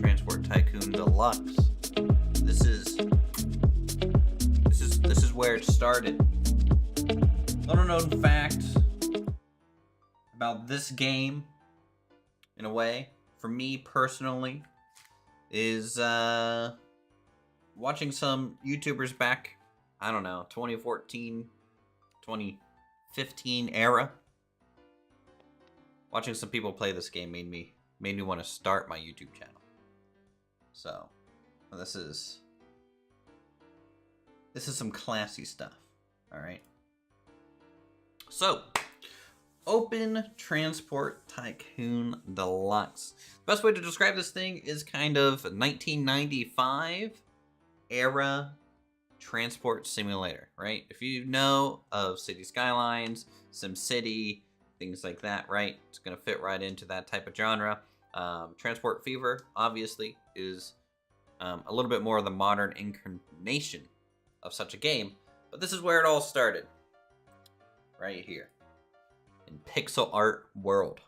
Transport Tycoon Deluxe. This is where it started. Little known fact about this game, in a way, for me personally, is watching some YouTubers back, I don't know, 2014, 2015 era. Watching some people play this game made me want to start my YouTube channel. So, this is some classy stuff. All right. So, Open Transport Tycoon Deluxe. Best way to describe this thing is kind of 1995 era transport simulator, right? If you know of City Skylines, SimCity, things like that, right? It's gonna fit right into that type of genre. Transport Fever, obviously, is a little bit more of the modern incarnation of such a game, but this is where it all started, right here, in pixel art world.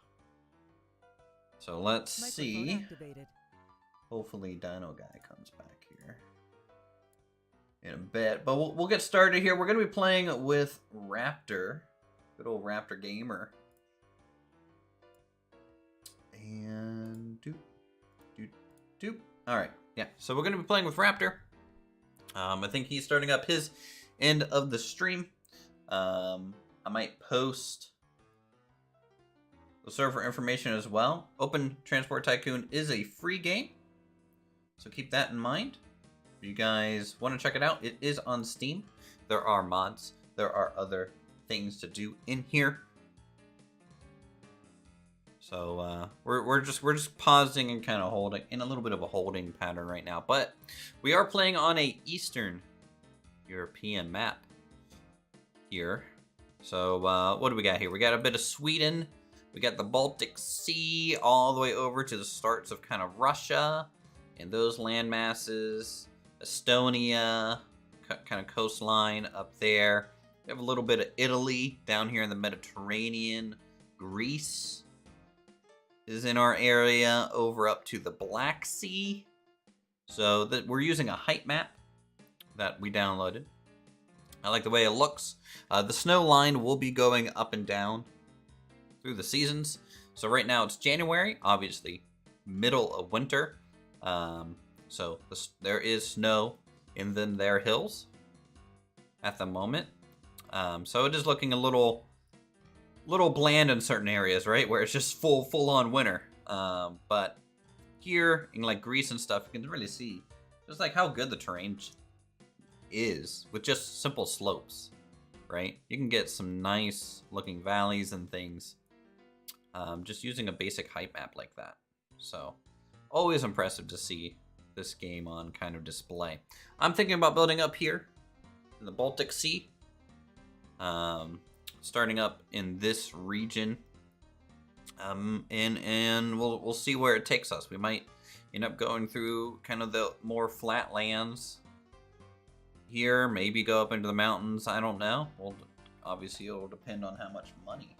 So let's see. Activated. Hopefully Dino Guy comes back here in a bit, but we'll get started here. We're gonna be playing with Raptor, good old Raptor Gamer. And doop. All right, yeah. So we're gonna be playing with Raptor. I think he's starting up his end of the stream. I might post the server information as well. Open Transport Tycoon is a free game, so keep that in mind. If you guys want to check it out, it is on Steam. There are mods. There are other things to do in here. So we're just pausing and kind of holding in a little bit of a holding pattern right now, but we are playing on a Eastern European map here. So what do we got here? We got a bit of Sweden. We got the Baltic Sea all the way over to the starts of kind of Russia and those land masses. Estonia, kind of coastline up there. We have a little bit of Italy down here in the Mediterranean. Greece is in our area over up to the Black Sea. So we're using a height map that we downloaded. I like the way it looks. The snow line will be going up and down through the seasons. So right now it's January, obviously middle of winter. So there is snow in their hills at the moment. So it is looking a little bland in certain areas, right? Where it's just full on winter. But here in like Greece and stuff, you can really see just like how good the terrain is with just simple slopes, right? You can get some nice looking valleys and things just using a basic height map like that. So always impressive to see this game on kind of display. I'm thinking about building up here in the Baltic Sea. Starting up in this region, and we'll see where it takes us. We might end up going through kind of the more flat lands here, maybe go up into the mountains. I don't know. Well, obviously it'll depend on how much money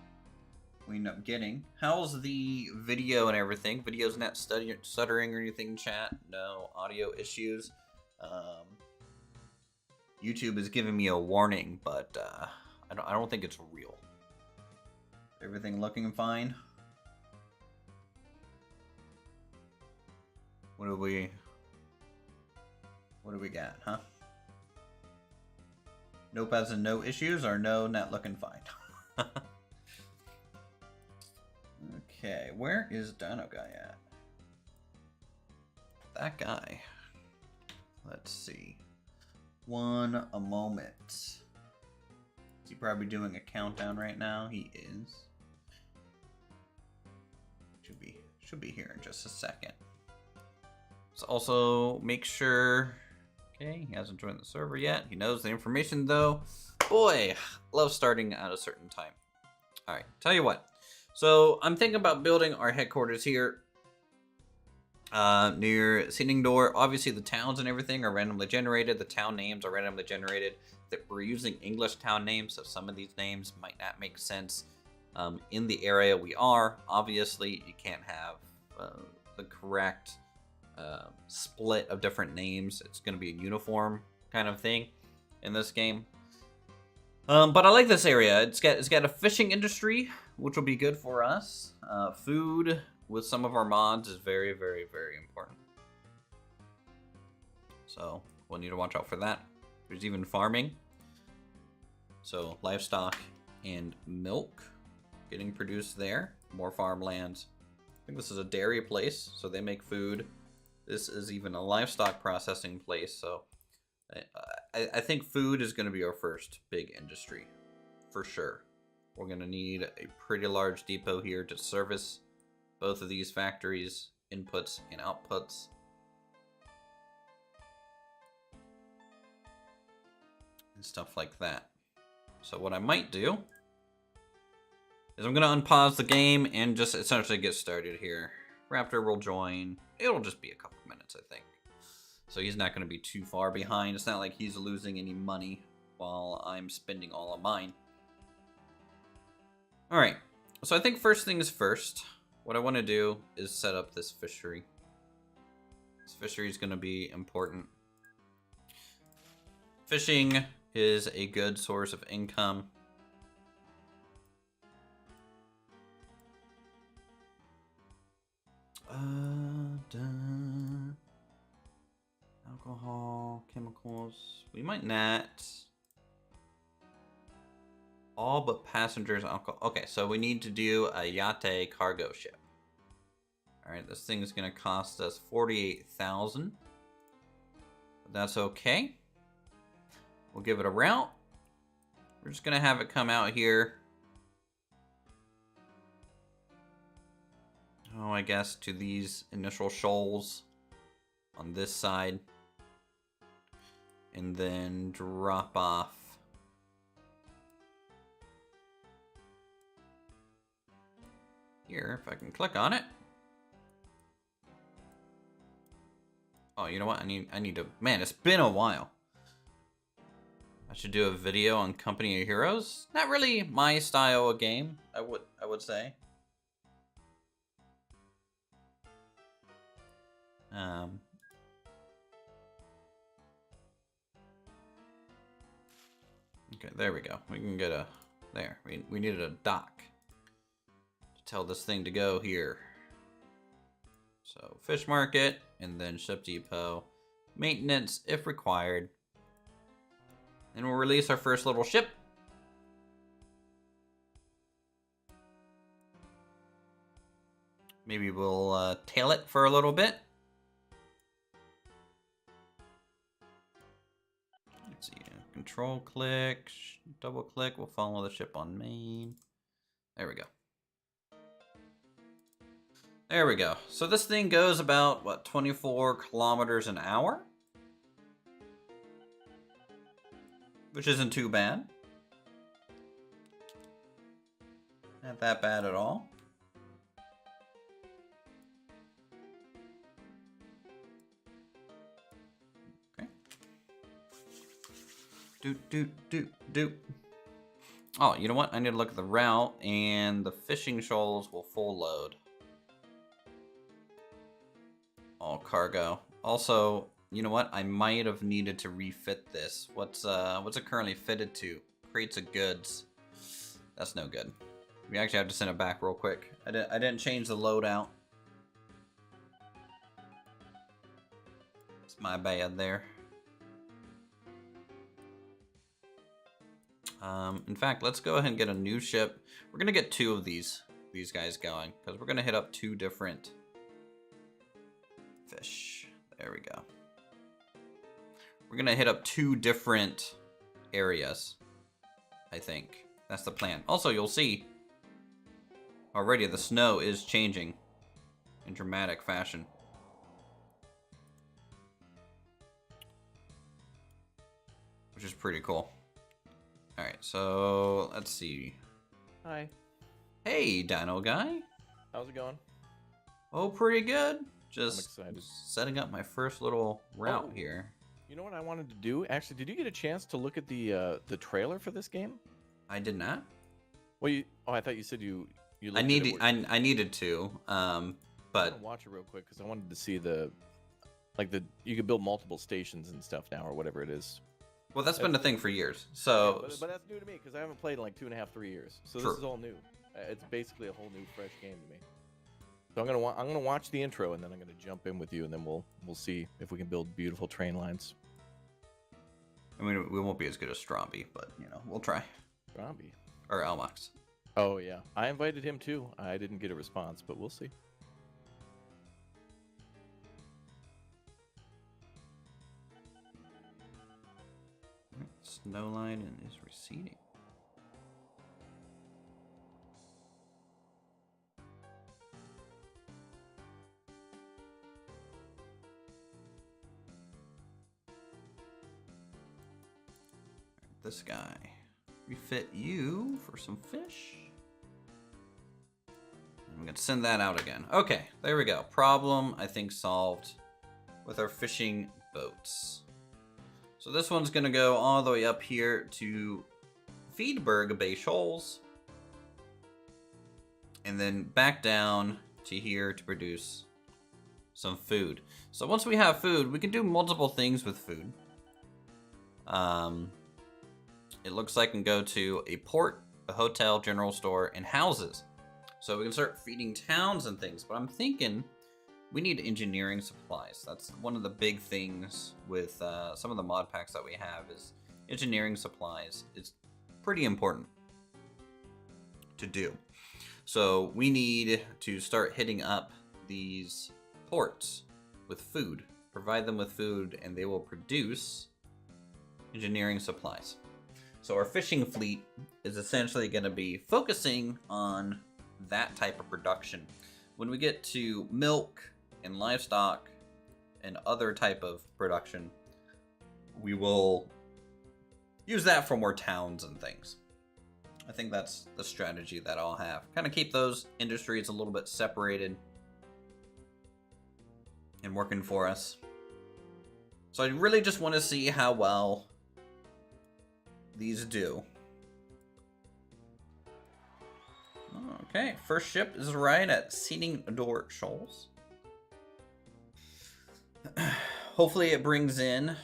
we end up getting. How's the video and everything? Video's not stuttering or anything in chat? No audio issues? YouTube is giving me a warning, but I don't think it's real. Everything looking fine? What do we got, huh? Nope as in no issues, or no, not looking fine. Okay, where is Dino Guy at? That guy. Let's see. A moment. Is he probably doing a countdown right now? He is. Should be here in just a second. Let's also make sure. Okay, he hasn't joined the server yet. He knows the information though. Boy, love starting at a certain time. All right, tell you what. So I'm thinking about building our headquarters here near Seating Door. Obviously, the towns and everything are randomly generated. The town names are randomly generated. That we're using English town names, so some of these names might not make sense in the area we are. Obviously, you can't have the correct split of different names. It's going to be a uniform kind of thing in this game. But I like this area. It's got a fishing industry, which will be good for us. Food with some of our mods is very, very, very important. So we'll need to watch out for that. There's even farming. So livestock and milk getting produced there. More farmlands. I think this is a dairy place, so they make food. This is even a livestock processing place, so I think food is going to be our first big industry, for sure. We're going to need a pretty large depot here to service both of these factories, inputs and outputs. And stuff like that. So what I might do is I'm going to unpause the game and just essentially get started here. Raptor will join. It'll just be a couple minutes, I think. So he's not going to be too far behind. It's not like he's losing any money while I'm spending all of mine. Alright, so I think first things first, what I want to do is set up this fishery. This fishery is going to be important. Fishing is a good source of income. Alcohol, chemicals. We might not. All but passengers alcohol. Okay, so we need to do a yate cargo ship. Alright, this thing is going to cost us 48,000. But that's okay. We'll give it a route. We're just going to have it come out here. Oh, I guess to these initial shoals on this side. And then drop off here, if I can click on it. Oh, you know what? I need to, man, it's been a while. I should do a video on Company of Heroes. Not really my style of game, I would say. Okay, there we go. We can get a, there. We needed a dock to tell this thing to go here. So fish market and then ship depot. Maintenance if required. And we'll release our first little ship. Maybe we'll tail it for a little bit. Let's see, control click, double click, we'll follow the ship on main. There we go. There we go. So this thing goes about, what, 24 kilometers an hour? Which isn't too bad. Not that bad at all. Okay. Oh, you know what? I need to look at the route, and the fishing shoals will full load. All cargo. Also, you know what? I might have needed to refit this. What's it currently fitted to? Crates of goods. That's no good. We actually have to send it back real quick. I didn't change the loadout. It's my bad there. In fact, let's go ahead and get a new ship. We're gonna get 2 of these guys going because we're gonna hit up 2 different fish. There we go. We're gonna hit up 2 different areas. I think that's the plan. Also, you'll see already the snow is changing in dramatic fashion. Which is pretty cool. Alright, so let's see. Hi. Hey, Dino Guy. How's it going? Oh, pretty good. Just I'm excited. setting up my first little route here. You know what I wanted to do? Actually, did you get a chance to look at the trailer for this game? I did not. Well, I thought you said you looked I at needed it. I needed to, I'm but gonna watch it real quick because I wanted to see you could build multiple stations and stuff now or whatever it is. well, that's been a thing for years. So, But that's new to me because I haven't played in like 2.5, 3 years. So True. this is all new. It's basically a whole new, fresh game to me. So I'm gonna watch the intro and then I'm gonna jump in with you and then we'll see if we can build beautiful train lines. I mean, we won't be as good as Stromby, but you know, we'll try. Robbie. Or Elmox. Oh yeah, I invited him too. I didn't get a response, but we'll see. Snow line is receding. This guy. Refit you for some fish. I'm gonna send that out again. Okay, there we go. Problem, I think, solved with our fishing boats. So this one's gonna go all the way up here to Feedberg Bay Shoals. And then back down to here to produce some food. So once we have food, we can do multiple things with food. It looks like we can go to a port, a hotel, general store, and houses. So we can start feeding towns and things. But I'm thinking we need engineering supplies. That's one of the big things with some of the mod packs that we have is engineering supplies. It's pretty important to do. So we need to start hitting up these ports with food. Provide them with food and they will produce engineering supplies. So our fishing fleet is essentially going to be focusing on that type of production. When we get to milk and livestock and other type of production, we will use that for more towns and things. I think that's the strategy that I'll have. Kind of keep those industries a little bit separated and working for us. So I really just want to see how well these do. Okay, first ship is right at Seating Door Shoals. Hopefully it brings in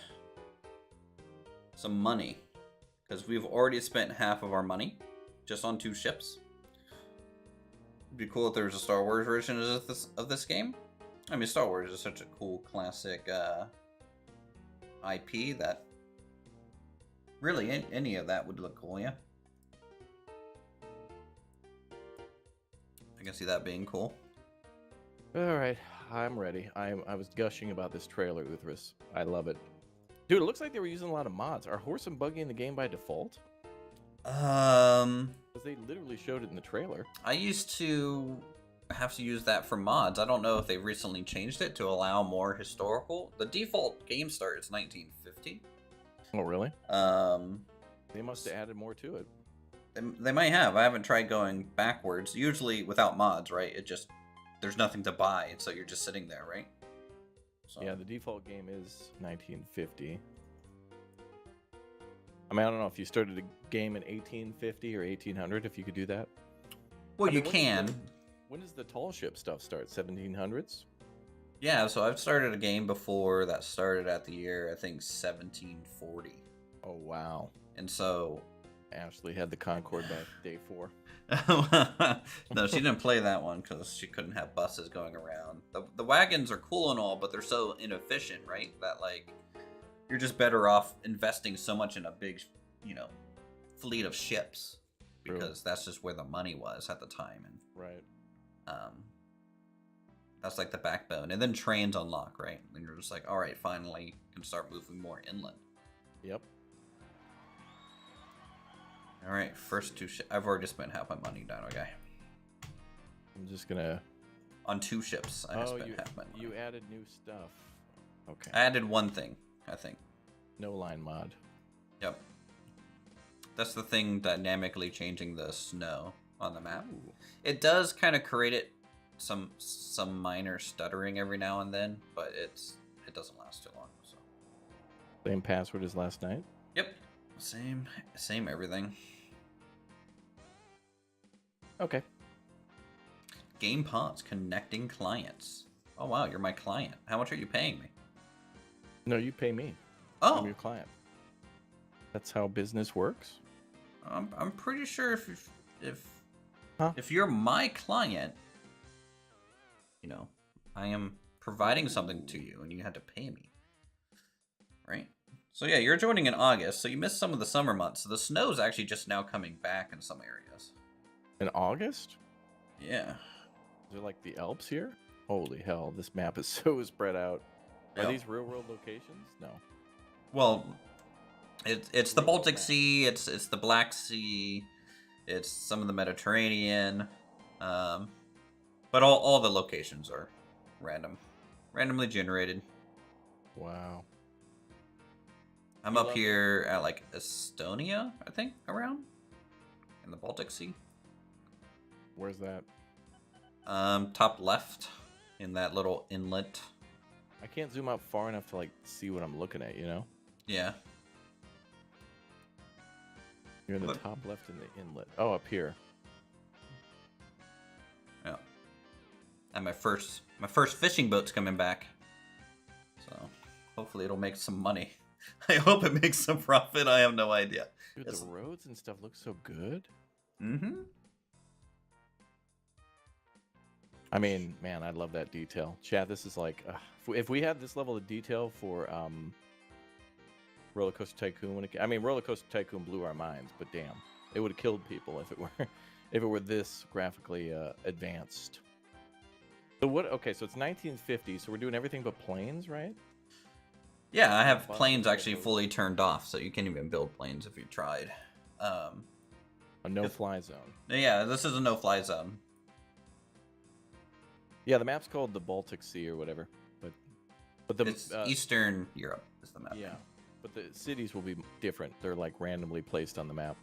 some money, because we've already spent half of our money just on 2 ships. It'd be cool if there was a Star Wars version of this game. I mean, Star Wars is such a cool classic IP that really any of that would look cool, yeah. I can see that being cool. All right, I'm ready. I was gushing about this trailer, Uthris. I love it. Dude, it looks like they were using a lot of mods. Are horse and buggy in the game by default? Because they literally showed it in the trailer. I used to have to use that for mods. I don't know if they recently changed it to allow more historical. The default game start is 1950. Oh, really? They must have added more to it. They might have. I haven't tried going backwards. Usually without mods, right? It just, there's nothing to buy, and so you're just sitting there, right? So. Yeah, the default game is 1950. I mean, I don't know if you started a game in 1850 or 1800, if you could do that. Well, I mean, you can. When does the tall ship stuff start? 1700s? Yeah, so I've started a game before that started at the year, I think, 1740. Oh, wow. And so... Ashley had the Concorde by day 4. No, she didn't play that one because she couldn't have buses going around. The wagons are cool and all, but they're so inefficient, right? That, like, you're just better off investing so much in a big, fleet of ships. Because that's just where the money was at the time. And right. That's like the backbone. And then trains unlock, right? And you're just like, all right, finally, you can start moving more inland. Yep. All right, first 2 ships. I've already spent half my money, Dino Guy. I'm just gonna... On 2 ships, I spent half my money. You added new stuff. Okay. I added one thing, I think. No line mod. Yep. That's the thing, dynamically changing the snow on the map. Ooh. It does kind of create it some minor stuttering every now and then, but it doesn't last too long. So. Same password as last night? Yep. Same everything. Okay. Game pause. Connecting clients. Oh wow, you're my client. How much are you paying me? No, you pay me. Oh. I'm your client. That's how business works? I'm pretty sure if you're my client, I am providing something to you and you had to pay me. Right? So yeah, you're joining in August, so you missed some of the summer months. So the snow's actually just now coming back in some areas. In August? Yeah. Is it like the Alps here? Holy hell, this map is so spread out. Are these real world locations? No. Well, it's the Baltic Sea, it's the Black Sea, it's some of the Mediterranean, but all the locations are randomly generated. Wow. I'm up here at like Estonia, I think, around in the Baltic Sea. Where's that? Top left in that little inlet. I can't zoom out far enough to like see what I'm looking at, Yeah. You're in the top left in the inlet. Oh, up here. Yeah. And my first fishing boat's coming back. So hopefully it'll make some money. I hope it makes some profit. I have no idea. Dude, the roads and stuff look so good. Mm-hmm. I mean, man, I love that detail. Chat, this is like, if we had this level of detail for Roller Coaster Tycoon, Roller Coaster Tycoon blew our minds, but damn, it would have killed people if it were this graphically advanced. So what? Okay, so it's 1950, so we're doing everything but planes, right? Yeah, I have planes actually fully turned off, so you can't even build planes if you tried. A no-fly zone. Yeah, this is a no-fly zone. Yeah, the map's called the Baltic Sea or whatever, but it's Eastern Europe is the map. Yeah, but the cities will be different. They're like randomly placed on the map.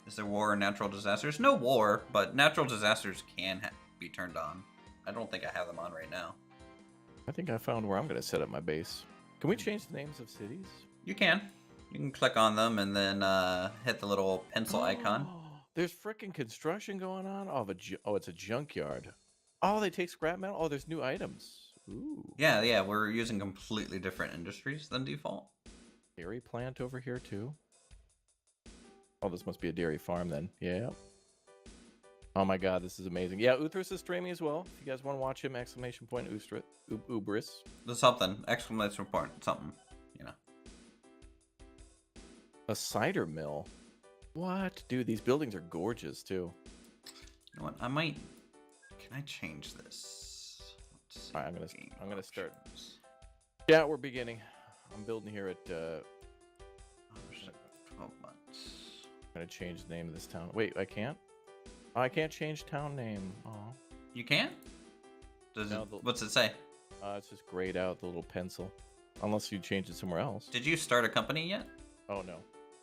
Is there war or natural disasters? No war, but natural disasters can be turned on. I don't think I have them on right now. I think I found where I'm going to set up my base. Can we change the names of cities? You can. You can click on them and then hit the little pencil icon. There's freaking construction going on. Oh, it's a junkyard. Oh, they take scrap metal. Oh, there's new items. Ooh. Yeah. We're using completely different industries than default. Dairy plant over here too. Oh, this must be a dairy farm then. Yeah. Oh my god, this is amazing. Yeah, Uthris is streaming as well. If you guys want to watch him, exclamation point Uthris. There's something. Exclamation point something. A cider mill. What? Dude, these buildings are gorgeous too. You know what? I might. Can I change this? Let's see. All right, I'm gonna start. Yeah, we're beginning. I'm building here at 12 months. I'm gonna change the name of this town. Wait, I can't? Oh, I can't change town name. Oh. You can't? What's it say? It's just grayed out the little pencil. Unless you change it somewhere else. Did you start a company yet? Oh no.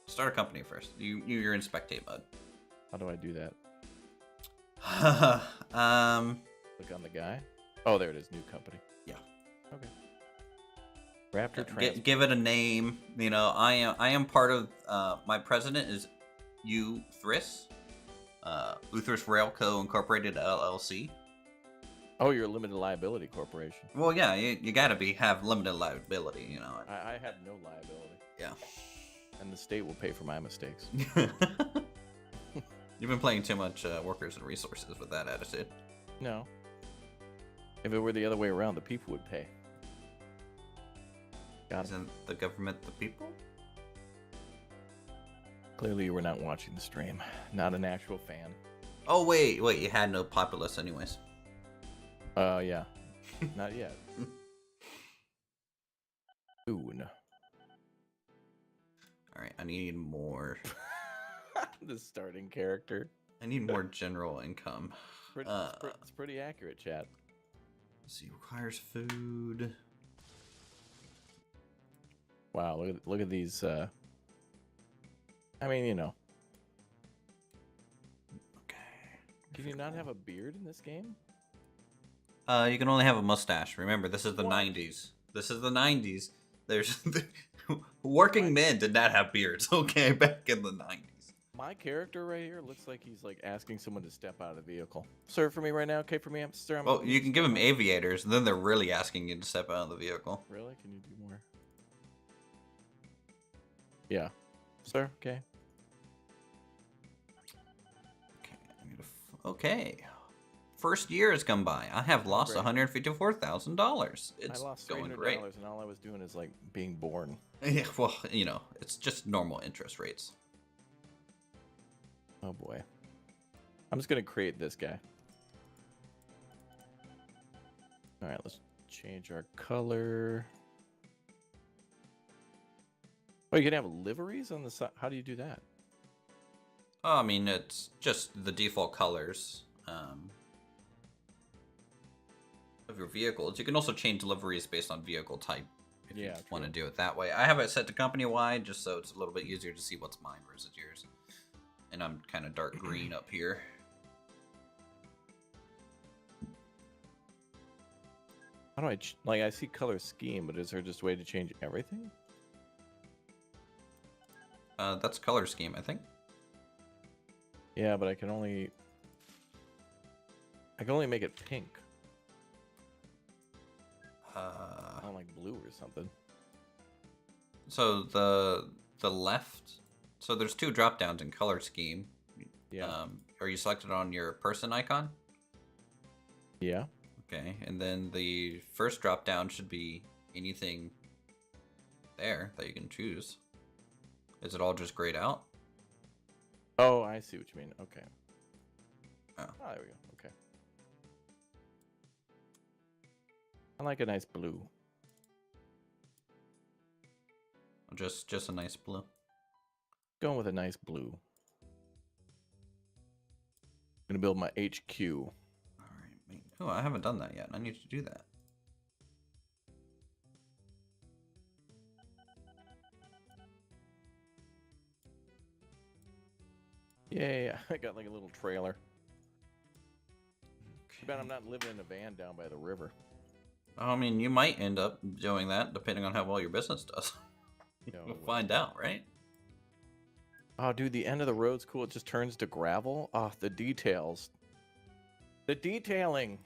Start a company first. You're in spectate mode. How do I do that? Click on the guy. Oh, there it is. New company. Yeah. Okay. Raptor Transport. Give it a name. You know, I am part of. My president is Uthris. Uthris Rail Co. Incorporated LLC. Oh, you're a limited liability corporation. Well, yeah, you gotta have limited liability. You know. I have no liability. Yeah. And the state will pay for my mistakes. You've been playing too much workers and resources with that attitude. No. If it were the other way around, the people would pay. Isn't the government the people? Clearly, you were not watching the stream. Not an actual fan. Oh, wait, you had no populace anyways. Yeah. Not yet. Ooh, no. Alright, I need more. The starting character. I need more general income. It's pretty accurate, chat. Let's see, requires food. Wow, look at these. I mean, you know. Okay. Can you not have a beard in this game? You can only have a mustache. Remember, this is the 90s. This is the 90s. There's working men did not have beards. Okay, back in the 90s. My character right here looks like he's like asking someone to step out of the vehicle. Sir, for me right now. Okay, for me, sir. Oh, you can give them aviators, and then they're really asking you to step out of the vehicle. Really? Can you do more? Yeah, sir. Okay. Okay. First year has come by. I have lost $154,000. It's I lost going great. And all I was doing is like being born. Yeah, well, you know, it's just normal interest rates. Oh boy. I'm just gonna create this guy. All right, let's change our color. Oh, you can have liveries on the side. How do you do that? Oh, I mean, it's just the default colors of your vehicles. You can also change liveries based on vehicle type if you want to do it that way. I have it set to company-wide just so it's a little bit easier to see what's mine versus yours. And I'm kind of dark green up here. How do I like? I see color scheme, but is there just a way to change everything? That's color scheme, I think. Yeah, but I can only make it pink. I don't like blue or something. So the left. So there's two drop downs in color scheme. Yeah. Are you selected on your person icon? Yeah. Okay, and then the first drop down should be anything there that you can choose. Is it all just grayed out? Oh, I see what you mean. Okay. Oh, there we go. Okay. I like a nice blue. Just a nice blue. Going with a nice blue. Gonna build my HQ. All right. Oh, I haven't done that yet. I need to do that. Yeah, I got like a little trailer. Too bad I'm not living in a van down by the river. I mean, you might end up doing that depending on how well your business does. We'll find out, right? Oh, dude, the end of the road's cool. It just turns to gravel. Oh, the details. The detailing.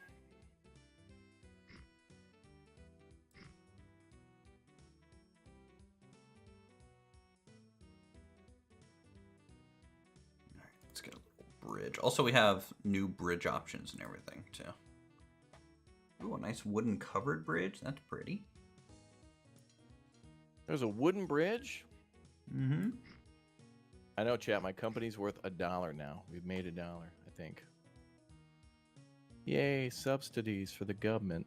All right, let's get a little bridge. Also, we have new bridge options and everything, too. Ooh, a nice wooden covered bridge. That's pretty. There's a wooden bridge? Mm-hmm. I know, chat. My company's worth $1 now. We've made $1, I think. Yay, subsidies for the government.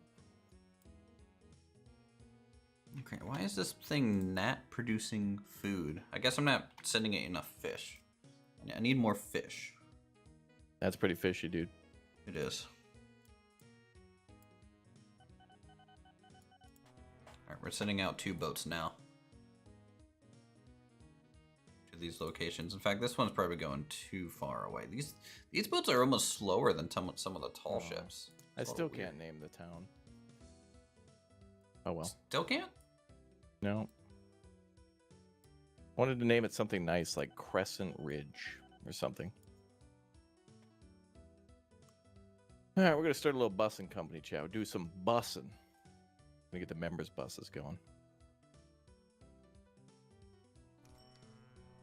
Okay, why is this thing not producing food? I guess I'm not sending it enough fish. I need more fish. That's pretty fishy, dude. It is. Alright, we're sending out 2 boats now. To these locations. In fact, this one's probably going too far away. These boats are almost slower than some of the tall ships. I still can't name the town. Oh well. Still can't? No. Wanted to name it something nice like Crescent Ridge or something. All right, we're going to start a little bussing company, chat. We'll do some bussing. Gonna get the members buses going.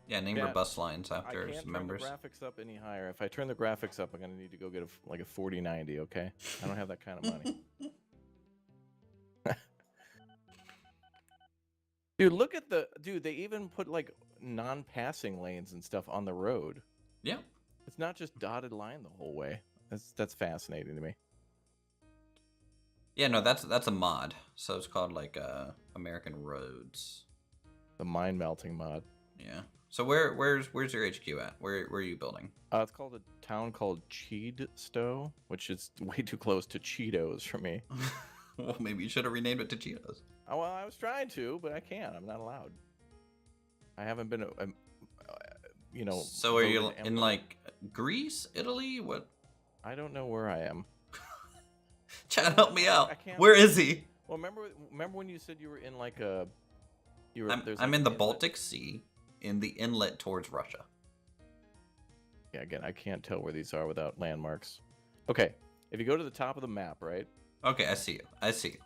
Yeah, name your bus lines after I can't members. turn the graphics up any higher. If I turn the graphics up, I'm gonna need to go get like a 4090. Okay, I don't have that kind of money. Dude, look at They even put like non-passing lanes and stuff on the road. Yeah. It's not just dotted line the whole way. That's fascinating to me. Yeah, no, that's a mod. So it's called like American Roads. The mind melting mod. Yeah. So where's your HQ at? Where are you building? It's called a town called Cheadstow, which is way too close to Cheetos for me. Well, maybe you should have renamed it to Cheetos. Oh, well, I was trying to, but I can't. I'm not allowed. I haven't been, you know. So are you in like Greece, Italy? What? I don't know where I am. Chad, help me out. I can't. Where is he? Well, remember when you said you were in like a. I'm in the Baltic Sea, in the inlet towards Russia. Yeah, again, I can't tell where these are without landmarks. Okay, if you go to the top of the map, right? Okay, I see you. I see you.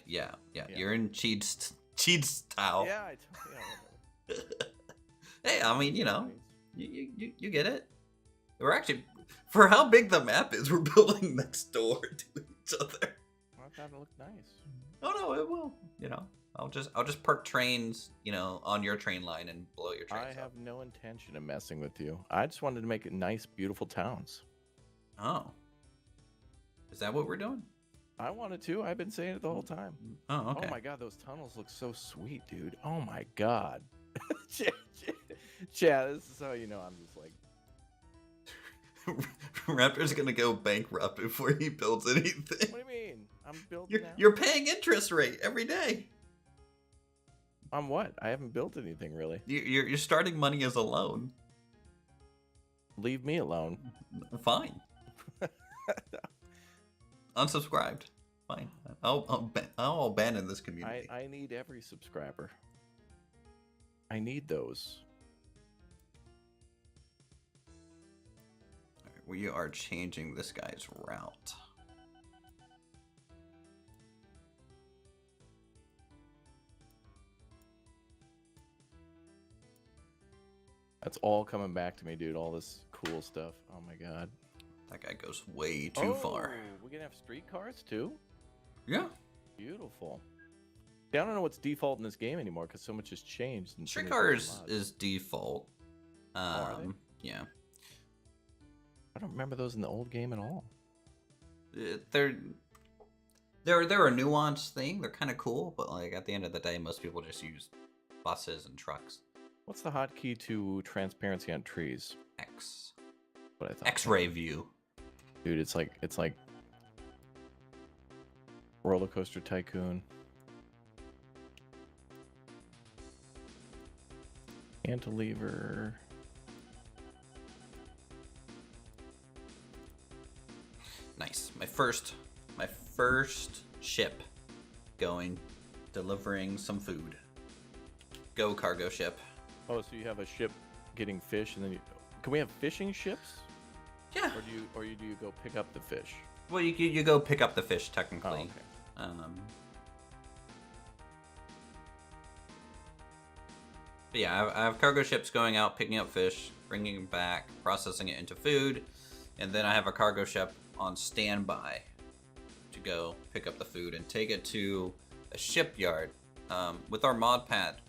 Yeah. You're in Cheadstow. Yeah, Hey, I mean, you know, you get it. We're actually, for how big the map is, we're building next door to each other. I thought it looked nice. Oh no, it will. You know, I'll just park trains, you know, on your train line and blow your trains I have no intention of messing with you. I just wanted to make it nice, beautiful towns. Oh. Is that what we're doing? I wanted to. I've been saying it the whole time. Oh, okay. Oh my god, those tunnels look so sweet, dude. Oh my god. Chad, this is how you know I'm just like... Raptor's gonna go bankrupt before he builds anything. What do you mean? I'm building now. You're paying interest rate every day. On what? I haven't built anything, really. You're starting money as a loan. Leave me alone. Fine. Unsubscribed. Fine. I'll abandon this community. I need every subscriber. I need those. All right, we are changing this guy's route. That's all coming back to me, dude. All this cool stuff. Oh my god. That guy goes way too far. We're gonna have streetcars too? Yeah. Beautiful. Yeah, I don't know what's default in this game anymore because so much has changed. Streetcars is default. Are they? Yeah. I don't remember those in the old game at all. They're a nuanced thing. They're kind of cool, but like at the end of the day, most people just use buses and trucks. What's the hotkey to transparency on trees? X. What I thought. X-ray view. Dude, it's like Roller Coaster Tycoon. Cantilever. Nice. My first ship going, delivering some food. Go cargo ship. Oh, so you have a ship getting fish, and then can we have fishing ships? Yeah. Or do you go pick up the fish? Well, you go pick up the fish technically. Oh, okay. But yeah, I have cargo ships going out, picking up fish, bringing it back, processing it into food, and then I have a cargo ship on standby to go pick up the food and take it to a shipyard. With our mod pack,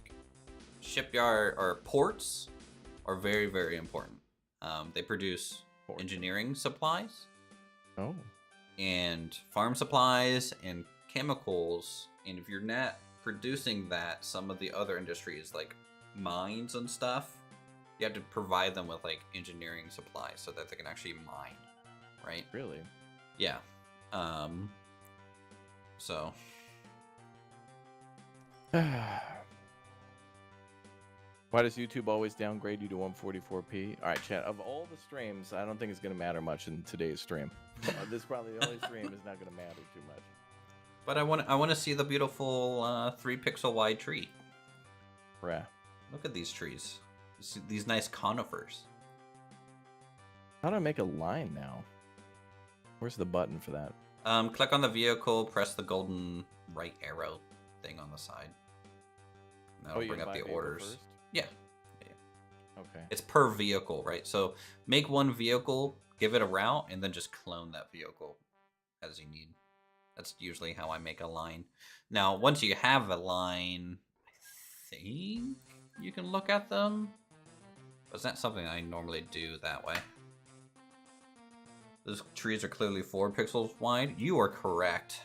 shipyard or ports are very, very important. They produce engineering supplies. Oh. And farm supplies and chemicals. And if you're not producing that, some of the other industries like mines and stuff, you have to provide them with like engineering supplies so that they can actually mine, right? Really? Yeah. So. Why does YouTube always downgrade you to 144p? All right, chat. Of all the streams, I don't think it's going to matter much in today's stream. This is probably the only stream is not going to matter too much. But I want to see the beautiful 3-pixel wide tree. Rah. Look at these trees. These nice conifers. How do I make a line now? Where's the button for that? Click on the vehicle, press the golden right arrow thing on the side. That'll bring up the orders. First? Yeah. Okay. It's per vehicle, right? So make one vehicle, give it a route, and then just clone that vehicle as you need. That's usually how I make a line. Now, once you have a line, I think you can look at them. But it's not something I normally do that way. Those trees are clearly 4 pixels wide. You are correct.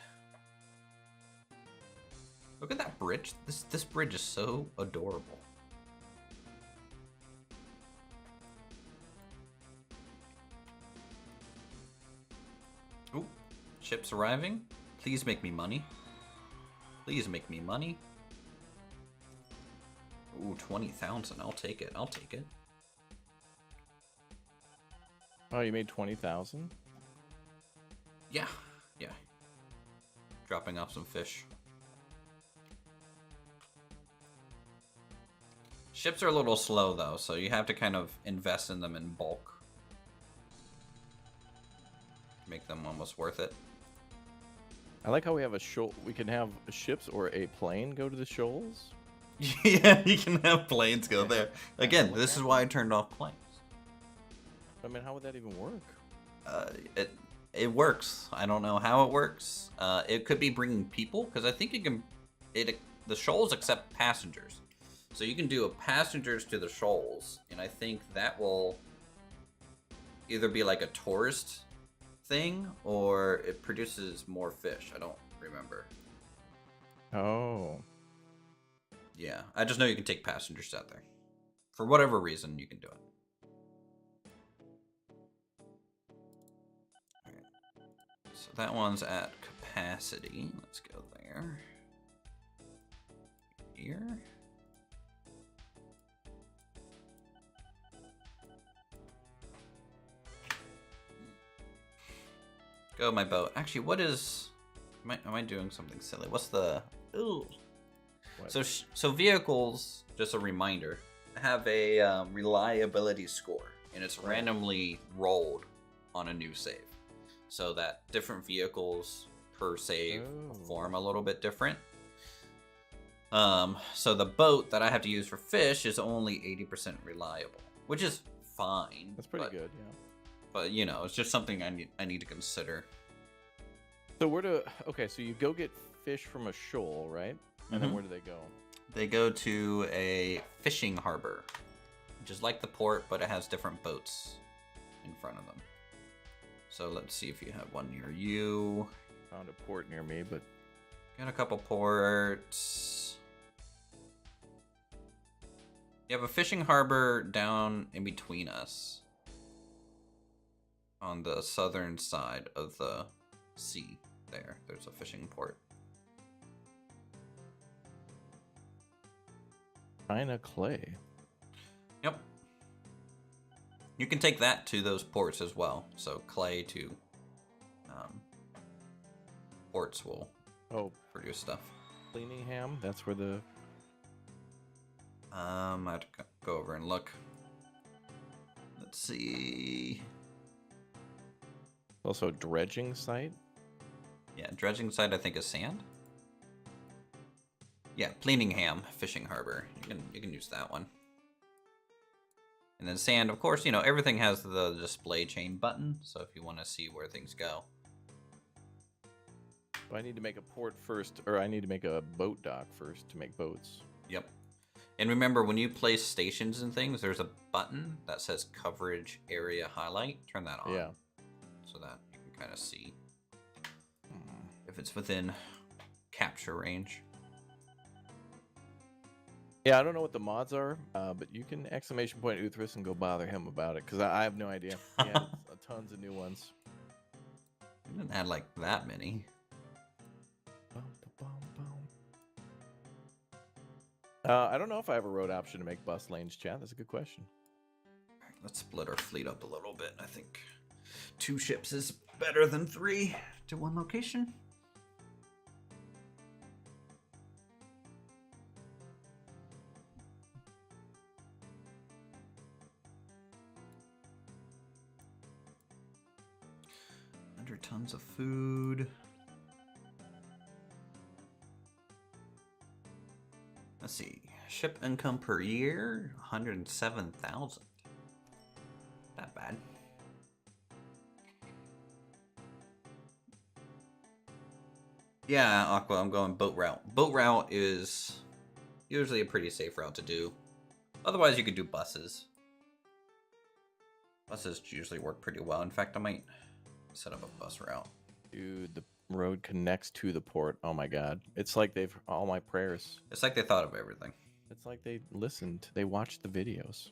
Look at that bridge. This bridge is so adorable. Ooh, ships arriving. Please make me money. Please make me money. Ooh, 20,000. I'll take it. I'll take it. Oh, you made 20,000? Yeah, yeah. Dropping off some fish. Ships are a little slow though, so you have to kind of invest in them in bulk. Make them almost worth it. I like how we have a shoal. We can have ships or a plane go to the shoals. Yeah, you can have planes go there. Again, this is why I turned off planes. I mean, how would that even work? It works. I don't know how it works. It could be bringing people, because I think you can. The shoals accept passengers, so you can do a passengers to the shoals, and I think that will either be like a tourist thing or it produces more fish. I don't remember. Oh. Yeah, I just know you can take passengers out there. For whatever reason, you can do it. So that one's at capacity. Let's go there. Here. Go my boat. Actually, what is... Am I doing something silly? What's the... Ooh. What? So vehicles, just a reminder, have a reliability score. And it's randomly rolled on a new save. So that different vehicles per save perform a little bit different. So the boat that I have to use for fish is only 80% reliable, which is fine. That's pretty good, yeah. But you know, it's just something I need to consider. So okay, so you go get fish from a shoal, right? And then where do they go? They go to a fishing harbor, which is like the port, but it has different boats in front of them. So let's see if you have one near you. Found a port near me, but... Got a couple ports. You have a fishing harbor down in between us. On the southern side of the sea there's a fishing port. China clay. Yep. You can take that to those ports as well. So clay to ports will produce stuff. Cleaningham, that's where the... I have to go over and look. Let's see. Also dredging site? Yeah, dredging site I think is sand. Yeah, Cleaningham Fishing Harbor. You can use that one. And then sand, of course, you know, everything has the display chain button, so if you want to see where things go. I need to make a port first, or I need to make a boat dock first to make boats. Yep. And remember, when you place stations and things, there's a button that says coverage area highlight. Turn that on. Yeah. So that you can kind of see if it's within capture range. Yeah, I don't know what the mods are, but you can exclamation point Uthris and go bother him about it, because I have no idea. He has tons of new ones. I didn't add like that many. I don't know if I have a road option to make bus lanes, chat. That's a good question. All right, let's split our fleet up a little bit. I think 2 ships is better than 3 to one location. food. Let's see. Ship income per year, 107,000. Not bad. Yeah, Aqua, I'm going boat route. Boat route is usually a pretty safe route to do. Otherwise, you could do buses. Buses usually work pretty well. In fact, I might set up a bus route. Dude, the road connects to the port. Oh my god. It's like they've all my prayers. It's like they thought of everything. It's like they listened. They watched the videos.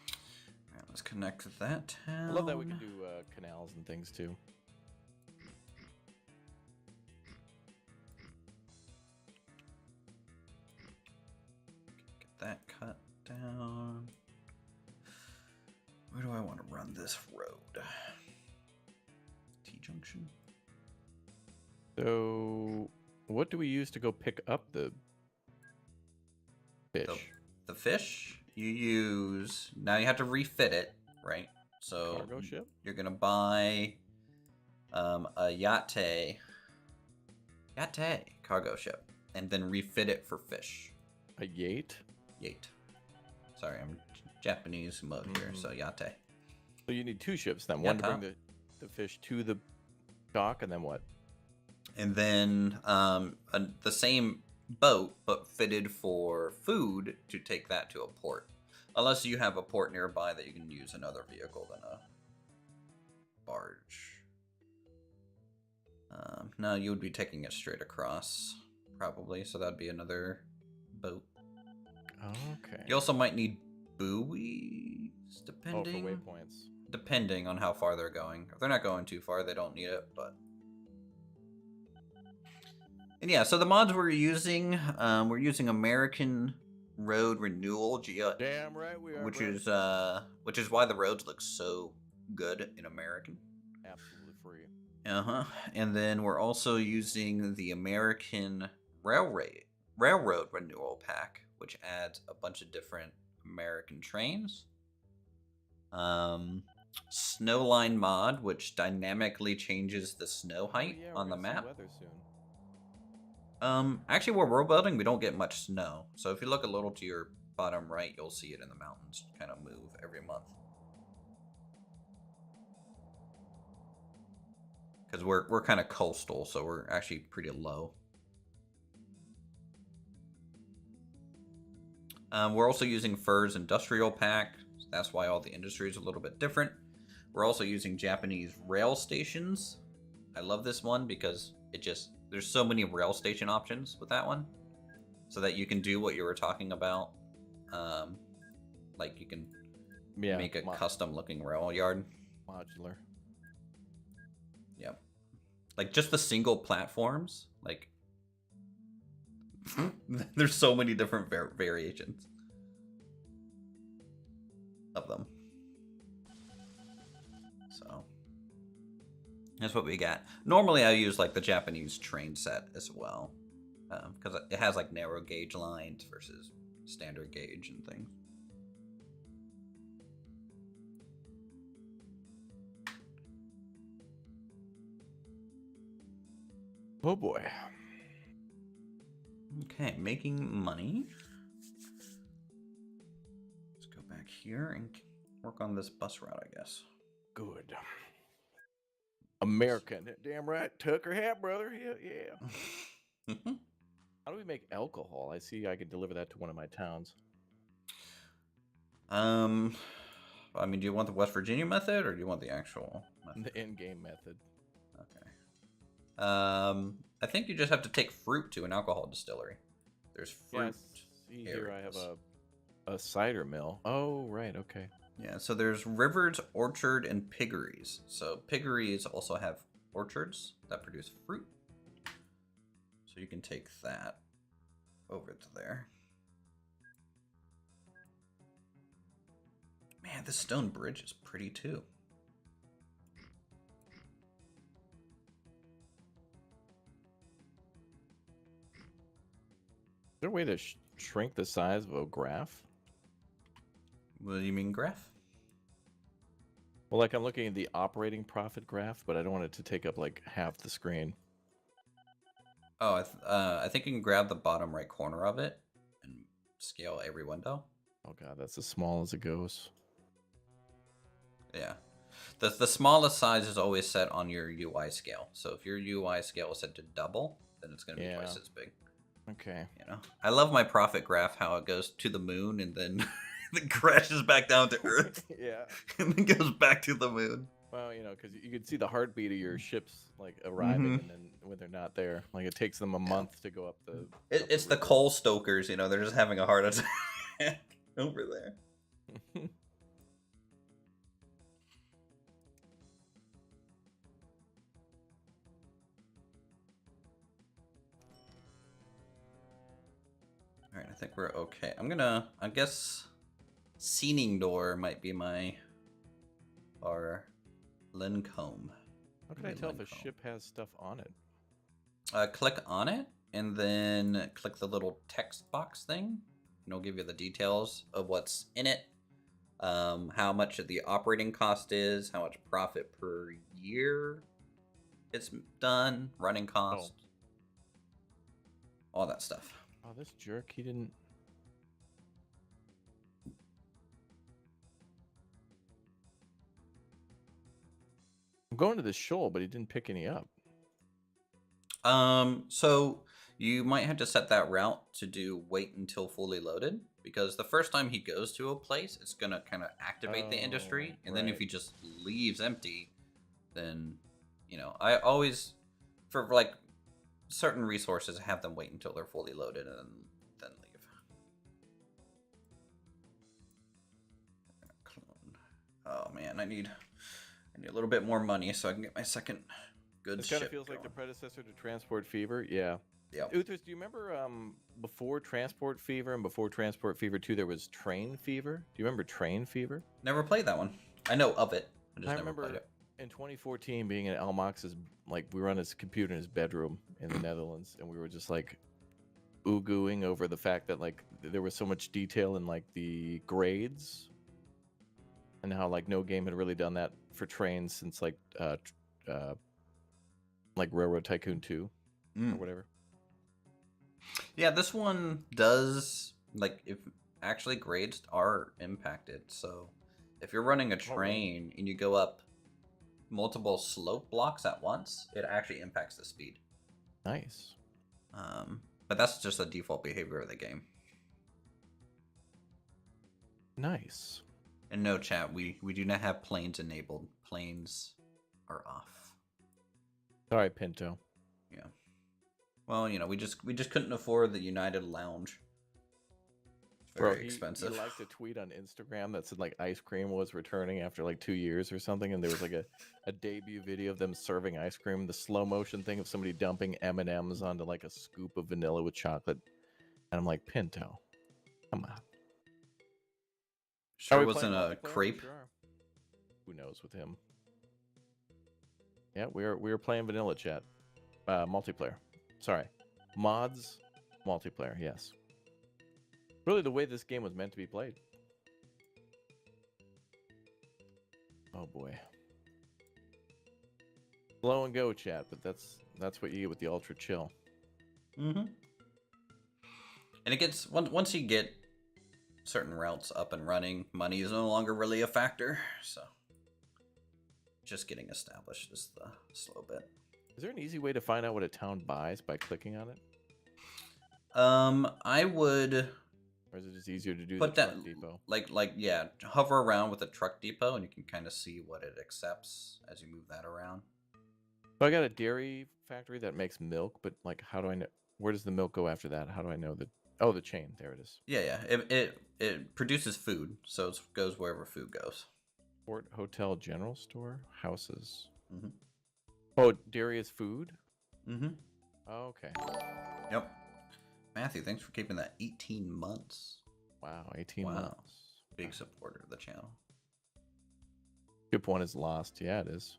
All right, let's connect to that town. I love that we can do canals and things too. Get that cut down. Where do I want to run this road? T-junction? So, what do we use to go pick up the fish? The fish you use, now you have to refit it, right? So Cargo ship? You're gonna buy a yate cargo ship and then refit it for fish. A yate? Yate. Sorry, I'm Japanese mode here, so yate. So you need two ships then. One to bring the fish to the dock, and then what? And then the same boat, but fitted for food to take that to a port. Unless you have a port nearby that you can use another vehicle than a barge. No, you would be taking it straight across, probably. So that'd be another boat. Okay. You also might need buoys, depending. Oh, for waypoints. Depending on how far they're going. If they're not going too far, they don't need it, but... And yeah, so the mods we're using American Road Renewal, Damn right we are. which is why the roads look so good in American. Absolutely free. And then we're also using the American Railroad Renewal Pack, which adds a bunch of different American trains. Snowline mod, which dynamically changes the snow height on the map. Weather soon. Actually, where we're building, we don't get much snow. So if you look a little to your bottom right, you'll see it in the mountains kind of move every month. Because we're kind of coastal, so we're actually pretty low. We're also using Fur's Industrial Pack. So that's why all the industry is a little bit different. We're also using Japanese rail stations. I love this one because there's so many rail station options with that one. So that you can do what you were talking about. Like you can make a custom looking rail yard. Modular. Yep. Like just the single platforms, like there's so many different variations of them. So that's what we got. Normally I use like the Japanese train set as well, because it has like narrow gauge lines versus standard gauge and things. Oh boy. Okay, making money. Let's go back here and work on this bus route, I guess. Good. American. Damn right. Tucker hat, brother. Yeah. How do we make alcohol? I see I could deliver that to one of my towns. I mean, do you want the West Virginia method or do you want the actual method? The in-game method. Okay. I think you just have to take fruit to an alcohol distillery. There's fruit. Yes. See, here I have a cider mill. Oh, right. Okay. Yeah, so there's rivers, orchard, and piggeries. So piggeries also have orchards that produce fruit. So you can take that over to there. Man, this stone bridge is pretty too. Is there a way to shrink the size of a graph? What do you mean graph? Well, like I'm looking at the operating profit graph, but I don't want it to take up like half the screen. Oh, I think you can grab the bottom right corner of it and scale every window. Oh god, that's as small as it goes. Yeah. The smallest size is always set on your UI scale. So if your UI scale is set to double, then it's going to be twice as big. Okay. You know, I love my profit graph, how it goes to the moon and then then crashes back down to Earth. Yeah. And then goes back to the moon. Well, you know, because you can see the heartbeat of your ships like arriving, and then when they're not there, like it takes them a month to go up the. It's the coal stokers, you know, they're just having a heart attack over there. All right, I think we're okay. I guess, Scening Door might be our Lincomb. How can I tell if a ship has stuff on it? Click on it, and then click the little text box thing, and it'll give you the details of what's in it, how much the operating cost is, how much profit per year it's done, running cost, all that stuff. Oh, this jerk, he didn't... I'm going to the shoal, but he didn't pick any up. So you might have to set that route to do wait until fully loaded, because the first time he goes to a place, it's going to kind of activate the industry. And then if he just leaves empty, then, you know, I always, for like certain resources, have them wait until they're fully loaded and then leave. Oh man, I need a little bit more money so I can get my second good ship. This kind of feels like the predecessor to Transport Fever. Yeah. Yeah. Uthris, do you remember before Transport Fever and before Transport Fever 2 there was Train Fever? Do you remember Train Fever? Never played that one. I know of it. I just never remember played it. In 2014 being in Elmox's, like, we were on his computer in his bedroom in the Netherlands, and we were just like ooh-gooing over the fact that like there was so much detail in like the grades and how like no game had really done that for trains since like Railroad Tycoon 2 or whatever. Yeah, this one does, like, if actually grades are impacted. So if you're running a train and you go up multiple slope blocks at once, it actually impacts the speed. Nice. But that's just the default behavior of the game. Nice. And no, chat, we do not have planes enabled. Planes are off. Sorry, Pinto. Yeah. Well, you know, we just couldn't afford the United Lounge. It's very expensive. He liked a tweet on Instagram that said like ice cream was returning after like 2 years or something, and there was like a debut video of them serving ice cream, the slow motion thing of somebody dumping M&Ms onto like a scoop of vanilla with chocolate, and I'm like, Pinto, come on. Sure wasn't a crepe. Sure. Who knows with him? Yeah, we were playing vanilla, chat. Multiplayer. Sorry. Mods, multiplayer, yes. Really the way this game was meant to be played. Oh boy. Slow and go, chat, but that's what you get with the ultra chill. Mm-hmm. And it gets, once you get certain routes up and running, money is no longer really a factor, so just getting established is the slow bit. Is there an easy way to find out what a town buys by clicking on it? I would. Or is it just easier to do the truck depot? Like yeah, hover around with the truck depot and you can kind of see what it accepts as you move that around. So I got a dairy factory that makes milk, but like, how do I know? Where does the milk go after that? How do I know that? Oh, the chain. There it is. Yeah. It produces food, so it goes wherever food goes. Port, hotel, general store, houses. Mm-hmm. Oh, dairy is food? Mm-hmm. Oh, okay. Yep. Matthew, thanks for keeping that 18 months. Wow, 18 months. Big supporter of the channel. Ship 1 is lost. Yeah, it is.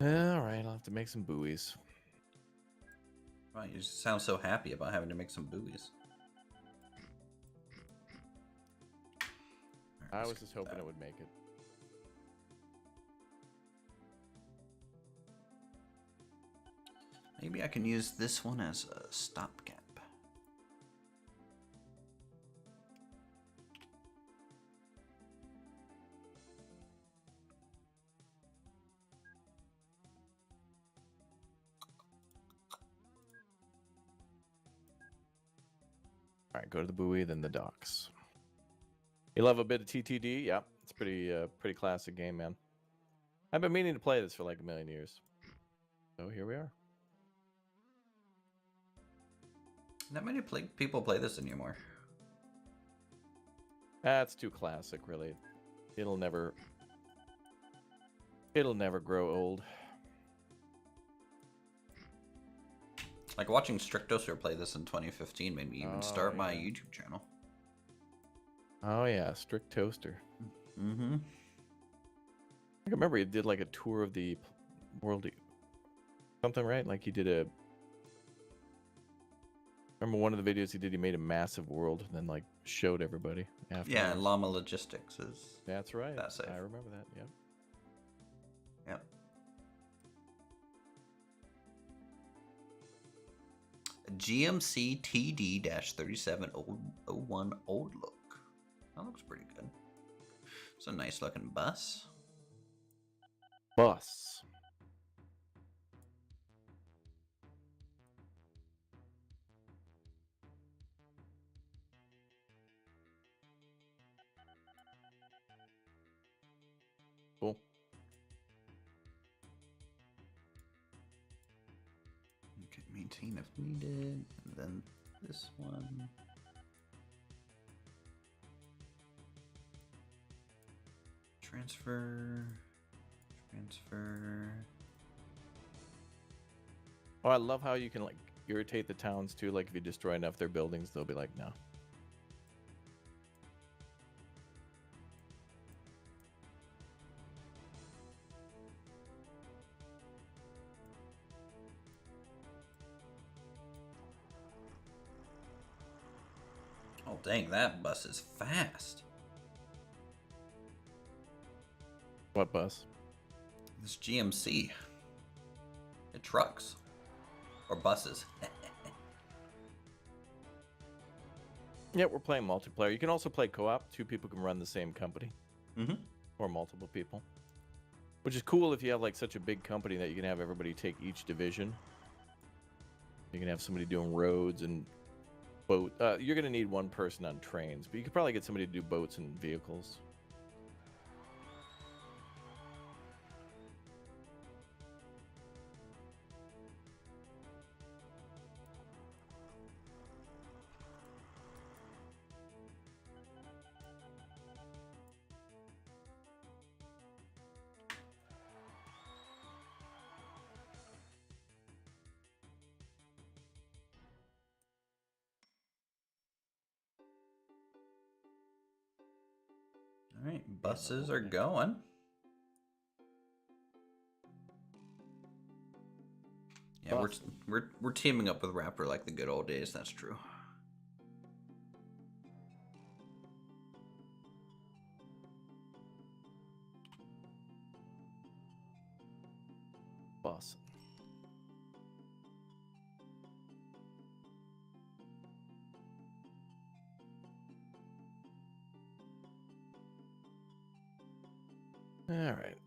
Alright, I'll have to make some buoys. Wow, you sound so happy about having to make some buoys. I was just hoping it would make it. Maybe I can use this one as a stopgap. All right, go to the buoy, then the docks. You love a bit of TTD? Yeah, it's pretty classic game, man. I've been meaning to play this for like a million years. So here we are. Not many people play this anymore. That's too classic, really. It'll never grow old. Like watching Strictoser play this in 2015 made me even start my YouTube channel. Oh yeah, Strict Toaster. Mm-hmm. I remember he did like a tour of the world, something, right? Like he did a. Remember one of the videos he did? He made a massive world and then like showed everybody. Yeah, and Llama Logistics is. That's right. That's safe. I remember that. Yep. Yep. GMC TD-3701 Old Look. That looks pretty good. It's a nice looking bus. Bus. Cool. You can maintain if needed, and then this one. Transfer. Oh, I love how you can like irritate the towns too. Like if you destroy enough of their buildings, they'll be like, no. Oh dang, that bus is fast. What bus? This GMC. It trucks. Or buses. Yeah, we're playing multiplayer. You can also play co-op. 2 people can run the same company. Mm-hmm. Or multiple people. Which is cool if you have like such a big company that you can have everybody take each division. You can have somebody doing roads and boat. You're going to need one person on trains, but you could probably get somebody to do boats and vehicles. All right, buses are going. Yeah, we're teaming up with Rapper like the good old days. That's true. Bus. All right.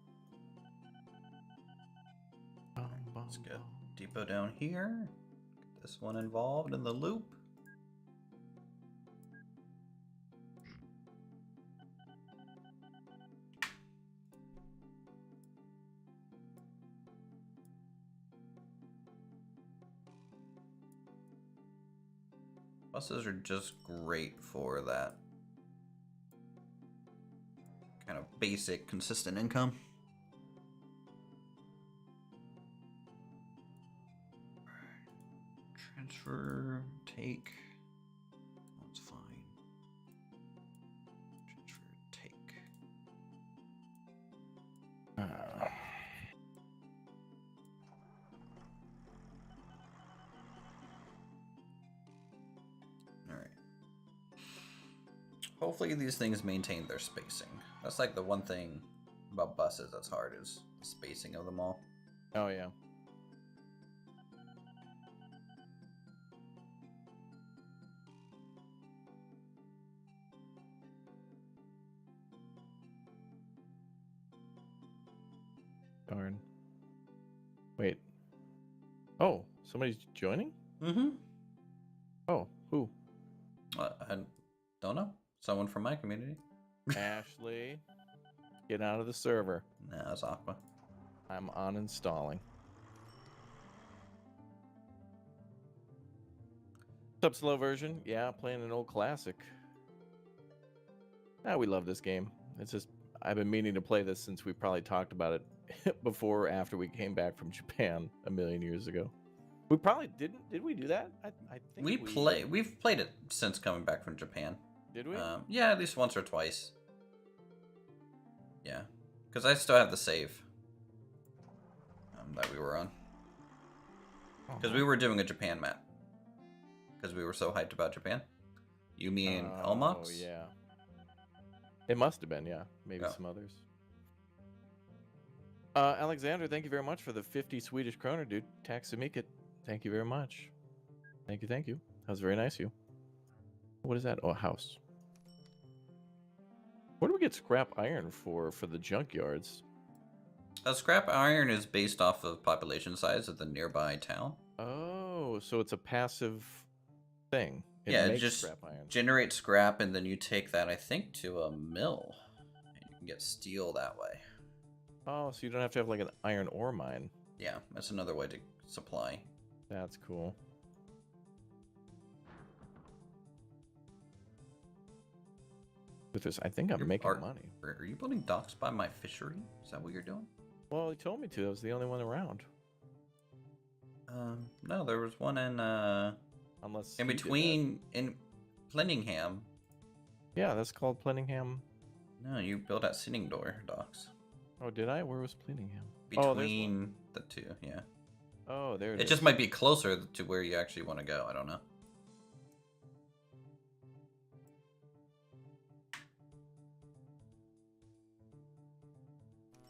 Let's get depot down here. Get this one involved in the loop. Buses are just great for that kind of basic, consistent income. Transfer, take. That's fine. Transfer, take. Alright. Hopefully these things maintain their spacing. That's like the one thing about buses that's hard is the spacing of them all. Oh, yeah. Darn. Wait. Oh, somebody's joining? Mm-hmm. Oh, who? I don't know. Someone from my community. Ashley. Get out of the server. Nah, it's Aqua. I'm uninstalling. What's up, slow version? Yeah, playing an old classic. Ah, we love this game. It's just, I've been meaning to play this since we probably talked about it before or after we came back from Japan a million years ago. We probably didn't. Did we do that? I think We've played it since coming back from Japan. Did we? Yeah, at least once or twice. Yeah, because I still have the save that we were on. Because we were doing a Japan map. Because we were so hyped about Japan. You, me, and Elmox? Oh, yeah. It must have been, yeah. Maybe some others. Alexander, thank you very much for the 50 Swedish kroner, dude. Taxamikit. Thank you very much. Thank you, thank you. That was very nice of you. What is that? Oh, a house. What do we get scrap iron for the junkyards? Scrap iron is based off of population size of the nearby town. Oh, so it's a passive thing. It just scrap iron. Generates scrap, and then you take that, I think, to a mill. And you can get steel that way. Oh, so you don't have to have like an iron ore mine. Yeah, that's another way to supply. That's cool. With this, I think I'm making money. Are you building docks by my fishery? Is that what you're doing? Well, he told me to. I was the only one around. No, there was one in unless in between in Plenningham. Yeah, that's called Plenningham. No, you built at Sittingdoor docks. Oh, did I? Where was Plenningham? Between the two, yeah. Oh, there it is. It just might be closer to where you actually want to go. I don't know.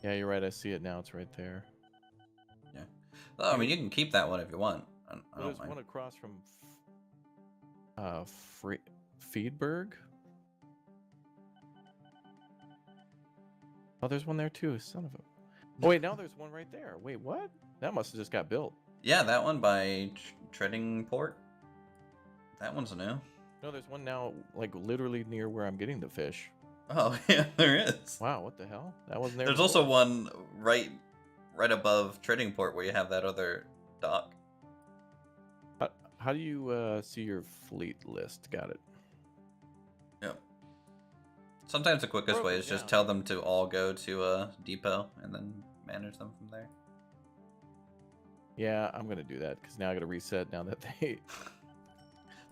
Yeah, you're right. I see it now. It's right there. Yeah. Well, I mean, you can keep that one if you want. I don't There's mind. one across from Feedberg. Oh, there's one there too. Son of a. Oh wait, now there's one right there. Wait, what? That must have just got built. Yeah, that one by Treading Port. That one's new. No, there's one now, like literally near where I'm getting the fish. Oh yeah, there is. Wow, what the hell? That wasn't there. There's also one right above Treading Port where you have that other dock. How do you see your fleet list? Got it. Yeah. Sometimes the quickest way is just tell them to all go to a depot and then manage them from there. Yeah, I'm gonna do that because now I gotta reset. Now that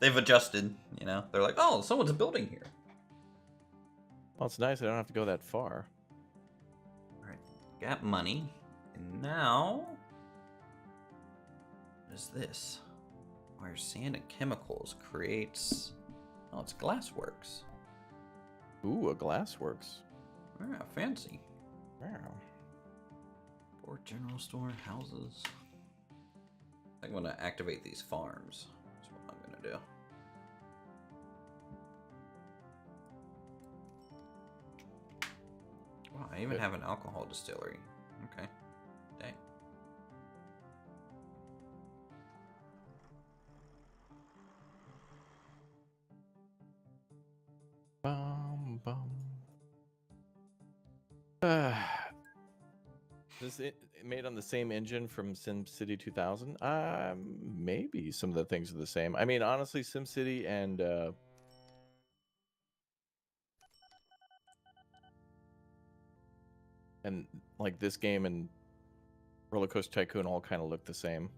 they've adjusted, you know, they're like, oh, someone's building here. Well, it's nice. I don't have to go that far. All right, got money, and now what is this? Where sand and chemicals creates. Oh, it's glassworks. Ooh, a glassworks. Yeah, fancy. Wow. Or general store houses. I think I'm gonna activate these farms. That's what I'm gonna do. Wow, I even have an alcohol distillery. Okay. Dang. Bum bum. Is it made on the same engine from SimCity 2000? Maybe some of the things are the same. I mean, honestly, SimCity and like this game and Roller Coaster Tycoon all kind of look the same.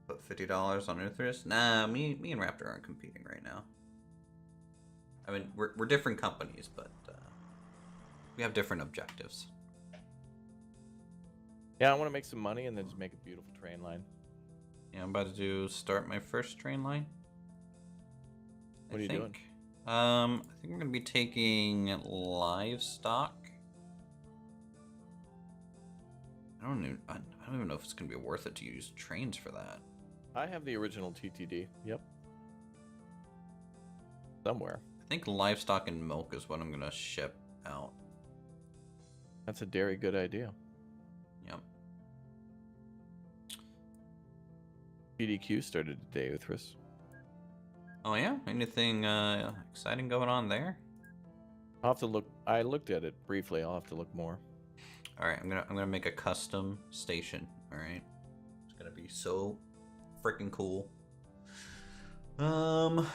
Put $50 on Uthris? Nah, me and Raptor aren't competing right now. I mean, we're different companies, but we have different objectives. Yeah, I want to make some money and then just make a beautiful train line. Yeah, I'm about to start my first train line. What are you doing? I think we're gonna be taking livestock. I don't even know if it's gonna be worth it to use trains for that. I have the original TTD. Yep. Somewhere. I think livestock and milk is what I'm gonna ship out. That's a very good idea. PDQ started today, Uthris. Oh yeah, anything exciting going on there? I'll have to look. I looked at it briefly. I'll have to look more. All right, I'm gonna make a custom station. All right, it's gonna be so freaking cool. Wow,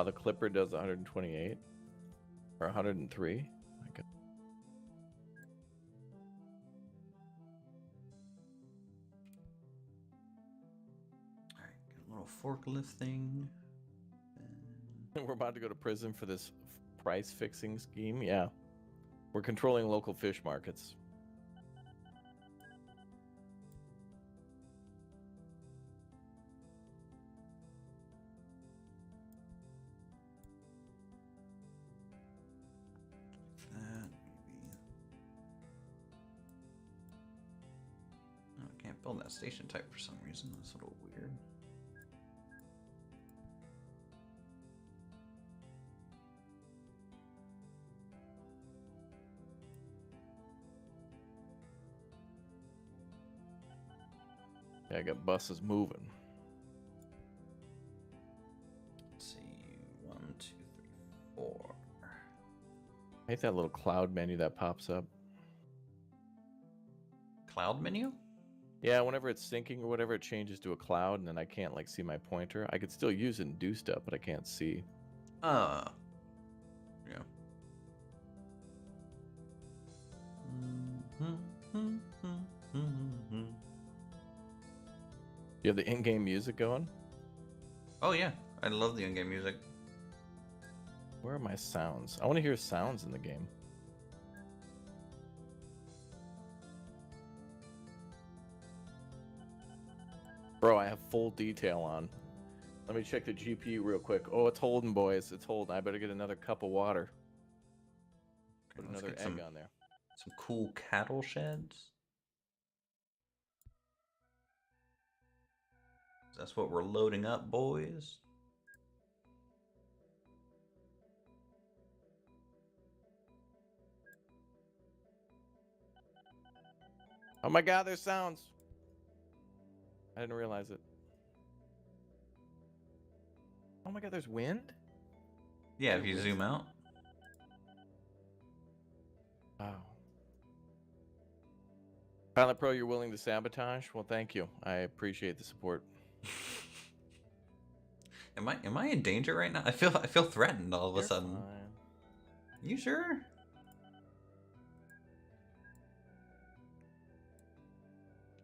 the Clipper does 128 or 103. Okay. all right, got a little forklift thing. We're about to go to prison for this price fixing scheme. Yeah, we're controlling local fish markets. I can't build that station type for some reason. That's a little weird. Yeah, I got buses moving. Let's see, 1, 2, 3, 4. I hate that little cloud menu that pops up. Cloud menu? Yeah, whenever it's syncing or whatever, it changes to a cloud, and then I can't like see my pointer. I could still use it and do stuff, but I can't see. Yeah. You have the in-game music going? Oh yeah, I love the in-game music. Where are my sounds? I want to hear sounds in the game. Bro, I have full detail on. Let me check the GPU real quick. Oh, it's holding, boys. It's holding. I better get another cup of water. Put Let's another get egg on there. Some cool cattle sheds. That's what we're loading up, boys. Oh my god, there's sounds. I didn't realize it. Oh my god, there's wind? Yeah, if you zoom out. Wow. Pilot Pro, you're willing to sabotage? Well, thank you. I appreciate the support. Am I in danger right now? I feel threatened all of a sudden. Fine. You sure?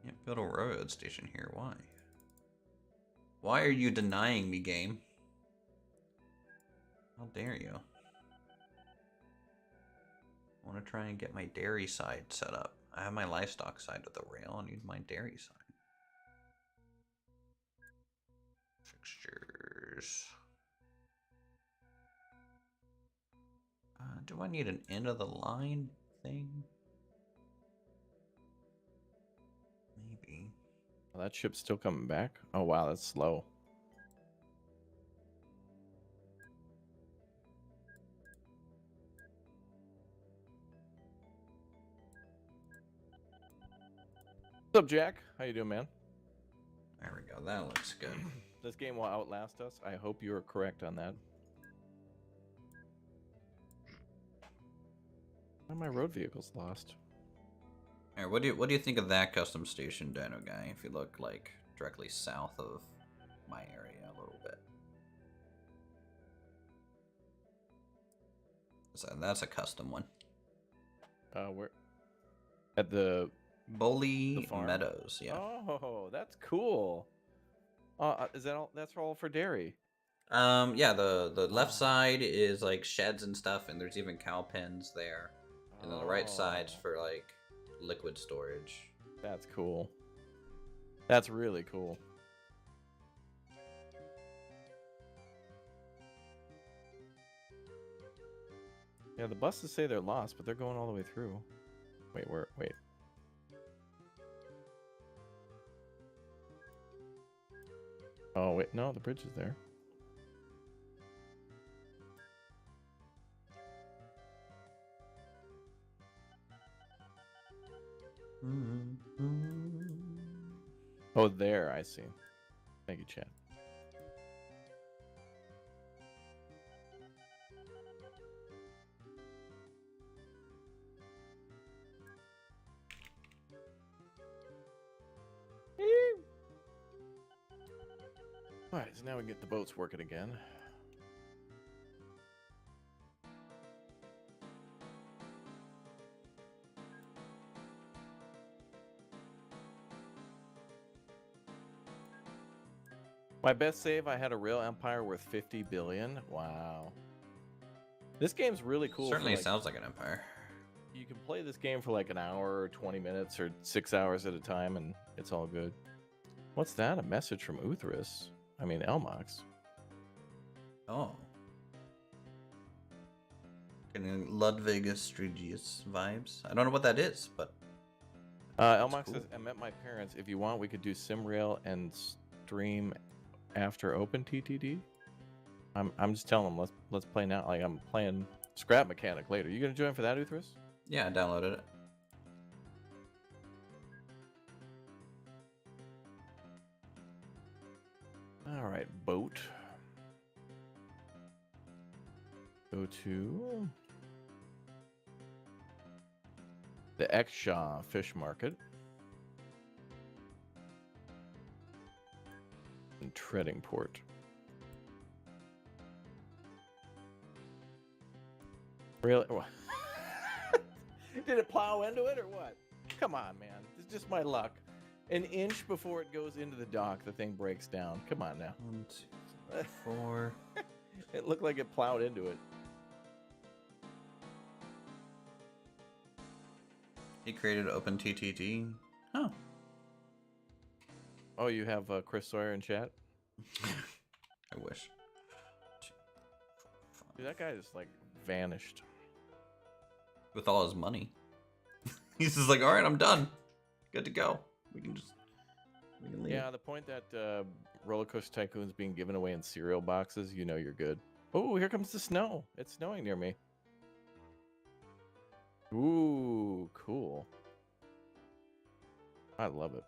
Can't build a railroad station here. Why? Why are you denying me, game? How dare you? I want to try and get my dairy side set up. I have my livestock side with the rail. I need my dairy side. Fixtures. Do I need an end of the line thing? Maybe. Well, that ship's still coming back? Oh, wow, that's slow. What's up, Jack? How you doing, man? There we go. That looks good. This game will outlast us. I hope you are correct on that. Why are my road vehicles lost? Alright, what do you think of that custom station, Dino Guy? If you look like directly south of my area a little bit. So that's a custom one. Where? At the Bully farm? Meadows, yeah. Oh, that's cool. Is that all? That's all for dairy. Yeah, the left side is like sheds and stuff, and there's even cow pens there. And then the right side's for like liquid storage. That's cool. That's really cool. Yeah, the buses say they're lost, but they're going all the way through. Wait, wait. Oh, wait, no, the bridge is there. Oh, there, I see. Thank you, chat. All right, so now we can get the boats working again. My best save, I had a real empire worth 50 billion. Wow. This game's really cool. Certainly sounds like an empire. You can play this game for like an hour or 20 minutes or 6 hours at a time, and it's all good. What's that? A message from Uthris? I mean, Elmox. Oh. Getting Ludwig Strigius vibes. I don't know what that is, but... Elmox cool. says, I met my parents. If you want, we could do SimRail and stream after OpenTTD. I'm just telling them, let's play now. Like, I'm playing Scrap Mechanic later. You gonna join for that, Uthris? Yeah, I downloaded it. All right, boat. Go to the Exshaw Fish Market and Treading Port. Really? Did it plow into it or what? Come on, man. It's just my luck. An inch before it goes into the dock, the thing breaks down. Come on now. 1, 2, 3, 4. It looked like it plowed into it. He created OpenTTD. Oh. Oh, you have Chris Sawyer in chat? I wish. 2, 4, 5. Dude, that guy just like vanished. With all his money. He's just like, all right, I'm done. Good to go. We can leave. Yeah, the point that Roller Coaster Tycoon's being given away in cereal boxes, you know you're good. Oh, here comes the snow. It's snowing near me. Ooh, cool. I love it.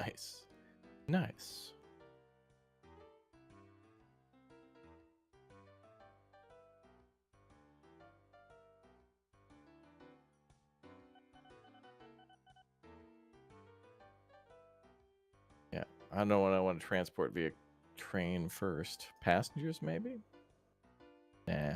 Nice. Nice. Yeah, I don't know what I want to transport via train first. Passengers, maybe? Nah.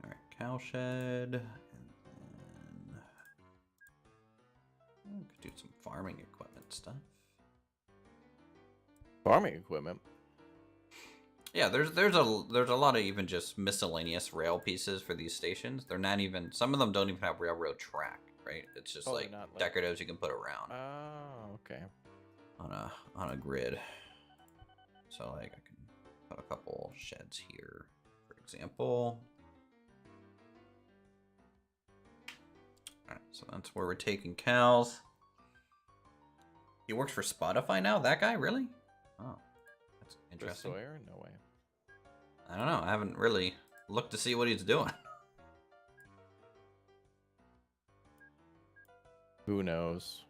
All right, cowshed. And then we could do some farming equipment stuff. Farming equipment? Yeah, there's a lot of even just miscellaneous rail pieces for these stations. They're not even, some of them don't even have railroad track, right? It's just like decoratives you can put around. Oh, okay. On a grid. So like I can put a couple sheds here, for example. All right, so that's where we're taking cows. He works for Spotify now? That guy, really? Oh, that's interesting. Chris Sawyer? No way. I don't know. I haven't really looked to see what he's doing. Who knows?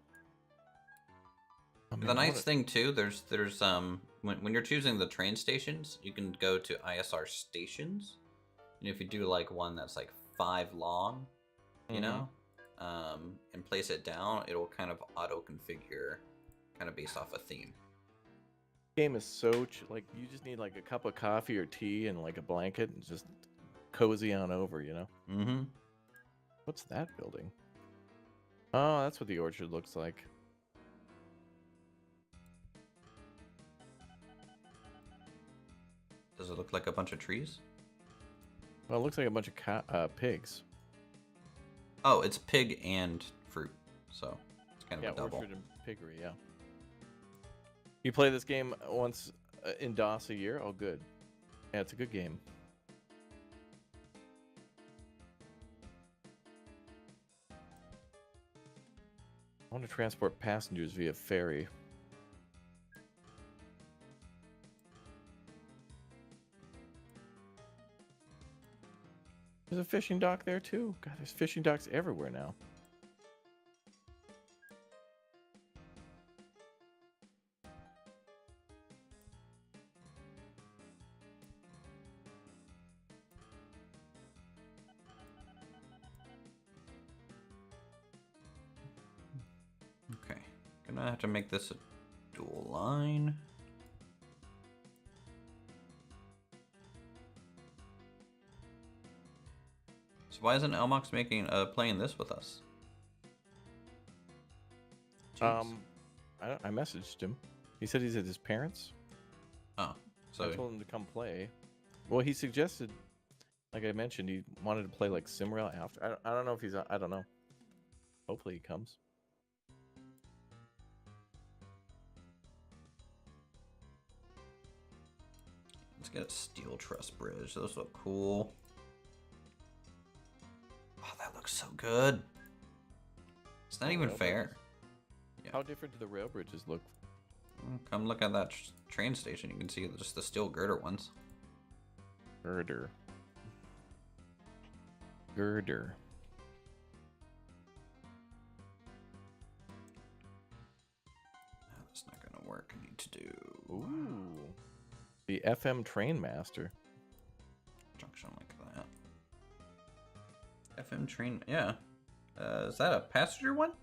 I mean, The nice thing too, there's when you're choosing the train stations, you can go to ISR stations, and if you do like one that's like 5 long, you know, and place it down, it'll kind of auto configure, kind of based off a theme. Game is so like you just need like a cup of coffee or tea and like a blanket and just cozy on over, you know. Mm-hmm. What's that building? Oh, that's what the orchard looks like. Does it look like a bunch of trees? Well, it looks like a bunch of pigs. Oh, it's pig and fruit, so it's kind of a double. Orchard and piggery, yeah. You play this game once in DOS a year? Oh, good. Yeah, it's a good game. I want to transport passengers via ferry. There's a fishing dock there too. God, there's fishing docks everywhere now. Okay, gonna have to make this a dual line. So why isn't Elmox making playing this with us? Jeez. I messaged him. He said he's at his parents'. Oh, so I told him to come play. Well, he suggested, like I mentioned, he wanted to play like Simrail after. I don't know if he's. I don't know. Hopefully he comes. let's get a steel truss bridge. Those look cool. Oh, that looks so good. It's not even fair. Yeah. How different do the rail bridges look? Come look at that train station. You can see just the steel girder ones. Girder. Oh, that's not gonna work. I need to do Ooh. The FM Train Master. junction like that. FM train, yeah. Is that a passenger one?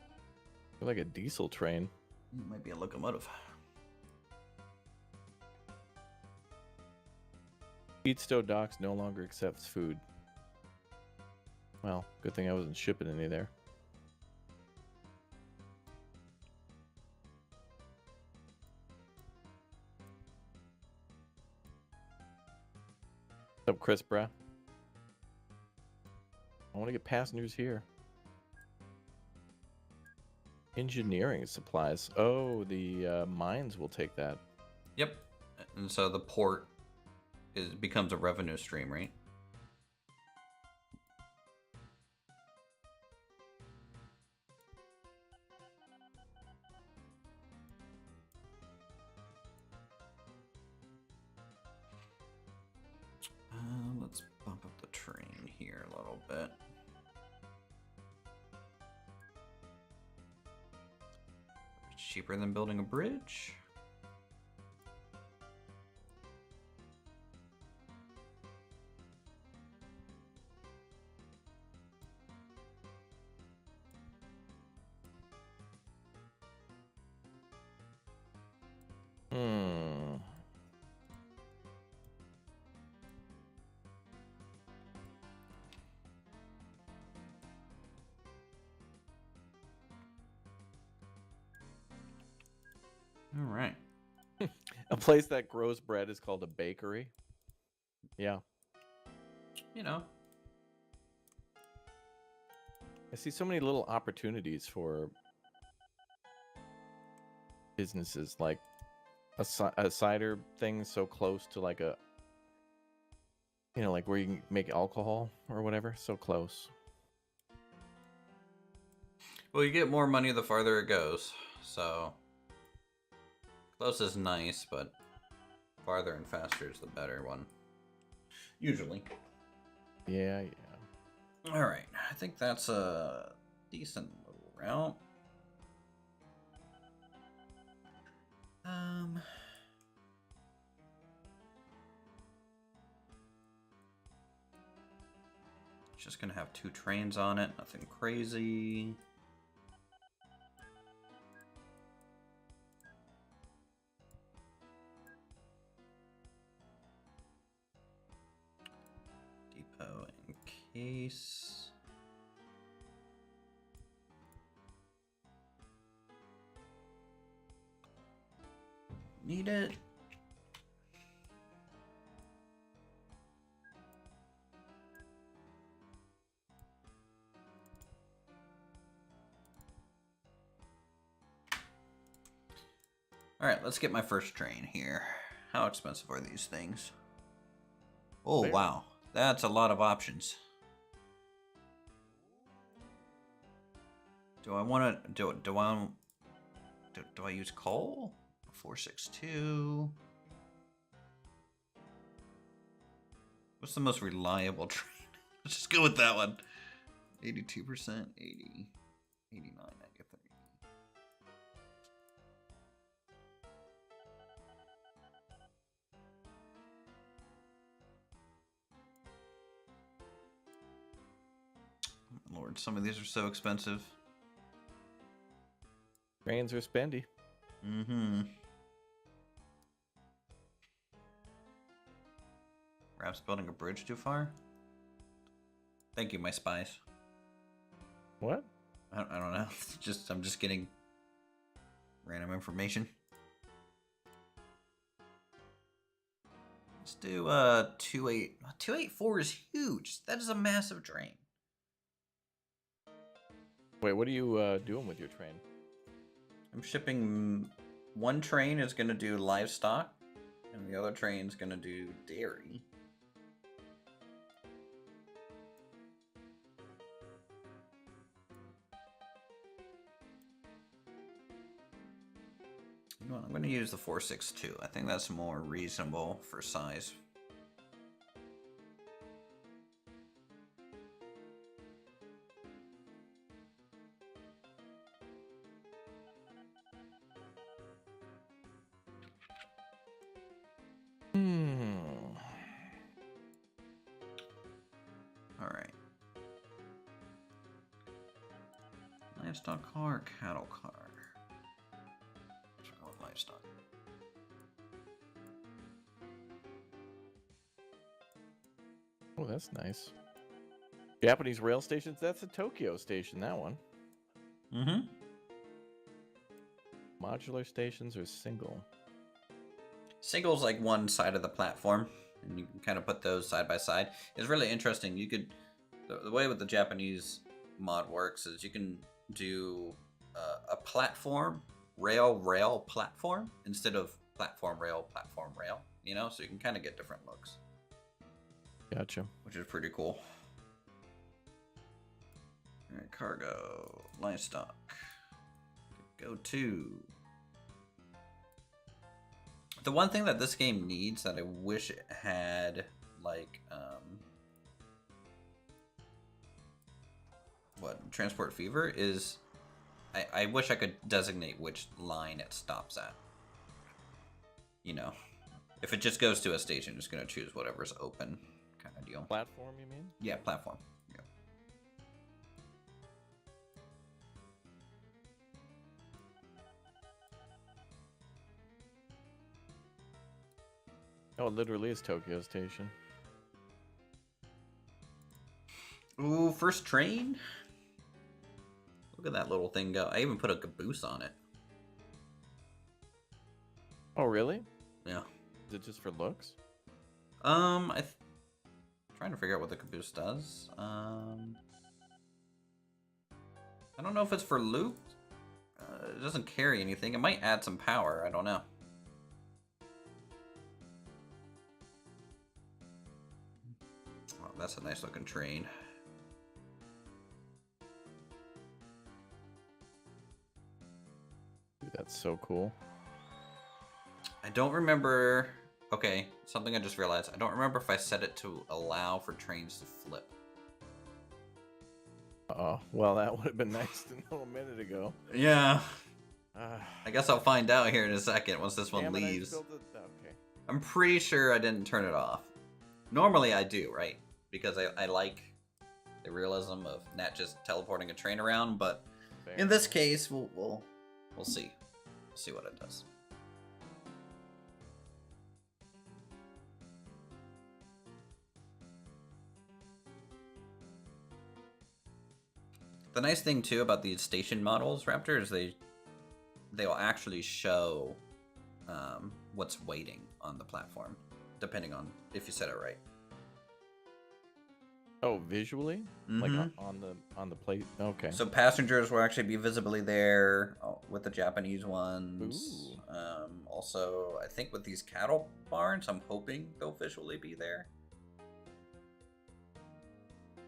Like a diesel train. It might be a locomotive. Eatstow Docks no longer accepts food. Well, good thing I wasn't shipping any there. What's up, Chris, bruh? I want to get passengers here. Engineering supplies. Oh, the mines will take that. Yep. And so the port becomes a revenue stream, right? Let's bump up the train here a little bit. It's cheaper than building a bridge. All right. A place that grows bread is called a bakery. Yeah. You know. I see so many little opportunities for businesses, like a cider thing so close to like a, you know, like where you can make alcohol or whatever, so close. Well, you get more money the farther it goes, so close is nice, but farther and faster is the better one. Usually. Yeah, yeah. Alright, I think that's a decent little route. Just gonna have 2 trains on it, nothing crazy. Depot in case. Need it. Alright, let's get my first train here. How expensive are these things? Oh, Very. wow. That's a lot of options. Do I want to... Do I use coal? 462. What's the most reliable train? Let's just go with that one. 82%, 80, 89, 93. Lord, some of these are so expensive. Trains are spendy. Mm-hmm. Perhaps building a bridge too far? Thank you, my spies. What? I don't know. I'm just getting random information. Let's do 284 is huge. That is a massive train. Wait, what are you doing with your train? I'm shipping. One train is gonna do livestock, and the other train's gonna do dairy. You know what, I'm gonna use the 462. I think that's more reasonable for size. Alright. Livestock car, cattle car. More livestock. Oh, that's nice. Japanese rail stations? That's a Tokyo station, that one. Mm-hmm. Modular stations are single. Single's like one side of the platform, and you can kind of put those side by side. It's really interesting. You could, the way with the Japanese mod works is you can do a platform, rail, platform, instead of platform, rail, you know? So you can kind of get different looks. Gotcha. Which is pretty cool. All right, cargo, livestock. Go to. The one thing that this game needs that I wish it had, like, Transport Fever is, I wish I could designate which line it stops at. You know, if it just goes to a station, it's going to choose whatever's open, kind of deal. Platform, you mean? Yeah, platform. Yeah. Oh, it literally is Tokyo Station. Ooh, first train? Look at that little thing go. I even put a caboose on it. Oh, really? Yeah. Is it just for looks? I'm trying to figure out what the caboose does. I don't know if it's for loot. It doesn't carry anything. It might add some power. I don't know. Oh, that's a nice looking train. Dude, that's so cool. I don't remember. Okay, something I just realized. I don't remember if I set it to allow for trains to flip. Oh, well, that would have been nice to know a minute ago. Yeah. I guess I'll find out here in a second once this one leaves. Okay. I'm pretty sure I didn't turn it off. Normally I do, right? Because I like the realism of not just teleporting a train around, but in this case, we'll see. We'll see what it does. The nice thing too about these station models, Raptor, is they'll actually show what's waiting on the platform, depending on if you set it right. Oh, visually? Mm-hmm. Like on the plate? Okay. So passengers will actually be visibly there with the Japanese ones. Ooh. Also, I think with these cattle barns, I'm hoping they'll visually be there.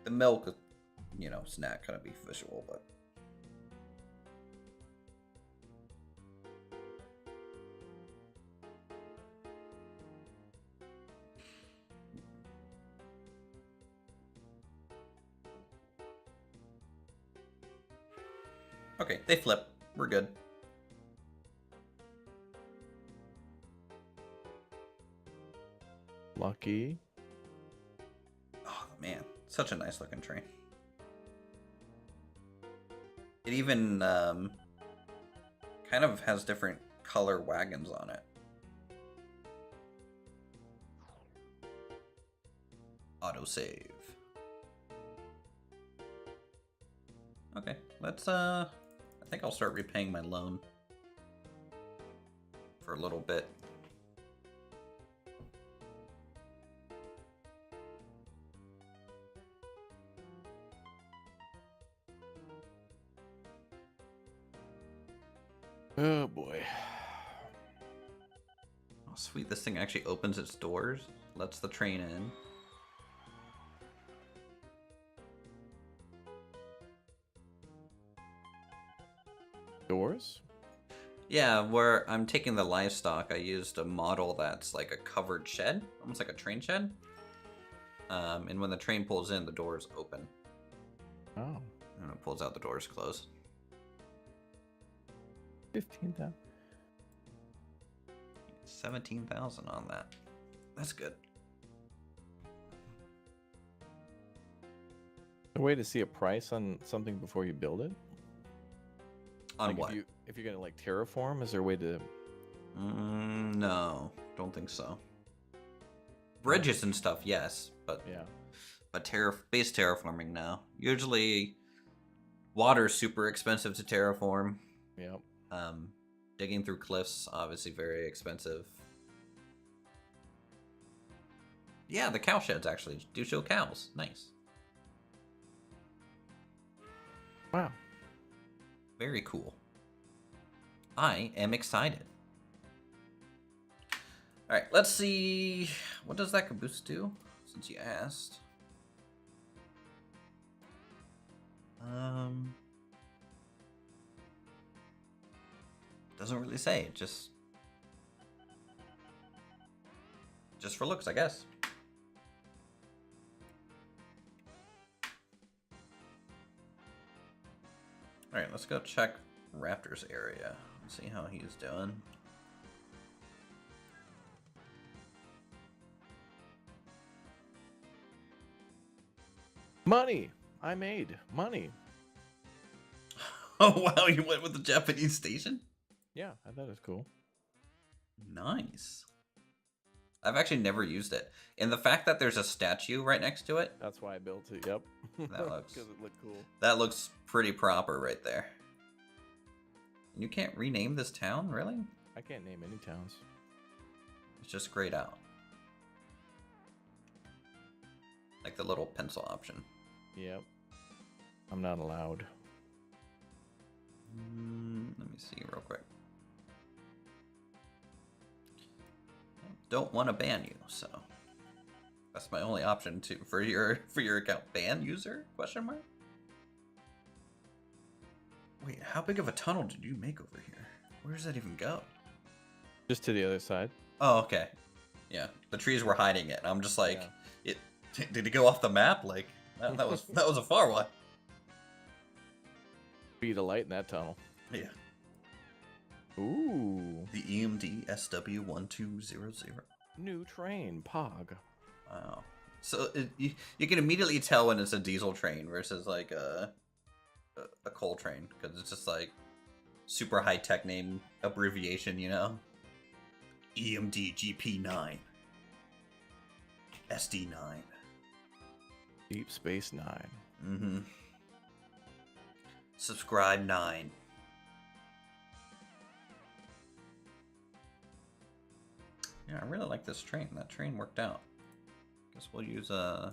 The milk, you know, it's not gonna be visual, but. Okay, they flip. We're good. Lucky. Oh, man. Such a nice looking train. It even kind of has different color wagons on it. Autosave. Okay, let's I think I'll start repaying my loan for a little bit. Oh boy. Oh, sweet, this thing actually opens its doors, lets the train in. Doors? Yeah, where I'm taking the livestock, I used a model that's like a covered shed, almost like a train shed. And when the train pulls in, the doors open. Oh. And when it pulls out, the doors close. 15,000. 17,000 on that. That's good. A way to see a price on something before you build it? On like what? If you're gonna like terraform, is there a way to? No, don't think so. Bridges and stuff, yes, but Yeah. But base terraforming, no. Usually, water's super expensive to terraform. Yep. Digging through cliffs, obviously very expensive. Yeah, the cow sheds actually do show cows. Nice. Wow. Very cool. I am excited. Alright, let's see. What does that caboose do? Since you asked. Doesn't really say. It just for looks, I guess. Alright, let's go check Raptor's area and see how he's doing. Money! I made money. Oh wow, you went with the Japanese station? Yeah, I thought it was cool. Nice. I've actually never used it. And the fact that there's a statue right next to it, That's why I built it. Yep. That looks- because it looked cool. that looks pretty proper right there. And you can't rename this town, really? I can't name any towns. It's just grayed out. Like the little pencil option. Yep. I'm not allowed. Let me see real quick. Don't want to ban you, so that's my only option for your account. Ban user? Question mark. Wait, how big of a tunnel did you make over here? Where does that even go? Just to the other side. Oh, okay. Yeah, the trees were hiding it. I'm just like, Yeah. did it go off the map? Like that was a far one. Speed of light in that tunnel. Yeah. Ooh. The EMD SW1200. New train, Pog. Wow. So you can immediately tell when it's a diesel train versus like a coal train, because it's just like super high tech name abbreviation, you know. EMD GP9 SD9. Deep Space Nine. Mm-hmm. Subscribe 9. Yeah, I really like this train. That train worked out. Guess we'll use the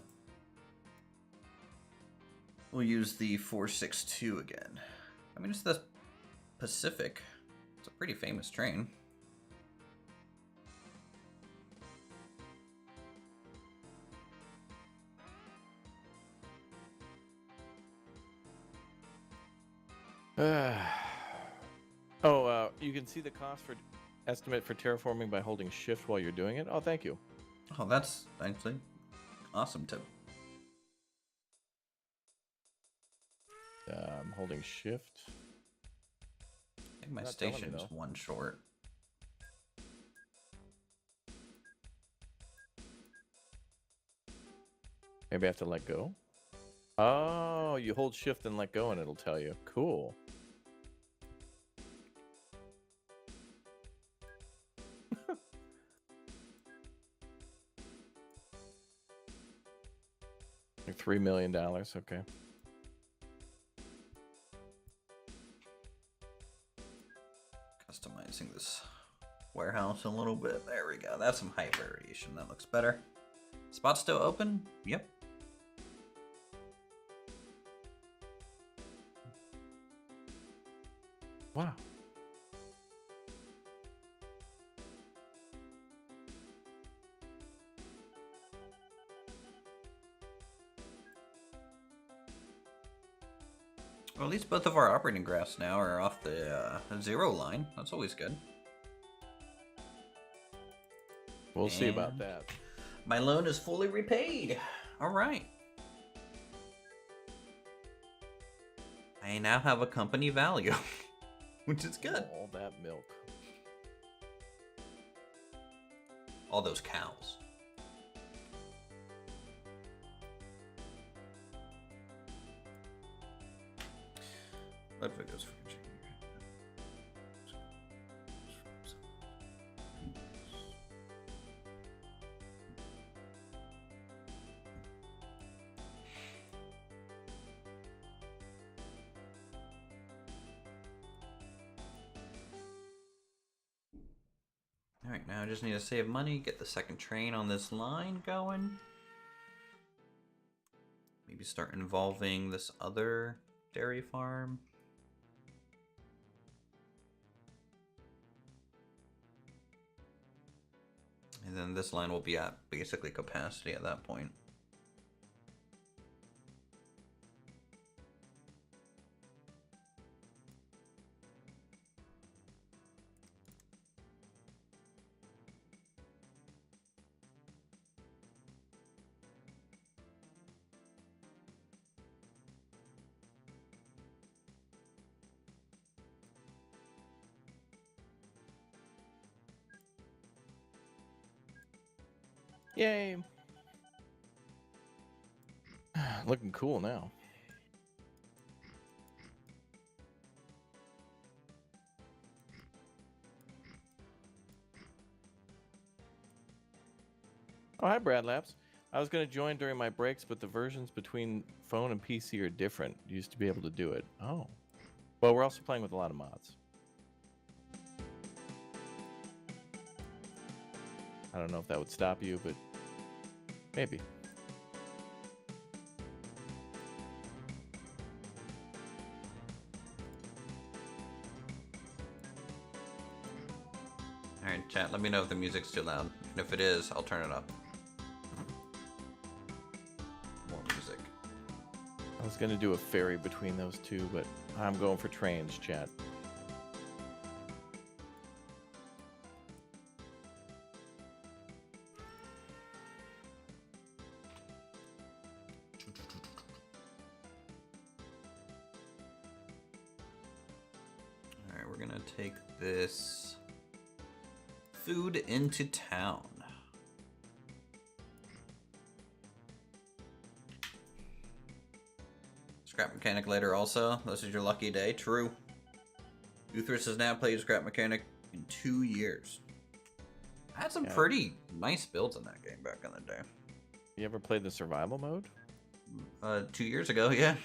462 again. I mean, it's the Pacific. It's a pretty famous train. You can see the cost for estimate for terraforming by holding shift while you're doing it. Oh, thank you. Oh, that's actually awesome tip. I'm holding shift. my Not telling me, station's though. one short. Maybe I have to let go. Oh, you hold shift and let go and it'll tell you. Cool. Like $3 million. Okay. Customizing this warehouse a little bit. There we go. That's some height variation. That looks better. Spot still open? Yep. Wow. Well, at least both of our operating graphs now are off the 0 line. That's always good. We'll see about that. My loan is fully repaid. All right. I now have a company value, which is good. All that milk. All those cows. Ludwig's Alright, now I just need to save money, get the second train on this line going. Maybe start involving this other dairy farm. And then this line will be at basically capacity at that point. Yay. Looking cool now. Oh, hi, Brad Labs. I was going to join during my breaks, but the versions between phone and PC are different. You used to be able to do it. Oh. Well, we're also playing with a lot of mods. I don't know if that would stop you, but maybe. Alright, chat, let me know if the music's too loud. And if it is, I'll turn it up. More music. I was going to do a ferry between those two, but I'm going for trains, chat. Alright, we're gonna take this food into town. Scrap mechanic later also. This is your lucky day. True. Uthris has now played scrap mechanic in 2 years. I had some pretty nice builds in that game back in the day. You ever played the survival mode? 2 years ago, yeah.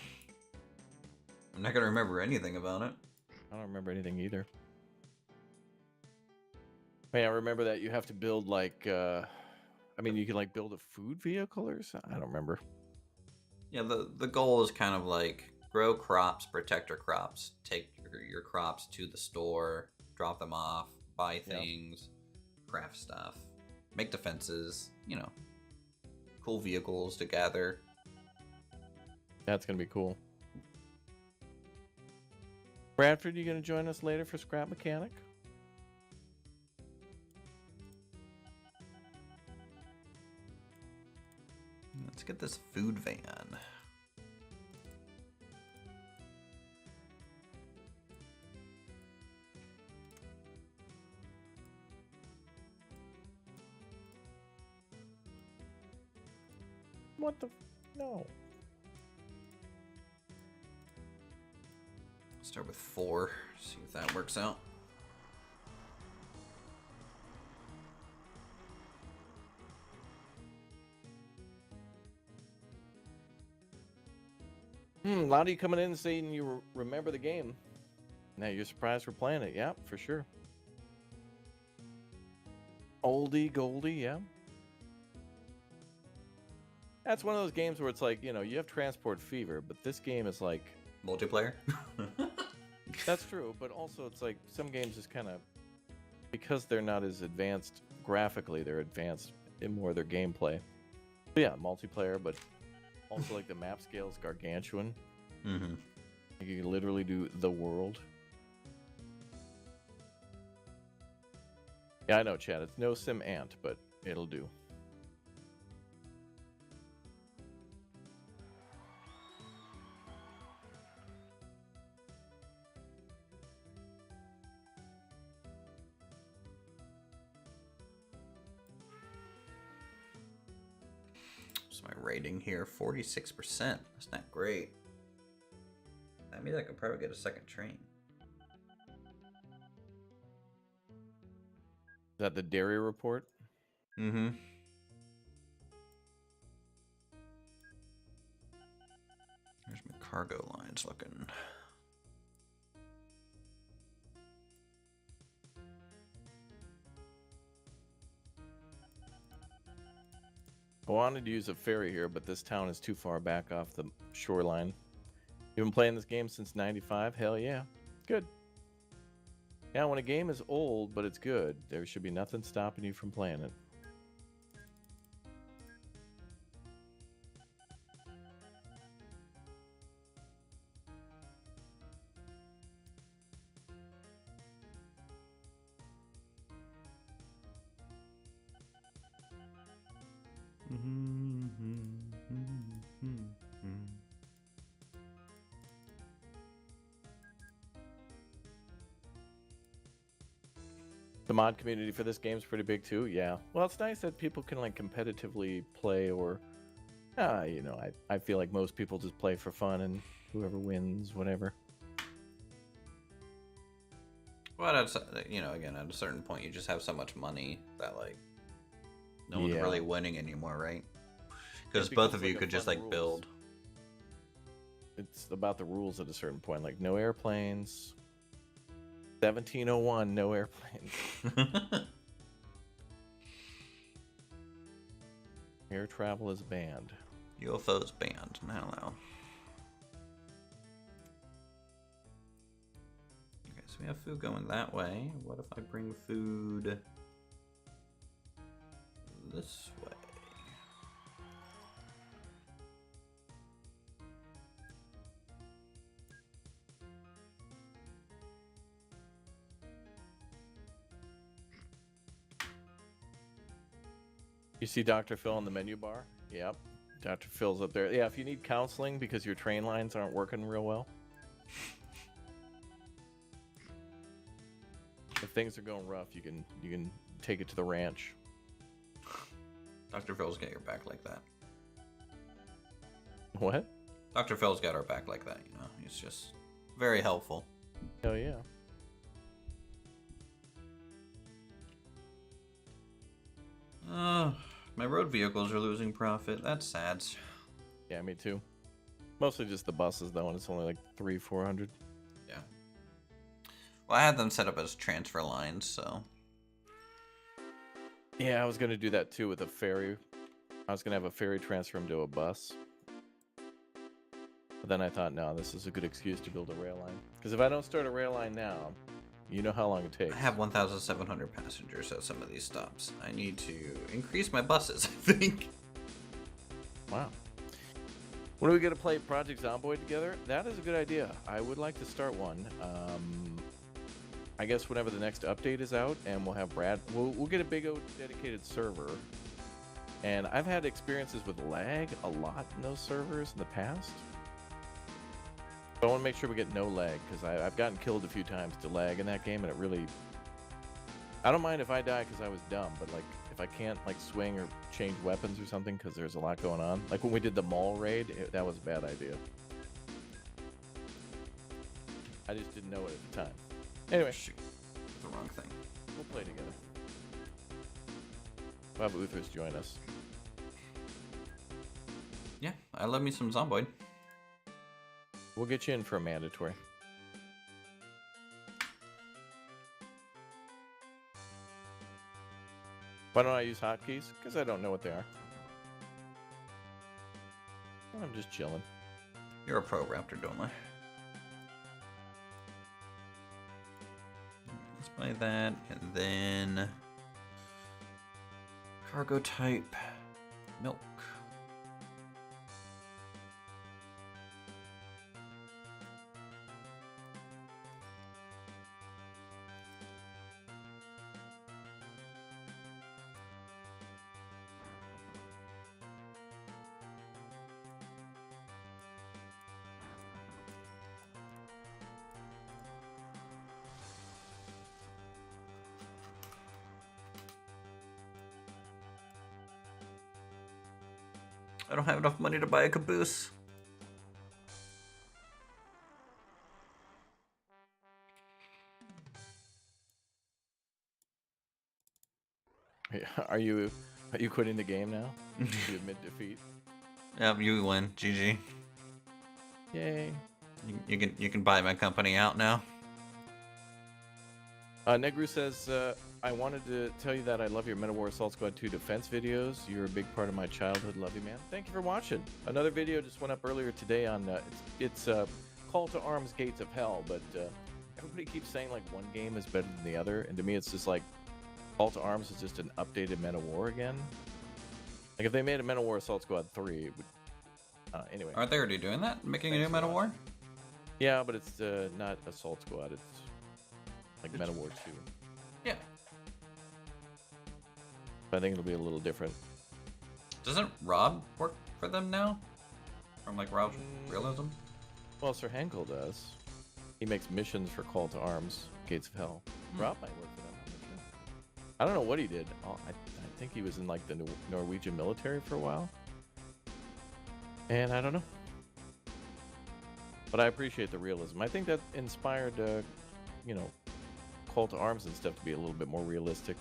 I'm not gonna remember anything about it. I don't remember anything either. I remember that you have to build like, I mean, you can like build a food vehicle or something. I don't remember. Yeah, the goal is kind of like grow crops, protect your crops, take your crops to the store, drop them off, buy things, craft stuff, make defenses, you know, cool vehicles to gather. That's going to be cool. Bradford, you going to join us later for Scrap Mechanic? Let's get this food van. What the? No. Start with 4. See if that works out. A lot of you coming in saying you remember the game. Now you're surprised we're playing it. Yeah, for sure. Oldie Goldie, yeah. That's one of those games where it's like, you know, you have transport fever, but this game is like... Multiplayer? That's true, but also it's like some games just kind of... Because they're not as advanced graphically, they're advanced in more of their gameplay. But yeah, multiplayer, but also like the map scale is gargantuan. Mm-hmm. You can literally do the world. Yeah, I know, Chad. It's no Sim Ant, but it'll do. What's my rating here? 46%. That's not great. That means I could probably get a second train. Is that the dairy report? Mm-hmm. There's my cargo lines looking. I wanted to use a ferry here, but this town is too far back off the shoreline. You've been playing this game since '95? Hell yeah. Good. Yeah, when a game is old, but it's good, there should be nothing stopping you from playing it. The mod community for this game is pretty big too. Yeah. Well, it's nice that people can like competitively play, or, you know, I feel like most people just play for fun and whoever wins, whatever. Well, that's, you know, again, at a certain point, you just have so much money that like no one's Yeah. really winning anymore, right? Because It both becomes of you like a could just fun like rules. build. It's about the rules at a certain point, like no airplanes. 1701, no airplanes. Air travel is banned. UFOs banned. Hello. Okay, so we have food going that way. What if I bring food this way? You see Dr. Phil in the menu bar? Yep. Dr. Phil's up there. Yeah, if you need counseling because your train lines aren't working real well. If things are going rough, you can take it to the ranch. Dr. Phil's got your back like that. What? Dr. Phil's got our back like that, you know. He's just very helpful. Hell yeah. My road vehicles are losing profit. That's sad. Yeah, me too. Mostly just the buses though, and it's only like 300-400. Yeah. Well, I had them set up as transfer lines, so. Yeah, I was gonna do that too with a ferry. I was gonna have a ferry transfer them to a bus. But then I thought, no, this is a good excuse to build a rail line. Because if I don't start a rail line now, you know how long it takes. I have 1,700 passengers at some of these stops. I need to increase my buses, I think. Wow. When are we going to play Project Zomboid together? That is a good idea. I would like to start one. I guess whenever the next update is out, and we'll have Brad. We'll get a big old dedicated server. And I've had experiences with lag a lot in those servers in the past. So I want to make sure we get no lag, because I've gotten killed a few times to lag in that game, and it really... I don't mind if I die because I was dumb, but like, if if I can't like swing or change weapons or something because there's a lot going on. Like when we did the mall raid, that was a bad idea. I just didn't know it at the time. Anyway, Shoot, the wrong thing. we'll play together. We'll have Uthris join us. Yeah, I love me some Zomboid. We'll get you in for a mandatory. Why don't I use hotkeys? Because I don't know what they are. I'm just chilling. You're a pro raptor, don't I? Let's buy that, and then cargo type, milk. I don't have enough money to buy a caboose. Are you quitting the game now? You admit defeat. Yep, you win. GG. Yay. You can buy my company out now. Negru says, I wanted to tell you that I love your War Assault Squad 2 defense videos. You're a big part of my childhood. Love you, man. Thank you for watching. Another video just went up earlier today on it's Call to Arms Gates of Hell, but everybody keeps saying like one game is better than the other, and to me it's just like Call to Arms is just an updated War again. Like if they made a War Assault Squad 3, it would anyway. Aren't they already doing that? Making a new War? Yeah, but it's not Assault Squad, it's like War 2. Yeah. I think it'll be a little different. Doesn't Rob work for them now? From like Rob's Realism? Well, Sir Henkel does. He makes missions for Call to Arms, Gates of Hell. Rob might work for them. I'm not sure. I don't know what he did. I think he was in like the Norwegian military for a while. And I don't know. But I appreciate the realism. I think that inspired, you know, Call to Arms and stuff to be a little bit more realistic.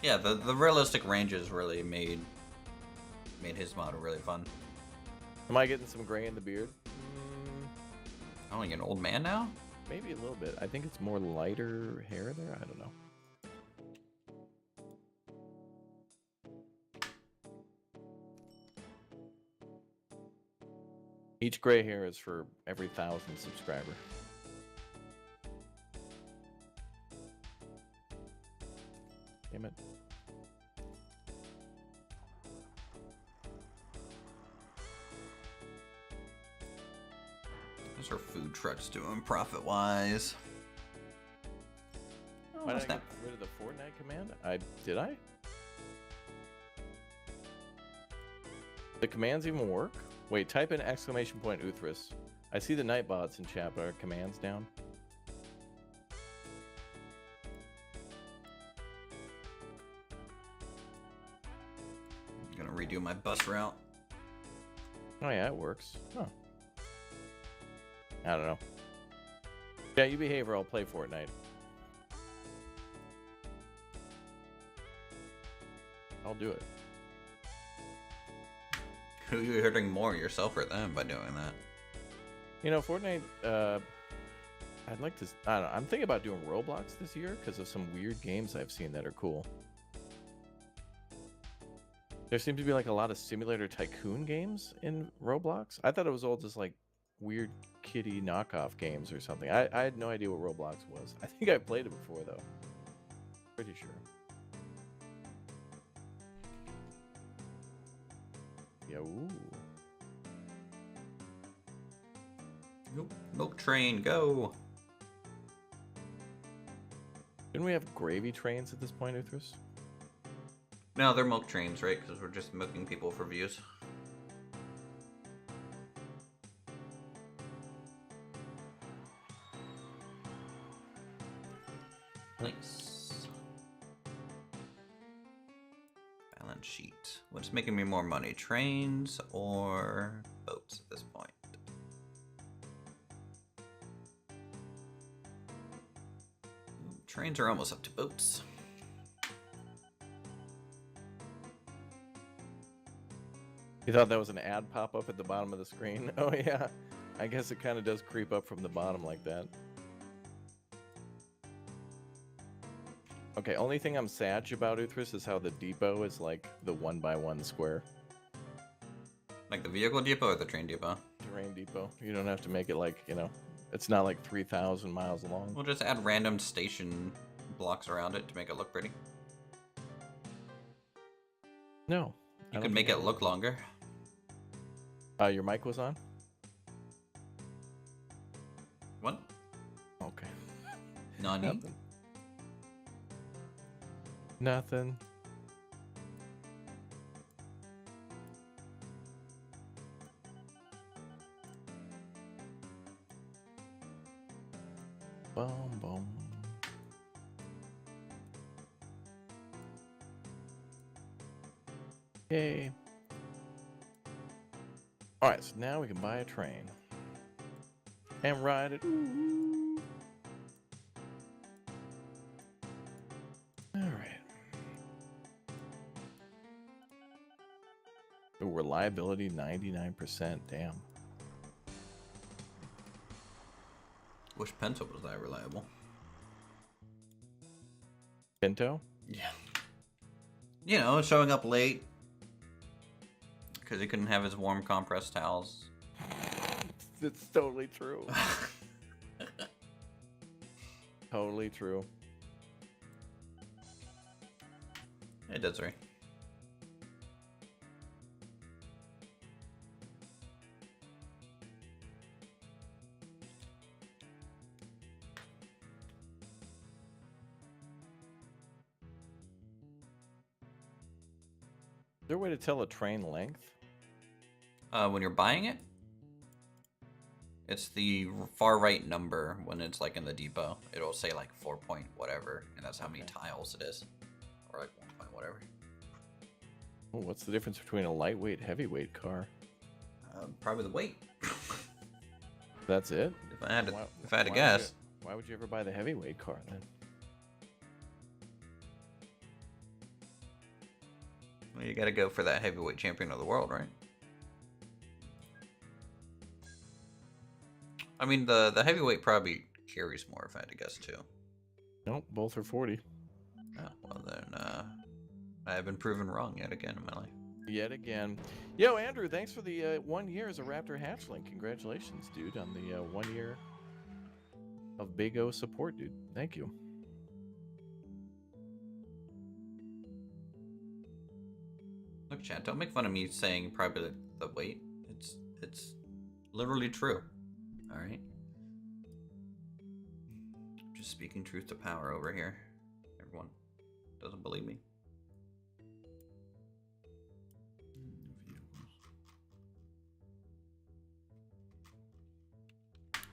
Yeah, the realistic ranges really made his model really fun. Am I getting some gray in the beard? Oh, you're an old man now? Maybe a little bit. I think it's more lighter hair there. I don't know. Each gray hair is for every 1,000 subscriber. Damn it. How's our food trucks doing profit-wise? Oh, Why did I snap. get rid of the Fortnite command? Did I? The commands even work? Wait, type in exclamation point Uthris. I see the Nightbots in chat, but are commands down? I'm gonna redo my bus route. Oh yeah, it works. Huh. I don't know. Yeah, you behave or I'll play Fortnite. I'll do it. Who are you hurting more, yourself or them, by doing that? You know, Fortnite, I'd like to, I don't know, I'm thinking about doing Roblox this year because of some weird games I've seen that are cool. There seems to be like a lot of simulator tycoon games in Roblox. I thought it was all just like weird kitty knockoff games or something. I had no idea what Roblox was. I think I played it before though. Pretty sure. Yeah, ooh. Nope. Milk train, go! Didn't we have gravy trains at this point, Uthris? No, they're milk trains, right? Because we're just milking people for views. Nice. What's making me more money? Trains or boats at this point? Trains are almost up to boats. You thought that was an ad pop up at the bottom of the screen? Oh yeah, I guess it kind of does creep up from the bottom like that. Okay, only thing I'm sad about Uthris is how the depot is like the 1x1 square. Like the vehicle depot or the train depot? Terrain depot. You don't have to make it like, you know, it's not like 3,000 miles long. We'll just add random station blocks around it to make it look pretty. No. You can make it look longer. Your mic was on? What? Okay. Nani? Nothing. Nothing. Boom, boom. Yay. Alright, so now we can buy a train. And ride it. Ooh. Alright. Reliability 99%. Damn. Wish Pinto was that reliable. Pinto? Yeah. You know, showing up late because he couldn't have his warm compressed towels. It's totally true. Totally true. Hey, Desiree. Is there a way to tell a train length? When you're buying it, it's the far right number when it's like in the depot. It'll say like 4 point whatever, and that's how many tiles it is. Or like 1 point whatever. Oh, what's the difference between a lightweight, heavyweight car? Probably the weight. That's it? If I had to guess. Why would you ever buy the heavyweight car then? Well, you gotta go for that heavyweight champion of the world, right? I mean, the heavyweight probably carries more, if I had to guess, too. Nope, both are 40. Oh, well then, I have been proven wrong yet again in my life. Yet again. Yo, Andrew, thanks for the 1 year as a Raptor hatchling. Congratulations, dude, on the 1 year of Big O support, dude. Thank you. Look, chat, don't make fun of me saying probably the weight. It's literally true. All right. Just speaking truth to power over here. Everyone doesn't believe me.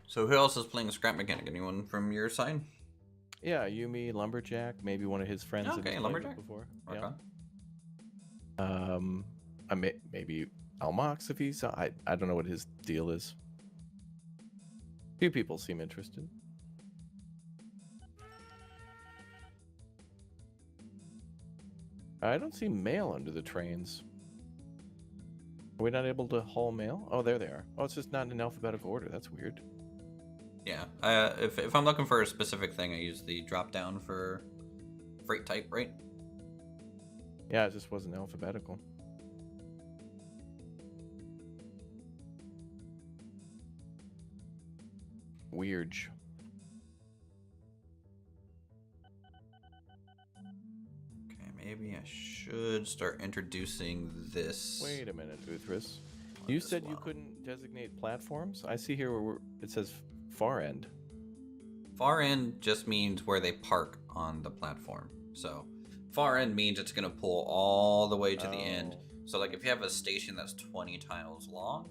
So who else is playing Scrap Mechanic? Anyone from your side? Yeah, Yumi, Lumberjack, maybe one of his friends. Okay, Lumberjack. Before. Rock Yeah. on. Maybe Almox if he's. I don't know what his deal is. Few people seem interested. I don't see mail under the trains. Are we not able to haul mail? Oh, there they are. Oh, it's just not in alphabetical order. That's weird. Yeah. If I'm looking for a specific thing, I use the drop down for freight type, right? Yeah, it just wasn't alphabetical. Weird. Okay, maybe I should start introducing this. Wait a minute, Uthris. You said you couldn't designate platforms? I see here where it says far end. Far end just means where they park on the platform. So far end means it's going to pull all the way to the end. So like if you have a station that's 20 tiles long,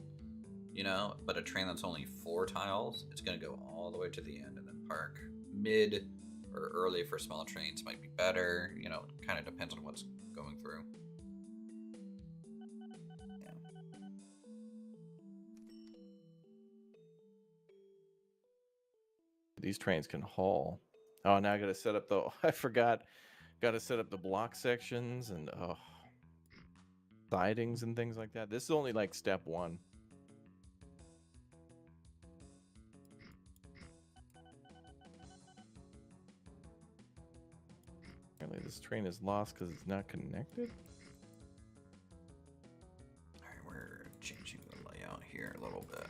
you know, but a train that's only 4 tiles, it's going to go all the way to the end and then park. Mid or early for small trains might be better. You know, it kind of depends on what's going through. these trains can haul. Oh, now I gotta set up the. I forgot. Gotta set up the block sections and sidings and things like that. This is only like step 1. Apparently, this train is lost because it's not connected. All right, we're changing the layout here a little bit.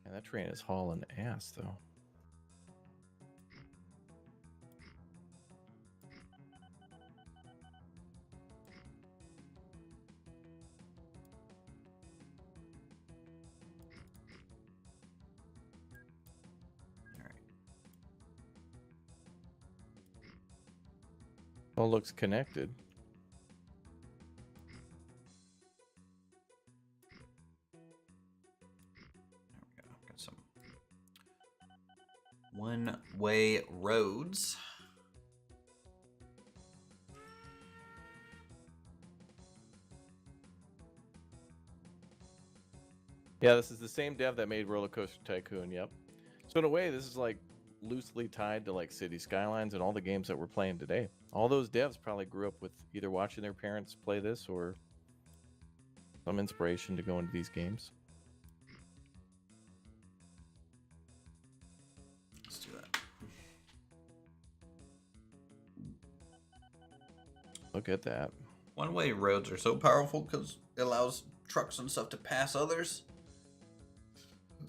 Yeah, that train is hauling ass though. All looks connected. There we go. Got some one-way roads. Yeah, this is the same dev that made Roller Coaster Tycoon. Yep. So in a way, this is like loosely tied to like City Skylines and all the games that we're playing today. All those devs probably grew up with either watching their parents play this or some inspiration to go into these games. Let's do that. Look at that. One-way roads are so powerful because it allows trucks and stuff to pass others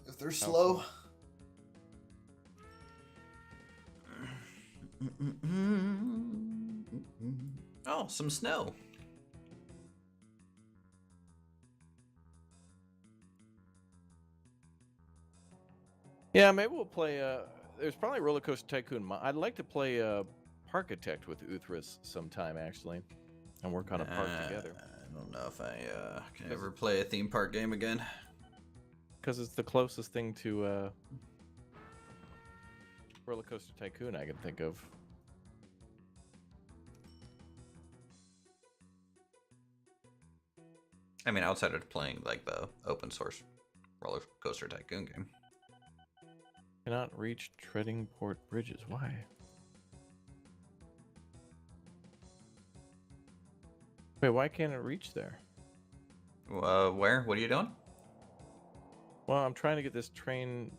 if they're slow. Oh, some snow. Yeah, maybe we'll play. There's probably Roller Coaster Tycoon. I'd like to play Parkitect with Uthris sometime, actually, and work on a park together. I don't know if I can ever play a theme park game again. Because it's the closest thing to Roller Coaster Tycoon I can think of. I mean, outside of playing like the open source Roller Coaster Tycoon game. Cannot reach treading port bridges. Why? Wait, why can't it reach there? Where? What are you doing? Well, I'm trying to get this train,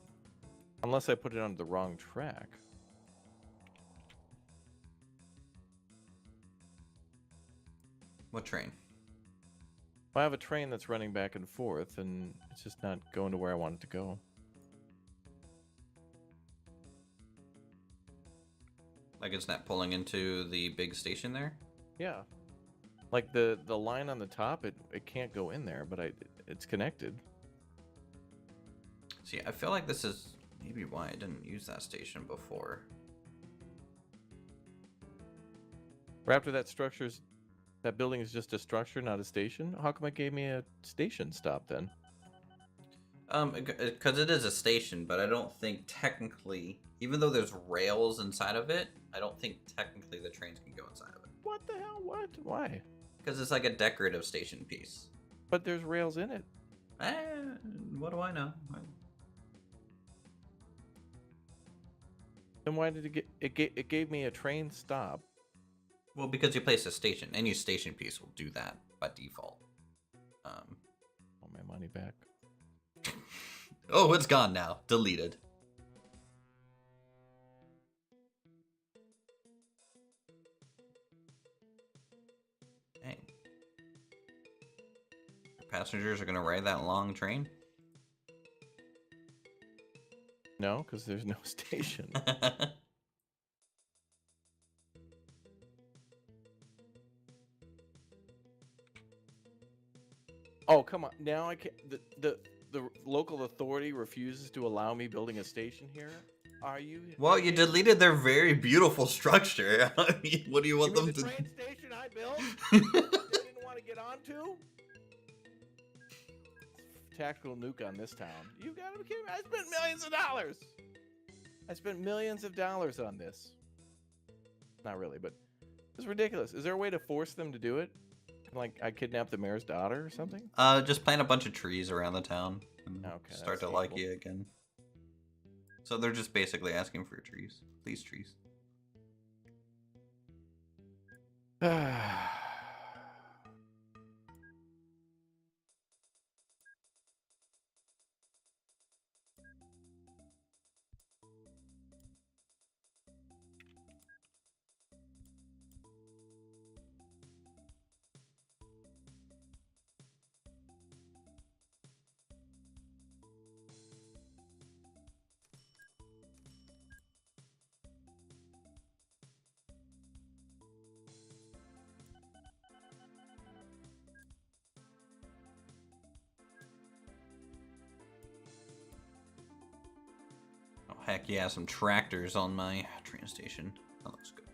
unless I put it on the wrong track. What train? I have a train that's running back and forth, and it's just not going to where I want it to go. Like it's not pulling into the big station there? Yeah. Like the line on the top, it can't go in there, but it's connected. See, I feel like this is maybe why I didn't use that station before. Raptor, that building is just a structure, not a station? How come it gave me a station stop then? Because it is a station, but I don't think technically, even though there's rails inside of it, I don't think technically the trains can go inside of it. What the hell? What? Why? Because it's like a decorative station piece. But there's rails in it. What do I know? Then why did it gave me a train stop? Well, because you place a station. Any station piece will do that by default. Want my money back. Oh, it's gone now. Deleted. Dang. Your passengers are going to ride that long train? No, because there's no station. Oh, come on. Now I can't. The local authority refuses to allow me building a station here? Are you? Well, you deleted their very beautiful structure. I mean, what do you want them to do? The train station I built? They didn't want to get onto? Tactical nuke on this town. You gotta be kidding me. I spent millions of dollars. I spent millions of dollars on this. Not really, but it's ridiculous. Is there a way to force them to do it? Like I kidnapped the mayor's daughter or something? Just plant a bunch of trees around the town and Okay, start that's to like doable. you again. So they're just basically asking for trees. Please, trees. Oh, heck yeah, some tractors on my train station. That looks good.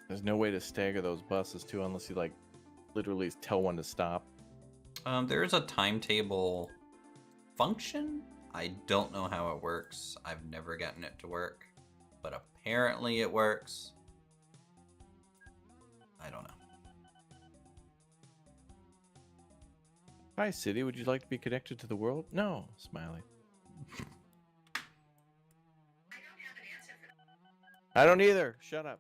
There's no way to stagger those buses too, unless you like literally tell one to stop. There is a timetable function. I don't know how it works. I've never gotten it to work, but apparently it works. I don't know. Hi, City. Would you like to be connected to the world? No, Smiley. I don't either. Shut up.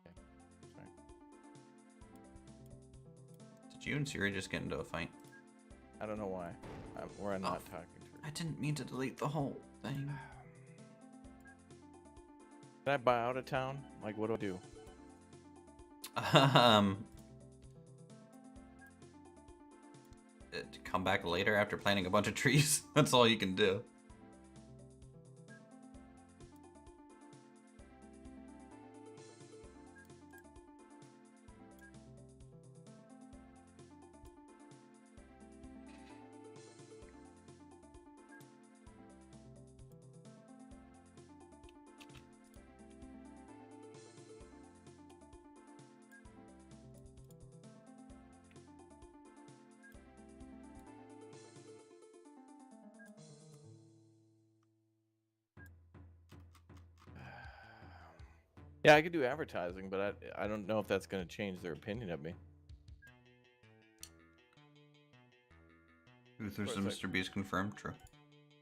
Okay. Sorry. Did you and Siri just get into a fight? I don't know why. We're not talking to her. I didn't mean to delete the whole thing. Can I buy out of town? Like, what do I do? Come back later after planting a bunch of trees. That's all you can do. Yeah, I could do advertising, but I don't know if that's going to change their opinion of me. Uthris and Mr. Beast confirmed. True.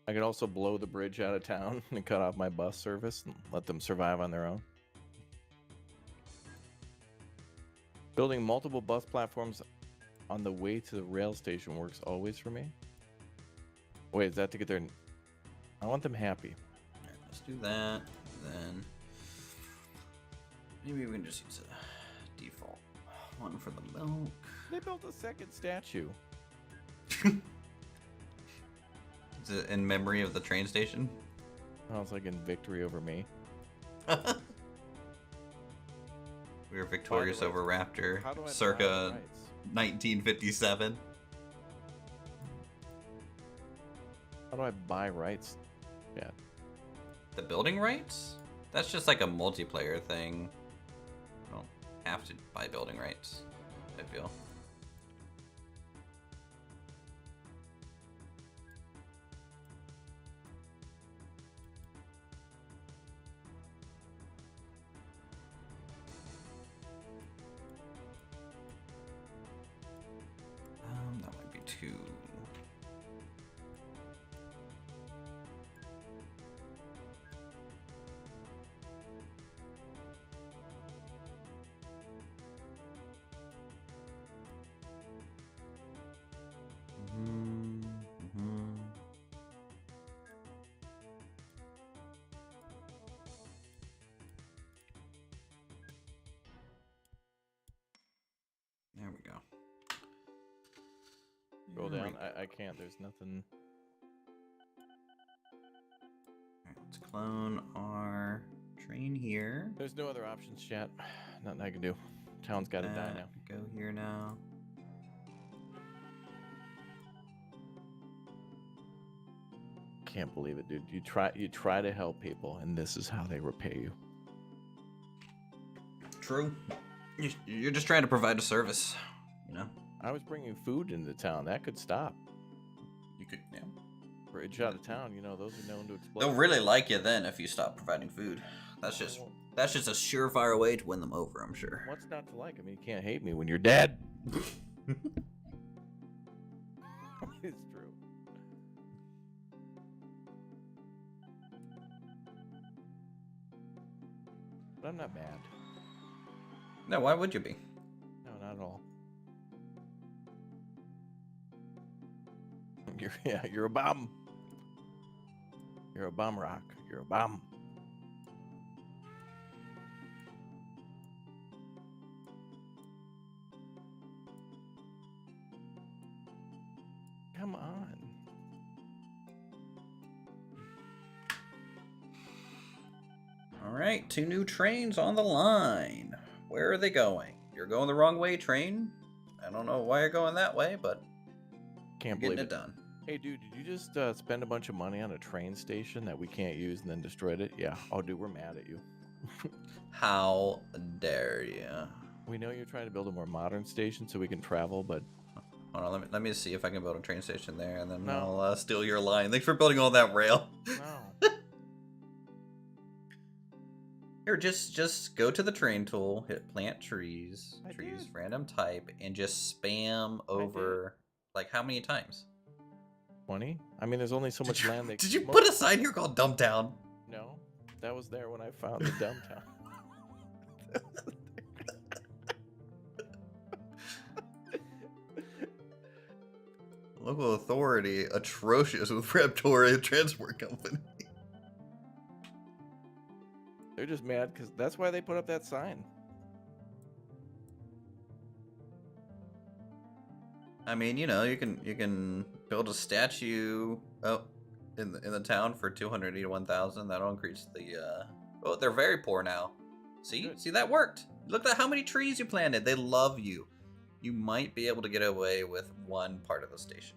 I could also blow the bridge out of town and cut off my bus service and let them survive on their own. Building multiple bus platforms on the way to the rail station works always for me. Wait, is that to get their... I want them happy. Alright, let's do that. Then maybe we can just use a default one for the milk. They built a second statue. Is it in memory of the train station? I was like in victory over me. We were victorious over Raptor How do I circa buy 1957. How do I buy rights? Yeah. The building rights? That's just like a multiplayer thing. You don't have to buy building rights, I feel. That might be too... There we go. Go There we down. go. I can't. There's nothing. Alright, let's clone our train here. There's no other options, chat. Nothing I can do. Town's got to die now. Go here now. Can't believe it, dude. You try to help people, and this is how they repay you. True. You're just trying to provide a service, you know? I was bringing food into town. That could stop. You could, yeah. Bridge out of town, you know, those are known to explode. They'll really like you then if you stop providing food. That's just a surefire way to win them over, I'm sure. What's not to like? I mean, you can't hate me when you're dead. It's true. But I'm not mad. No, why would you be? No, not at all. You're a bomb. You're a bomb rock. You're a bomb. Come on. All right, 2 new trains on the line. Where are they going? You're going the wrong way, train. I don't know why you're going that way, but Can't you're believe getting it. it done. Hey, dude, did you just spend a bunch of money on a train station that we can't use and then destroyed it? Yeah. Oh, dude, we're mad at you. How dare you? We know you're trying to build a more modern station so we can travel, but Hold on, let me see if I can build a train station there, and then No. I'll steal your line. Thanks for building all that rail. no. Here, just go to the train tool, hit plant trees, I trees, did. random type, and just spam over. Like how many times? 20? I mean, there's only so much land they Did you most- put a sign here called Dump Town? No, that was there when I found the downtown. Local authority atrocious with Raptoria Transport Company. They're just mad because that's why they put up that sign. I mean, you know, you can build a statue in the town for 281,000. That'll increase the oh, they're very poor now. See? Good. See, that worked. Look at how many trees you planted. They love you. You might be able to get away with one part of the station.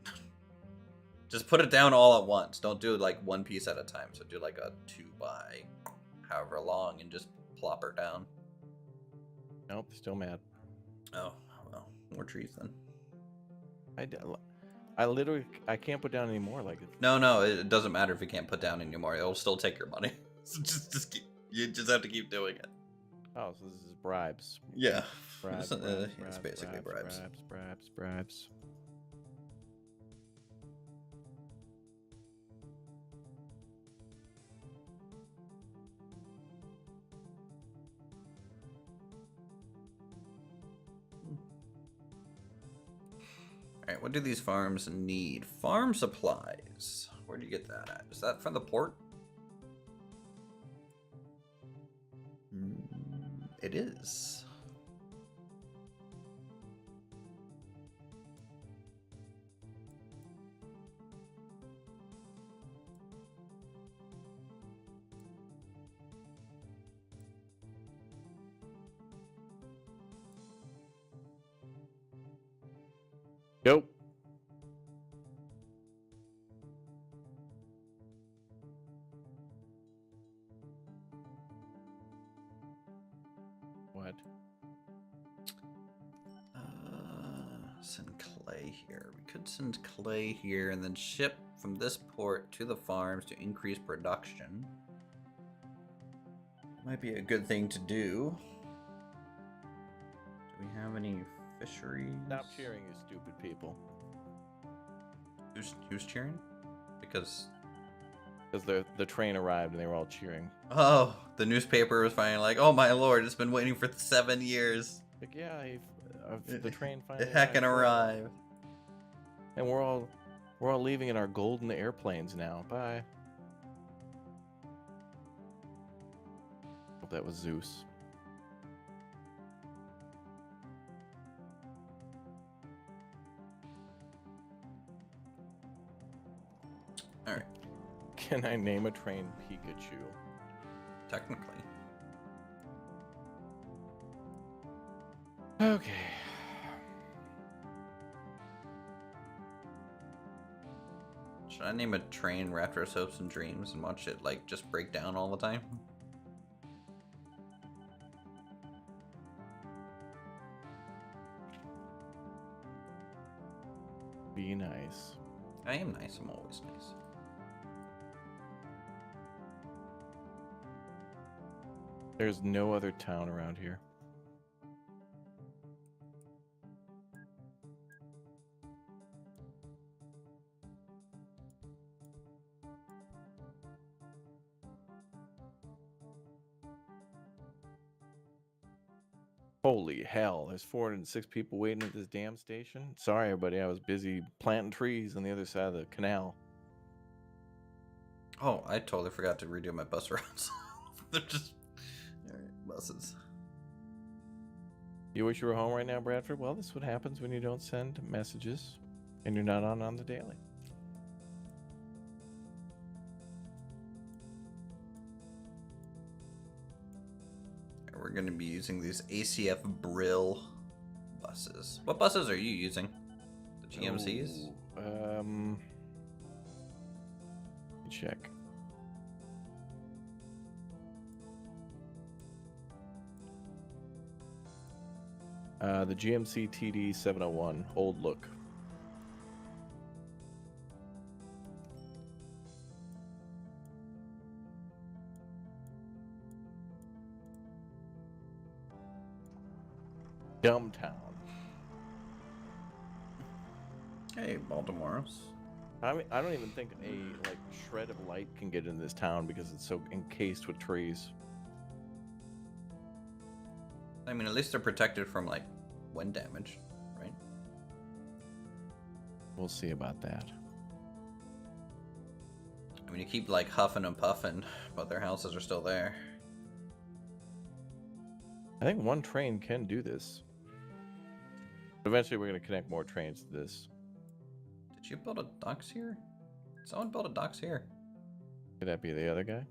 Just put it down all at once. Don't do like one piece at a time. So do like a 2 by however long and just plop her down. Nope, still mad. Oh, well, more trees then. I literally can't put down any more. Like No, it doesn't matter if you can't put down anymore. It'll still take your money. So just keep. You just have to keep doing it. oh, so this is bribes. Yeah, Bribes, it's basically bribes. Bribes. All right, what do these farms need? Farm supplies. Where do you get that at? Is that from the port? It is. Go. What? Send clay here. We could send clay here and then ship from this port to the farms to increase production. Might be a good thing to do. Do we have any fisheries? Stop cheering, you stupid people. Who's cheering? Because the train arrived and they were all cheering. oh, the newspaper was finally like, oh my lord, it's been waiting for 7 years. Like, yeah, the train finally It heckin' arrived. And we're all leaving in our golden airplanes now. Bye. Hope that was Zeus. All right, Can I name a train Pikachu? technically. Okay. Should I name a train Raptor's Hopes and Dreams and watch it like just break down all the time? Be nice. I am nice. I'm always nice. There's no other town around here. Holy hell, there's 406 people waiting at this damn station. Sorry, everybody, I was busy planting trees on the other side of the canal. Oh, I totally forgot to redo my bus routes. They're just... Alright, buses. You wish you were home right now, Bradford? Well, this is what happens when you don't send messages and you're not on the daily. We're going to be using these ACF Brill buses. What buses are you using? The GMCs? Let me check. The GMC TD 701, old look. Dumbtown. Hey, Baltimore's. I mean, I don't even think a like shred of light can get in this town because it's so encased with trees. I mean, at least they're protected from, like, wind damage, right? We'll see about that. I mean, you keep, like, huffing and puffing, but their houses are still there. I think one train can do this. Eventually, we're going to connect more trains to this. Did you build a docks here? Someone built a docks here. Could that be the other guy?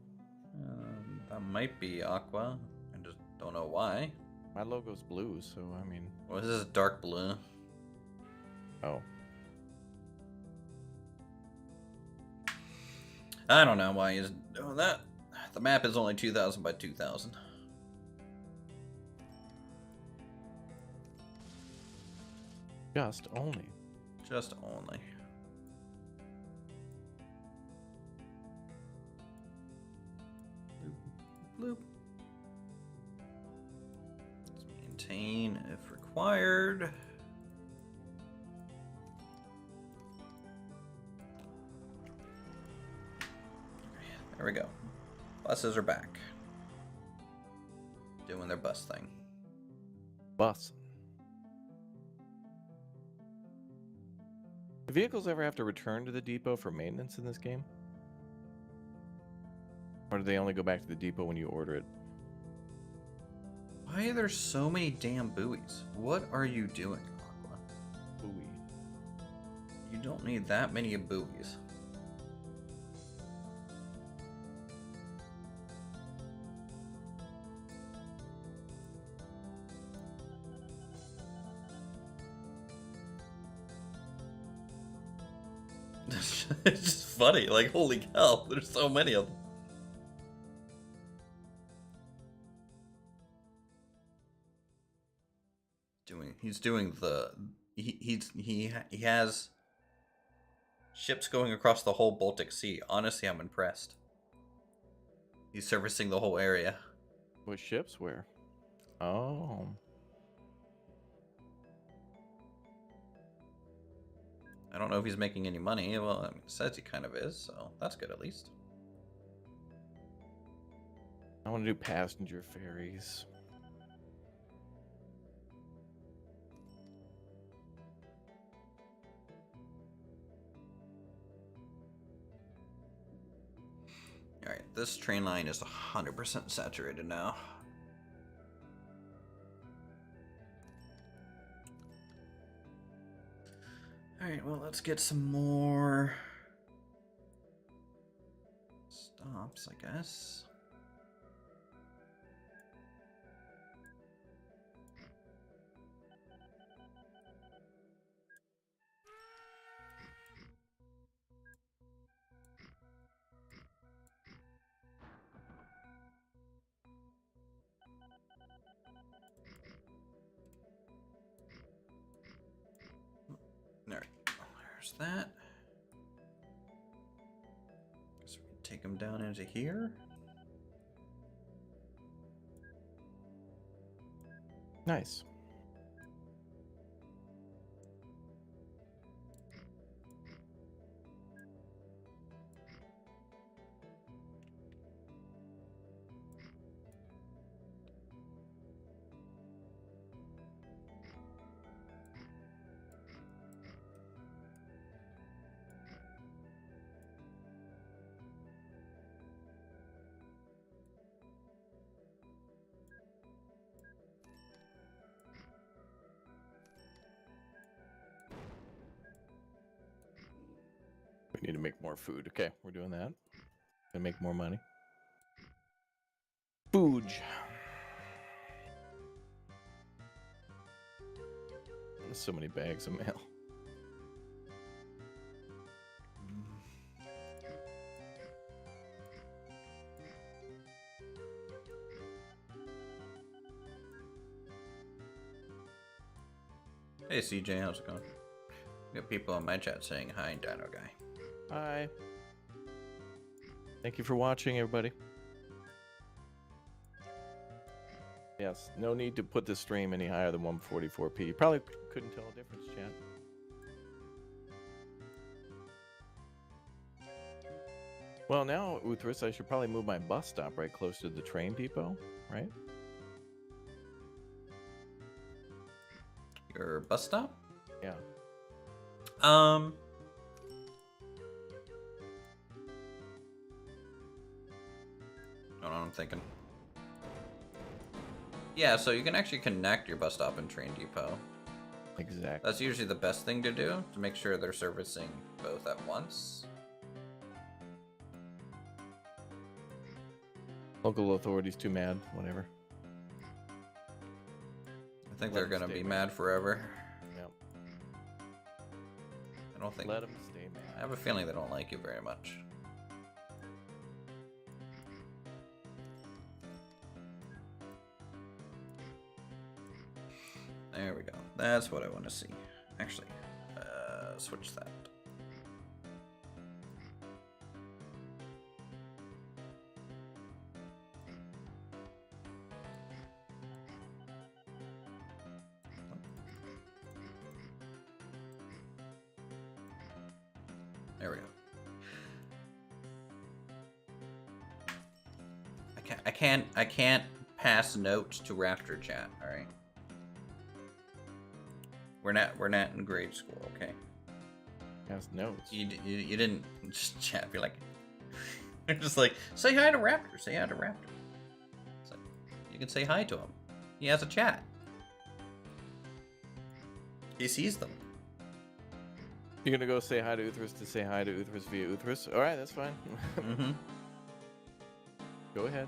That might be Aqua. I just don't know why. My logo's blue, so I mean... Well, this is dark blue. Oh. I don't know why he's doing that. The map is only 2,000 by 2,000. Just only. Just only. Bloop. Bloop. Let's maintain if required. There we go. Buses are back. Doing their bus thing. Bus. Do vehicles ever have to return to the depot for maintenance in this game? Or do they only go back to the depot when you order it? Why are there so many damn buoys? What are you doing, Aqua? Buoy. You don't need that many buoys. It's just funny, like, holy cow, there's so many of them. He's doing the he has ships going across the whole Baltic Sea. Honestly, I'm impressed. He's servicing the whole area. What ships? Where? Oh. I don't know if he's making any money. Well, I mean, it says he kind of is, so that's good at least. I want to do passenger ferries. Alright, this train line is 100% saturated now. Alright, well, let's get some more stops, I guess. There, there's that. Guess we can take them down into here. Nice. We need to make more food. Okay, we're doing that. Gonna make more money. Food. So many bags of mail. Hey CJ, how's it going? We got people in my chat saying hi, Dino Guy. Hi. Thank you for watching, everybody. Yes, no need to put the stream any higher than 144p. You probably couldn't tell a difference, chat. Well, now, Uthris, I should probably move my bus stop right close to the train depot, right? Your bus stop? Yeah. Hold on, I'm thinking. Yeah, so you can actually connect your bus stop and train depot. Exactly. That's usually the best thing to do, to make sure they're servicing both at once. Local authorities too mad, whatever. I think they're gonna be mad forever. Yep. I don't think. Let them stay mad. I have a feeling they don't like you very much. There we go. That's what I want to see. Actually, switch that. There we go. I can't pass notes to Raptor chat. All right. We're not in grade school, okay? Has notes. You didn't just chat. Be like, you're just like, say hi to Raptor. Say hi to Raptor. It's like, you can say hi to him. He has a chat. He sees them. You're gonna go say hi to Uthris to say hi to Uthris via Uthris? All right, that's fine. Mm-hmm. Go ahead.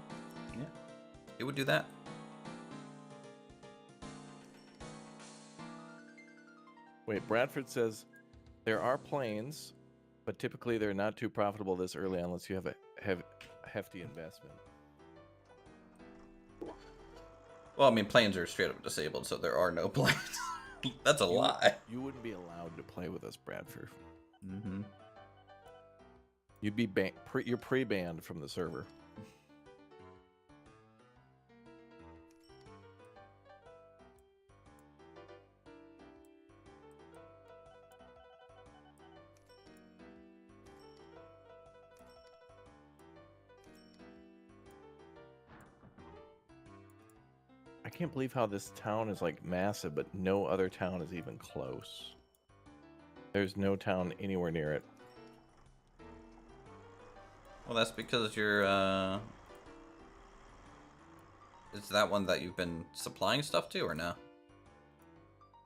Yeah, he would do that. Wait, Bradford says there are planes, but typically they're not too profitable this early unless you have a hefty investment. Well, I mean, planes are straight up disabled, so there are no planes. That's a lie. You wouldn't be allowed to play with us, Bradford. Mm-hmm. You'd be you're pre-banned from the server. I can't believe how this town is like massive, but no other town is even close. There's no town anywhere near it. Well, that's because you're, is that one that you've been supplying stuff to, or no?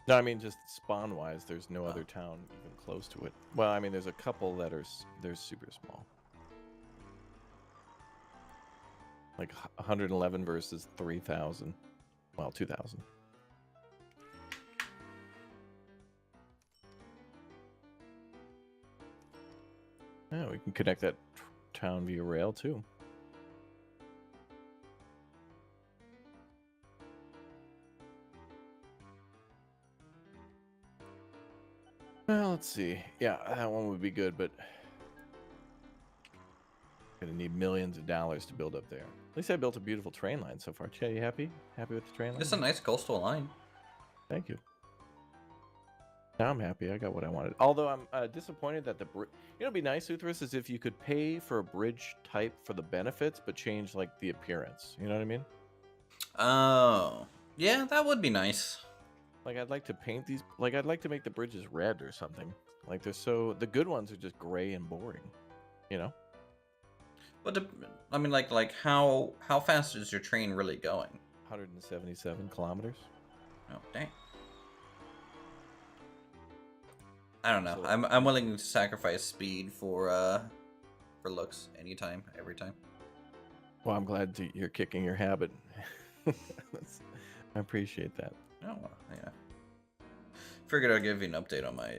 No, I mean just spawn-wise, there's no other town even close to it. Well, I mean, there's a couple that are they're super small. Like 111 versus 3,000. Well, 2,000. Yeah, we can connect that town via rail too. Well, let's see. Yeah, that one would be good, but Gonna need millions of dollars to build up there. At least I built a beautiful train line so far. Chad, you happy? Happy with the train line? It's a nice coastal line. Thank you. Now I'm happy. I got what I wanted. Although I'm disappointed that the you know, it'd be nice, Uthris, is if you could pay for a bridge type for the benefits, but change like the appearance. You know what I mean? Oh, yeah, that would be nice. Like I'd like to paint these. Like I'd like to make the bridges red or something. Like the good ones are just gray and boring. You know? But I mean, like how fast is your train really going? 177 kilometers. Oh, dang. I don't know. So, I'm willing to sacrifice speed for looks anytime, every time. well, I'm glad you're kicking your habit. I appreciate that. Oh, well, yeah. Figured I'd give you an update on my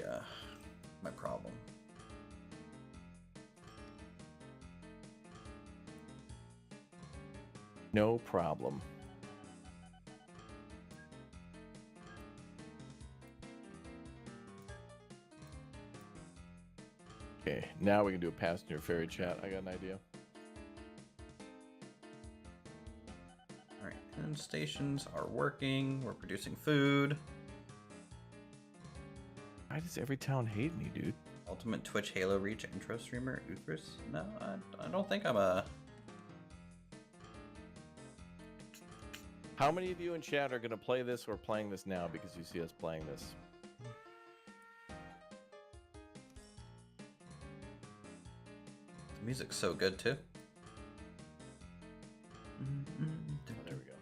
my problem. No problem. Okay, now we can do a passenger ferry chat. I got an idea. Alright, and stations are working. We're producing food. Why does every town hate me, dude? Ultimate Twitch Halo Reach intro streamer, Uthris? No, I don't think I'm a... How many of you in chat are going to play this or playing this now because you see us playing this? The music's so good, too. Oh, there we go.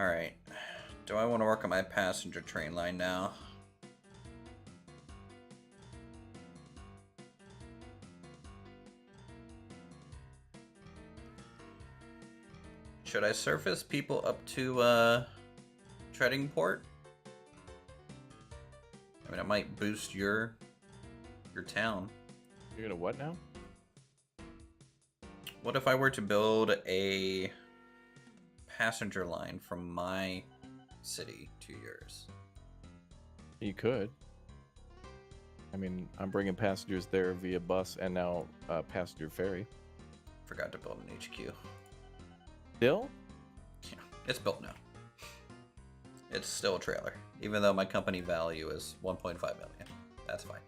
Alright. Do I want to work on my passenger train line now? Should I surface people up to Treading Port? I mean, it might boost your town. You're gonna what now? What if I were to build a passenger line from my city to yours? You could. I mean, I'm bringing passengers there via bus and now passenger ferry. Forgot to build an HQ. Still? Yeah, it's built now. It's still a trailer, even though my company value is 1.5 million. That's fine.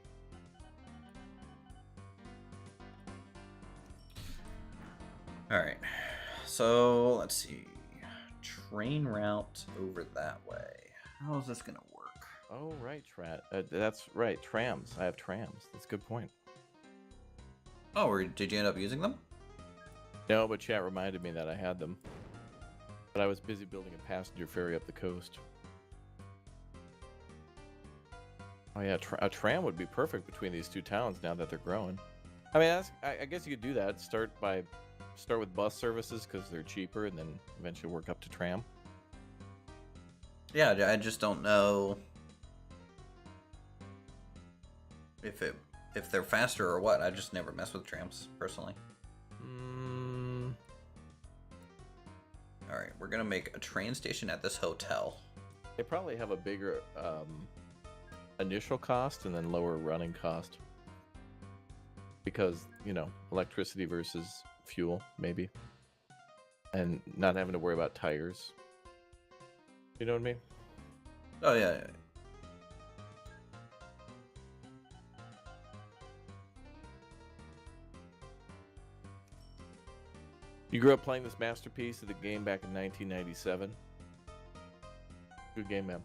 All right, so let's see. Train route over that way. How is this gonna work? Oh, right, that's right, trams. I have trams. That's a good point. Oh, or did you end up using them? No, but chat reminded me that I had them. But I was busy building a passenger ferry up the coast. Oh yeah, a tram would be perfect between these two towns now that they're growing. I mean, I guess you could do that. Start with bus services because they're cheaper, and then eventually work up to tram. Yeah, I just don't know if they're faster or what. I just never mess with trams personally. All right, we're gonna make a train station at this hotel. They probably have a bigger initial cost and then lower running cost because, you know, electricity versus fuel, maybe, and not having to worry about tires. You know what I mean? Oh yeah. You grew up playing this masterpiece of the game back in 1997. Good game, man.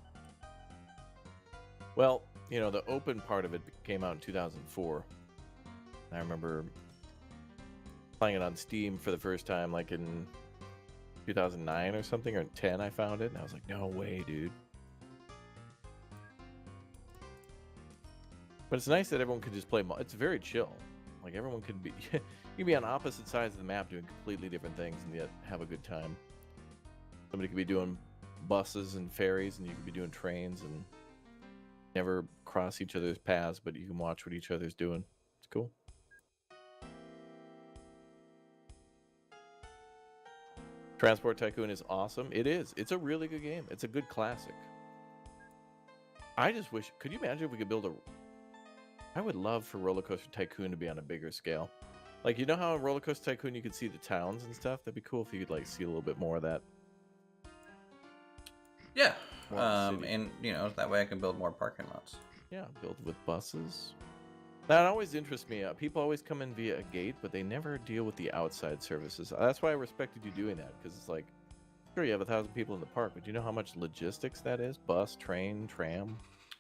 Well, you know, the open part of it came out in 2004. I remember playing it on Steam for the first time, like in 2009 or something, or 10 I found it, and I was like, no way, dude. But it's nice that everyone could just play. It's very chill. Like, everyone could be... You can be on opposite sides of the map doing completely different things and yet have a good time. Somebody could be doing buses and ferries, and you could be doing trains, and never cross each other's paths, but you can watch what each other's doing. It's cool. Transport Tycoon is awesome. It is. It's a really good game. It's a good classic. I just wish... Could you imagine if we could build I would love for Roller Coaster Tycoon to be on a bigger scale. Like, you know how in Roller Coaster Tycoon you could see the towns and stuff? That'd be cool if you could, like, see a little bit more of that. Yeah. More of the city. And, you know, that way I can build more parking lots. Yeah, build with buses. That always interests me. People always come in via a gate, but they never deal with the outside services. That's why I respected you doing that, because it's like, sure, you have 1,000 people in the park, but do you know how much logistics that is? Bus, train, tram.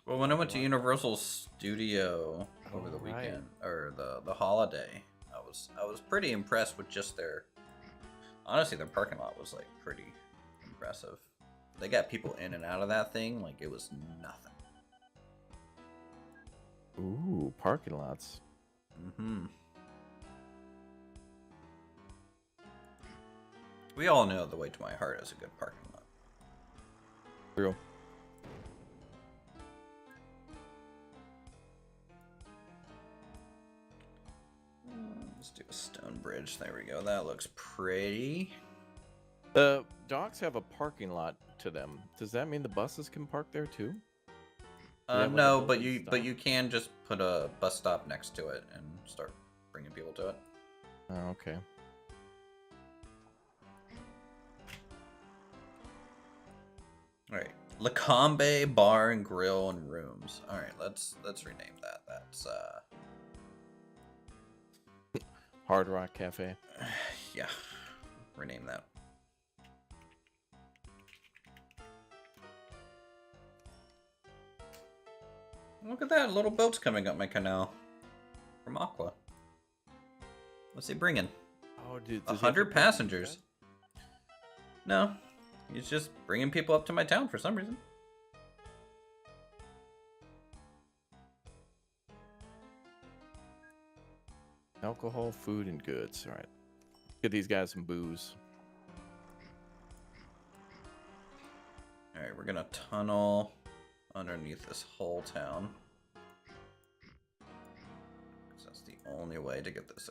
Well, when I went to Universal Studio over the right. weekend or the holiday, I was pretty impressed with just their. Honestly, their parking lot was like pretty impressive. They got people in and out of that thing like it was nothing. Ooh, parking lots. Mm-hmm. We all know the way to my heart is a good parking lot. True. Let's do a stone bridge. There we go. That looks pretty. The docks have a parking lot to them. Does that mean the buses can park there too? No, but you can just put a bus stop next to it and start bringing people to it. Oh, okay. All right, Lacombe Bar and Grill and Rooms. All right, let's rename that. That's Hard Rock Cafe. yeah, rename that. Look at that, little boat's coming up my canal from Aqua. What's he bringing? Oh, dude, 100 passengers. No, he's just bringing people up to my town for some reason. Alcohol, food, and goods. All right. Get these guys some booze. All right, we're gonna tunnel underneath this whole town. 'Cause that's the only way to get this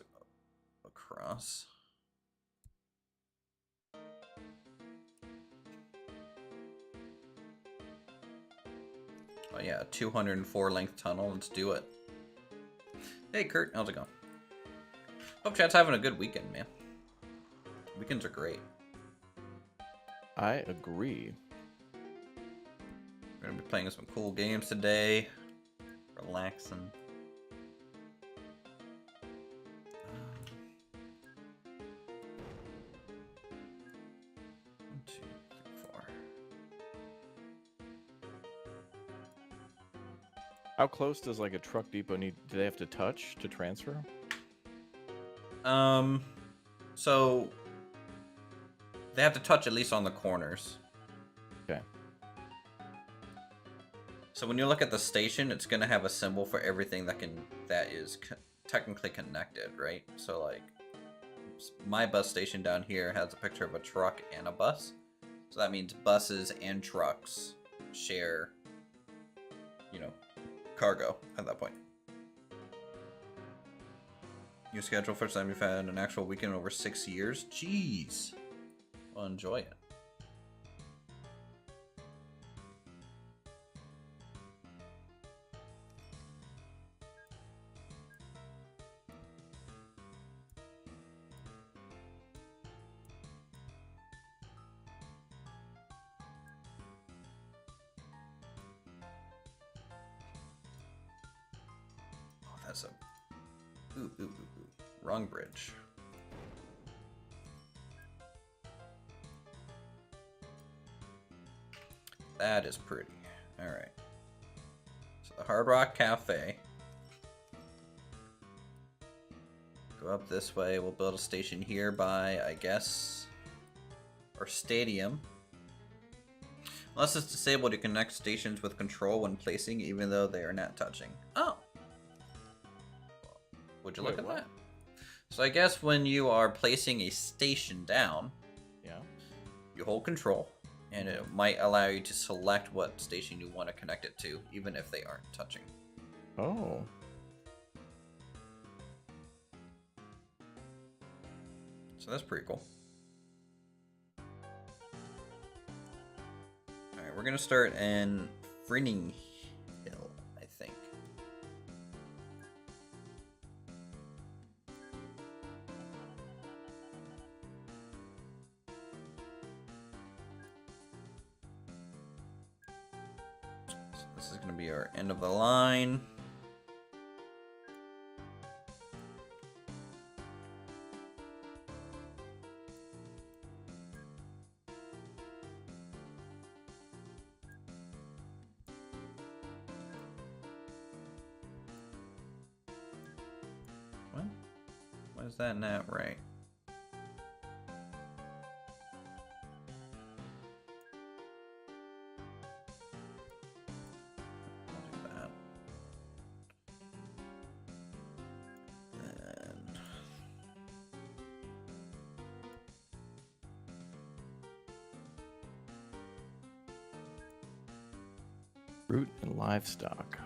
across. Oh yeah, 204 length tunnel. Let's do it. Hey Kurt, how's it going? Hope chat's having a good weekend, man. Weekends are great. I agree. We're gonna be playing some cool games today. Relaxing. 1, 2, 3, 4. How close does like a truck depot need? Do they have to touch to transfer? So they have to touch at least on the corners. Okay. So when you look at the station, it's gonna have a symbol for everything that is technically connected, right? So like my bus station down here has a picture of a truck and a bus. So that means buses and trucks share, you know, cargo at that point. Your schedule first time you've had an actual weekend in over 6 years? Jeez. Well, enjoy it. Oh, that's a... Ooh. Wrong bridge. That is pretty. Alright. So the Hard Rock Cafe. Go up this way. We'll build a station here by, I guess, our stadium. Unless it's disabled, you connect stations with control when placing, even though they are not touching. Oh. Would you look at that? So I guess when you are placing a station down, yeah, you hold control, and it might allow you to select what station you want to connect it to, even if they aren't touching. Oh. So that's pretty cool. Alright, we're going to start in Frinning Hill, I think. This is gonna be our end of the line. What? Why is that not right? Fruit and livestock.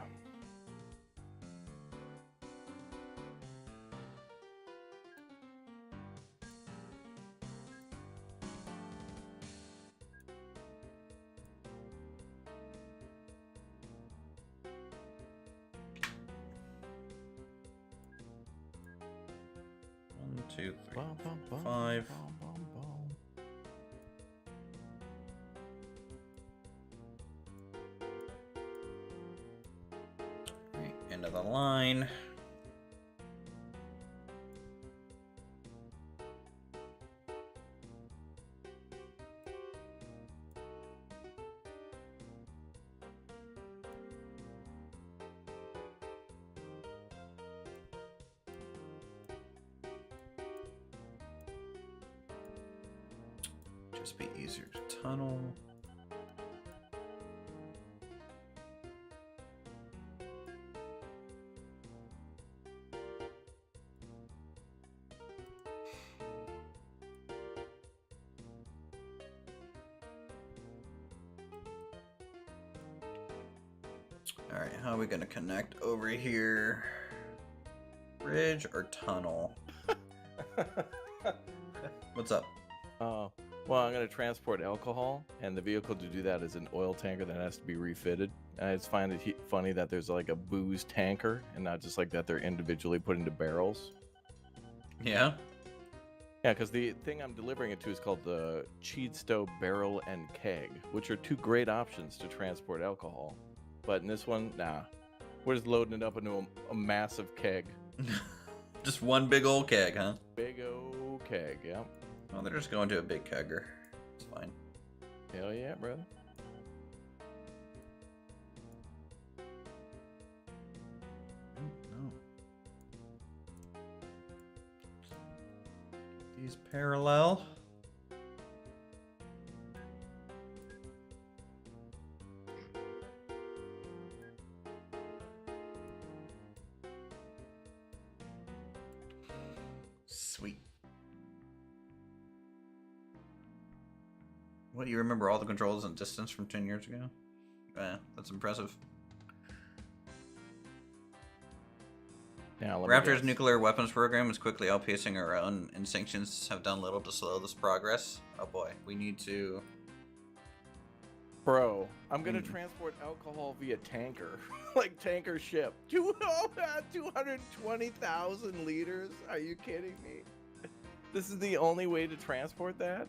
One, two, three, Bum, bum, bum, 5. bum, bum, bum. Right, end of the line. Just be easier to tunnel. All right, how are we gonna connect over here? Bridge or tunnel? What's up? Well, I'm going to transport alcohol, and the vehicle to do that is an oil tanker that has to be refitted. And I just find it funny that there's like a booze tanker, and not just like that they're individually put into barrels. Yeah. Yeah, because the thing I'm delivering it to is called the Cheadstow Barrel and Keg, which are two great options to transport alcohol. But in this one, nah. We're just loading it up into a massive keg. Just one big old keg, huh? Big old keg, yeah. Oh, they're just going to a big kegger. It's fine. Hell yeah, brother. No. These parallel. Sweet. What, do you remember all the controls and distance from 10 years ago? That's impressive. Now, Raptor's nuclear weapons program is quickly outpacing our own, and sanctions have done little to slow this progress. Oh boy, we need to... Bro, I'm gonna transport alcohol via tanker. Like tanker ship. 220,000 liters? Are you kidding me? This is the only way to transport that?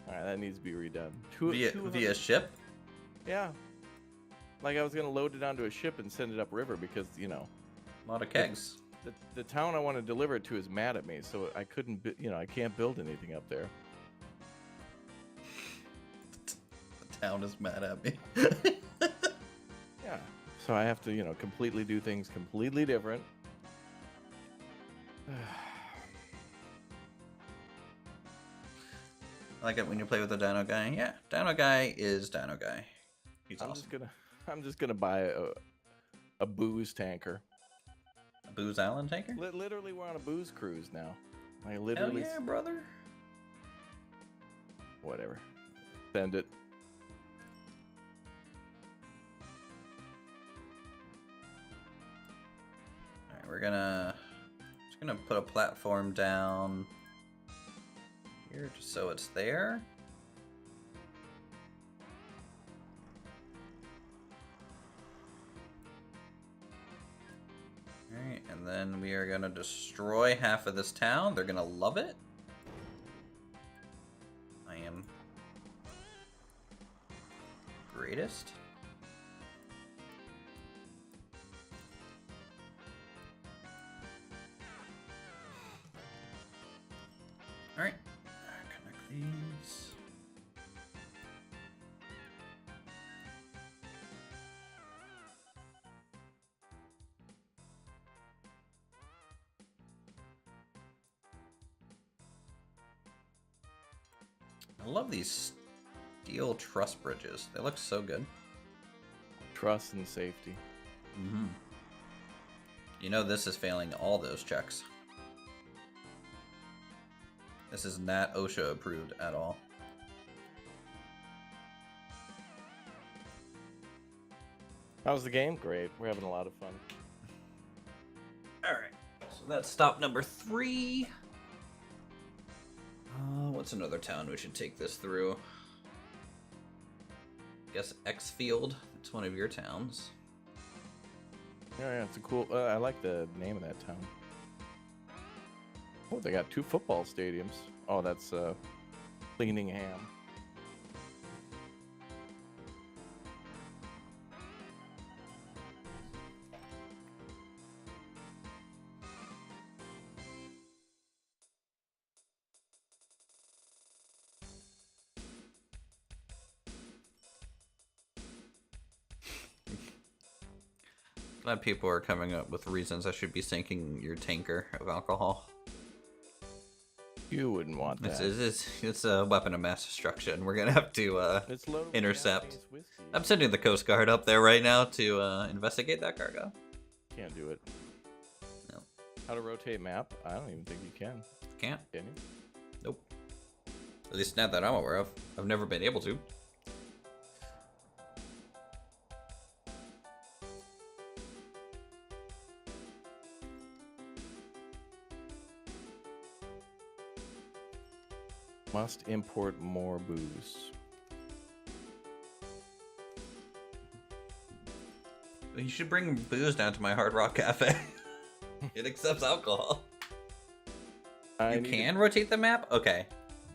Alright, that needs to be redone. Via ship? Yeah. Like I was gonna load it onto a ship and send it upriver because, you know... A lot of kegs. The town I want to deliver it to is mad at me, so I couldn't, I can't build anything up there. The town is mad at me. Yeah. So I have to, completely do things completely different. I like it when you play with the Dino Guy. Yeah, Dino Guy is Dino Guy. He's awesome. I'm just gonna buy a booze tanker. A Booze Island tanker? Literally, we're on a booze cruise now. I Hell literally. yeah, brother. Whatever. Send it. All right, we're just gonna put a platform down here just so it's there. Alright, and then we are gonna destroy half of this town. They're gonna love it. I am greatest. These. I love these steel truss bridges. They look so good. Trust and safety. Mm-hmm. You know this is failing all those checks. This is not OSHA approved at all. How's the game? Great. We're having a lot of fun. Alright, so that's stop number 3. What's another town we should take this through? I guess Xfield. It's one of your towns. Yeah, it's a cool. I like the name of that town. Oh, they got 2 football stadiums. Oh, that's Cleaningham. Glad people are coming up with reasons I should be sinking your tanker of alcohol. You wouldn't want that. It's a weapon of mass destruction. We're gonna have to It's loaded with intercept. Japanese whiskey. I'm sending the Coast Guard up there right now to investigate that cargo. Can't do it. No. How to rotate map? I don't even think you can. Can't. Can you? Nope. At least not that I'm aware of. I've never been able to. Must import more booze. You should bring booze down to my Hard Rock Cafe. It accepts alcohol. You can rotate the map? Okay.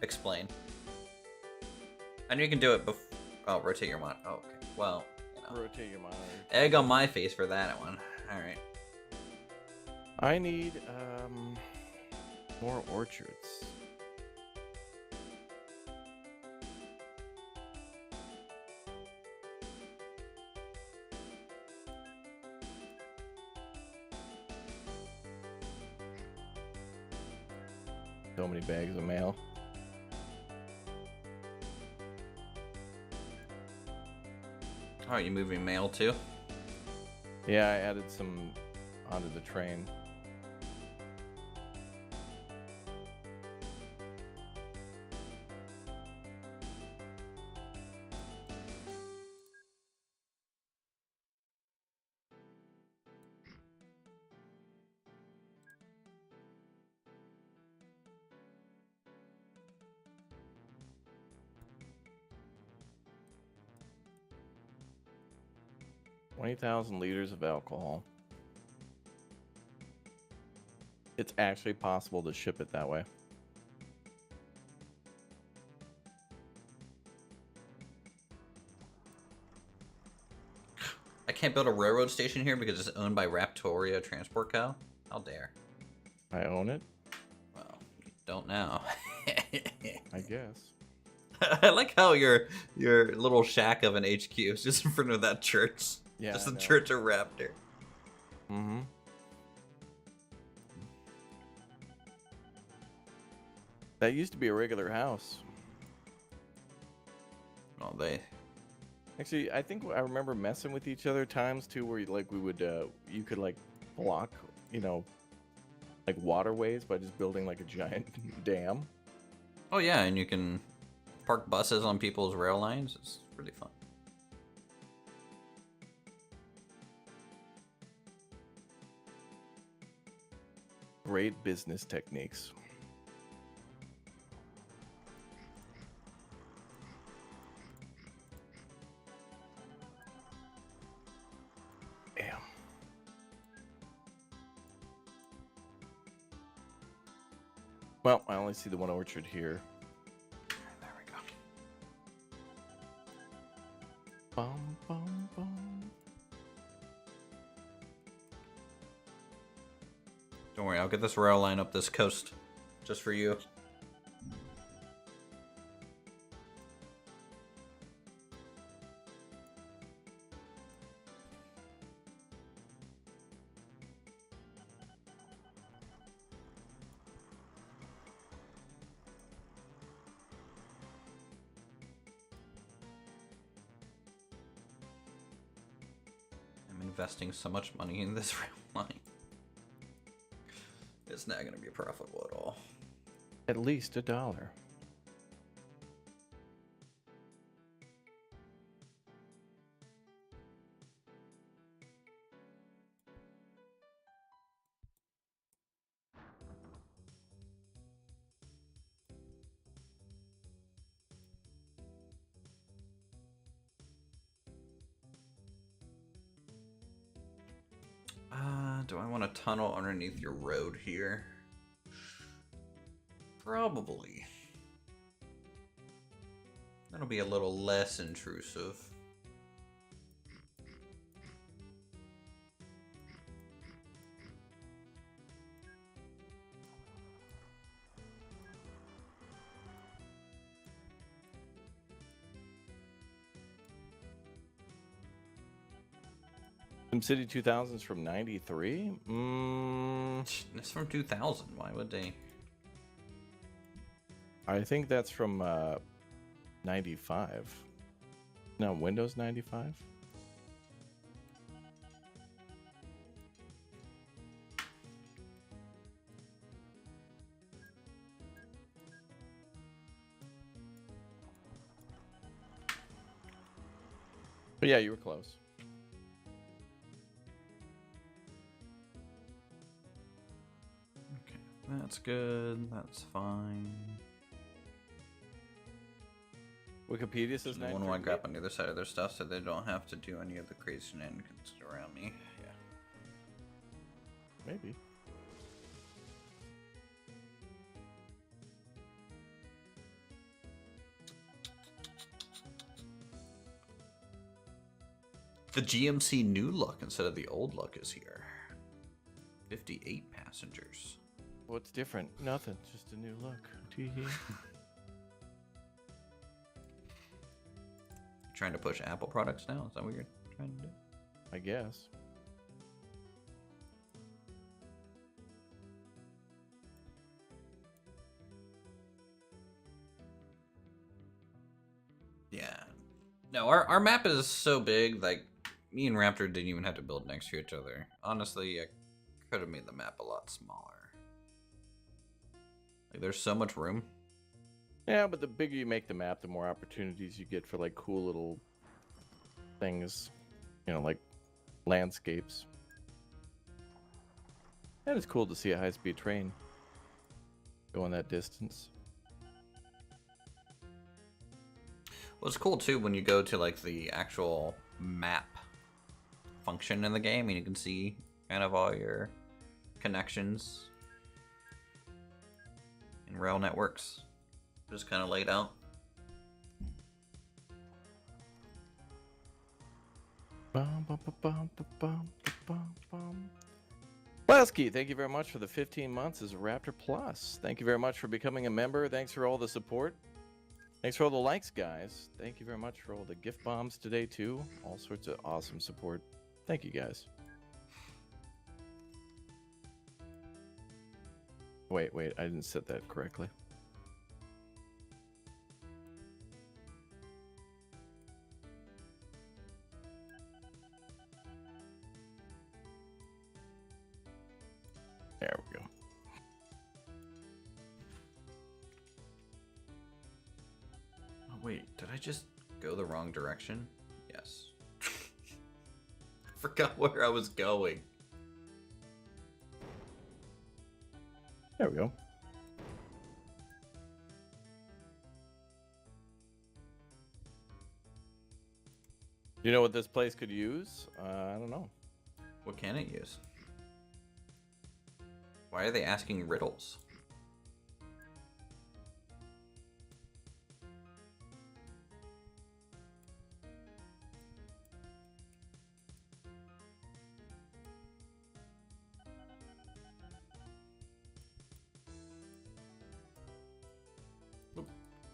Explain. I know you can do it before. Oh, rotate your monitor. Oh, okay. Well, you know. Rotate your monitor. Egg on my face for that one. Alright. I need more orchards. So many bags of mail. Oh, are you moving mail too? Yeah, I added some onto the train. $20,000 liters of alcohol. It's actually possible to ship it that way. I can't build a railroad station here because it's owned by Raptoria Transport Co. How dare. I own it? Well, you don't now. I guess. I like how your little shack of an HQ is just in front of that church. Yeah, just I the know. Church of Raptor. Mm-hmm. That used to be a regular house. Oh, they. Actually, I think I remember messing with each other times too, where like we would, you could like block, you know, like waterways by just building like a giant dam. Oh yeah, and you can park buses on people's rail lines. It's really fun. Great business techniques. Damn. Well, I only see the one orchard here. There we go. Bum, bum, bum. Don't worry, I'll get this rail line up this coast just for you. investing so much money in this rail line. It's not going to be profitable at all. At least $1. Do I want to tunnel underneath your road here? Probably. That'll be a little less intrusive. SimCity 2000's from 93? It's from 2000. Why would they? I think that's from 95. No, Windows 95? But yeah, you were close. Okay, that's good. That's fine. Wikipedia says I want to grab on the other side of their stuff so they don't have to do any of the crazy shenanigans around me. Yeah. Maybe. The GMC new look instead of the old look is here. 58 passengers. What's different? Nothing. Just a new look. Tee-hee. Trying to push Apple products now? Is that what you're trying to do? I guess. Yeah. No, our map is so big, like, me and Raptor didn't even have to build next to each other. Honestly, I could have made the map a lot smaller. Like, there's so much room. Yeah, but the bigger you make the map, the more opportunities you get for, like, cool little things. You know, like landscapes. And it's cool to see a high-speed train going that distance. Well, it's cool, too, when you go to, like, the actual map function in the game, and you can see kind of all your connections and rail networks just kind of laid out. Lasky, thank you very much for the 15 months as a Raptor Plus. Thank you very much for becoming a member. Thanks for all the support. Thanks for all the likes, guys. Thank you very much for all the gift bombs today, too. All sorts of awesome support. Thank you, guys. Wait, I didn't set that correctly. There we go. Oh, wait, did I just go the wrong direction? Yes. Forgot where I was going. There we go. Do you know what this place could use? I don't know. What can it use? Why are they asking riddles?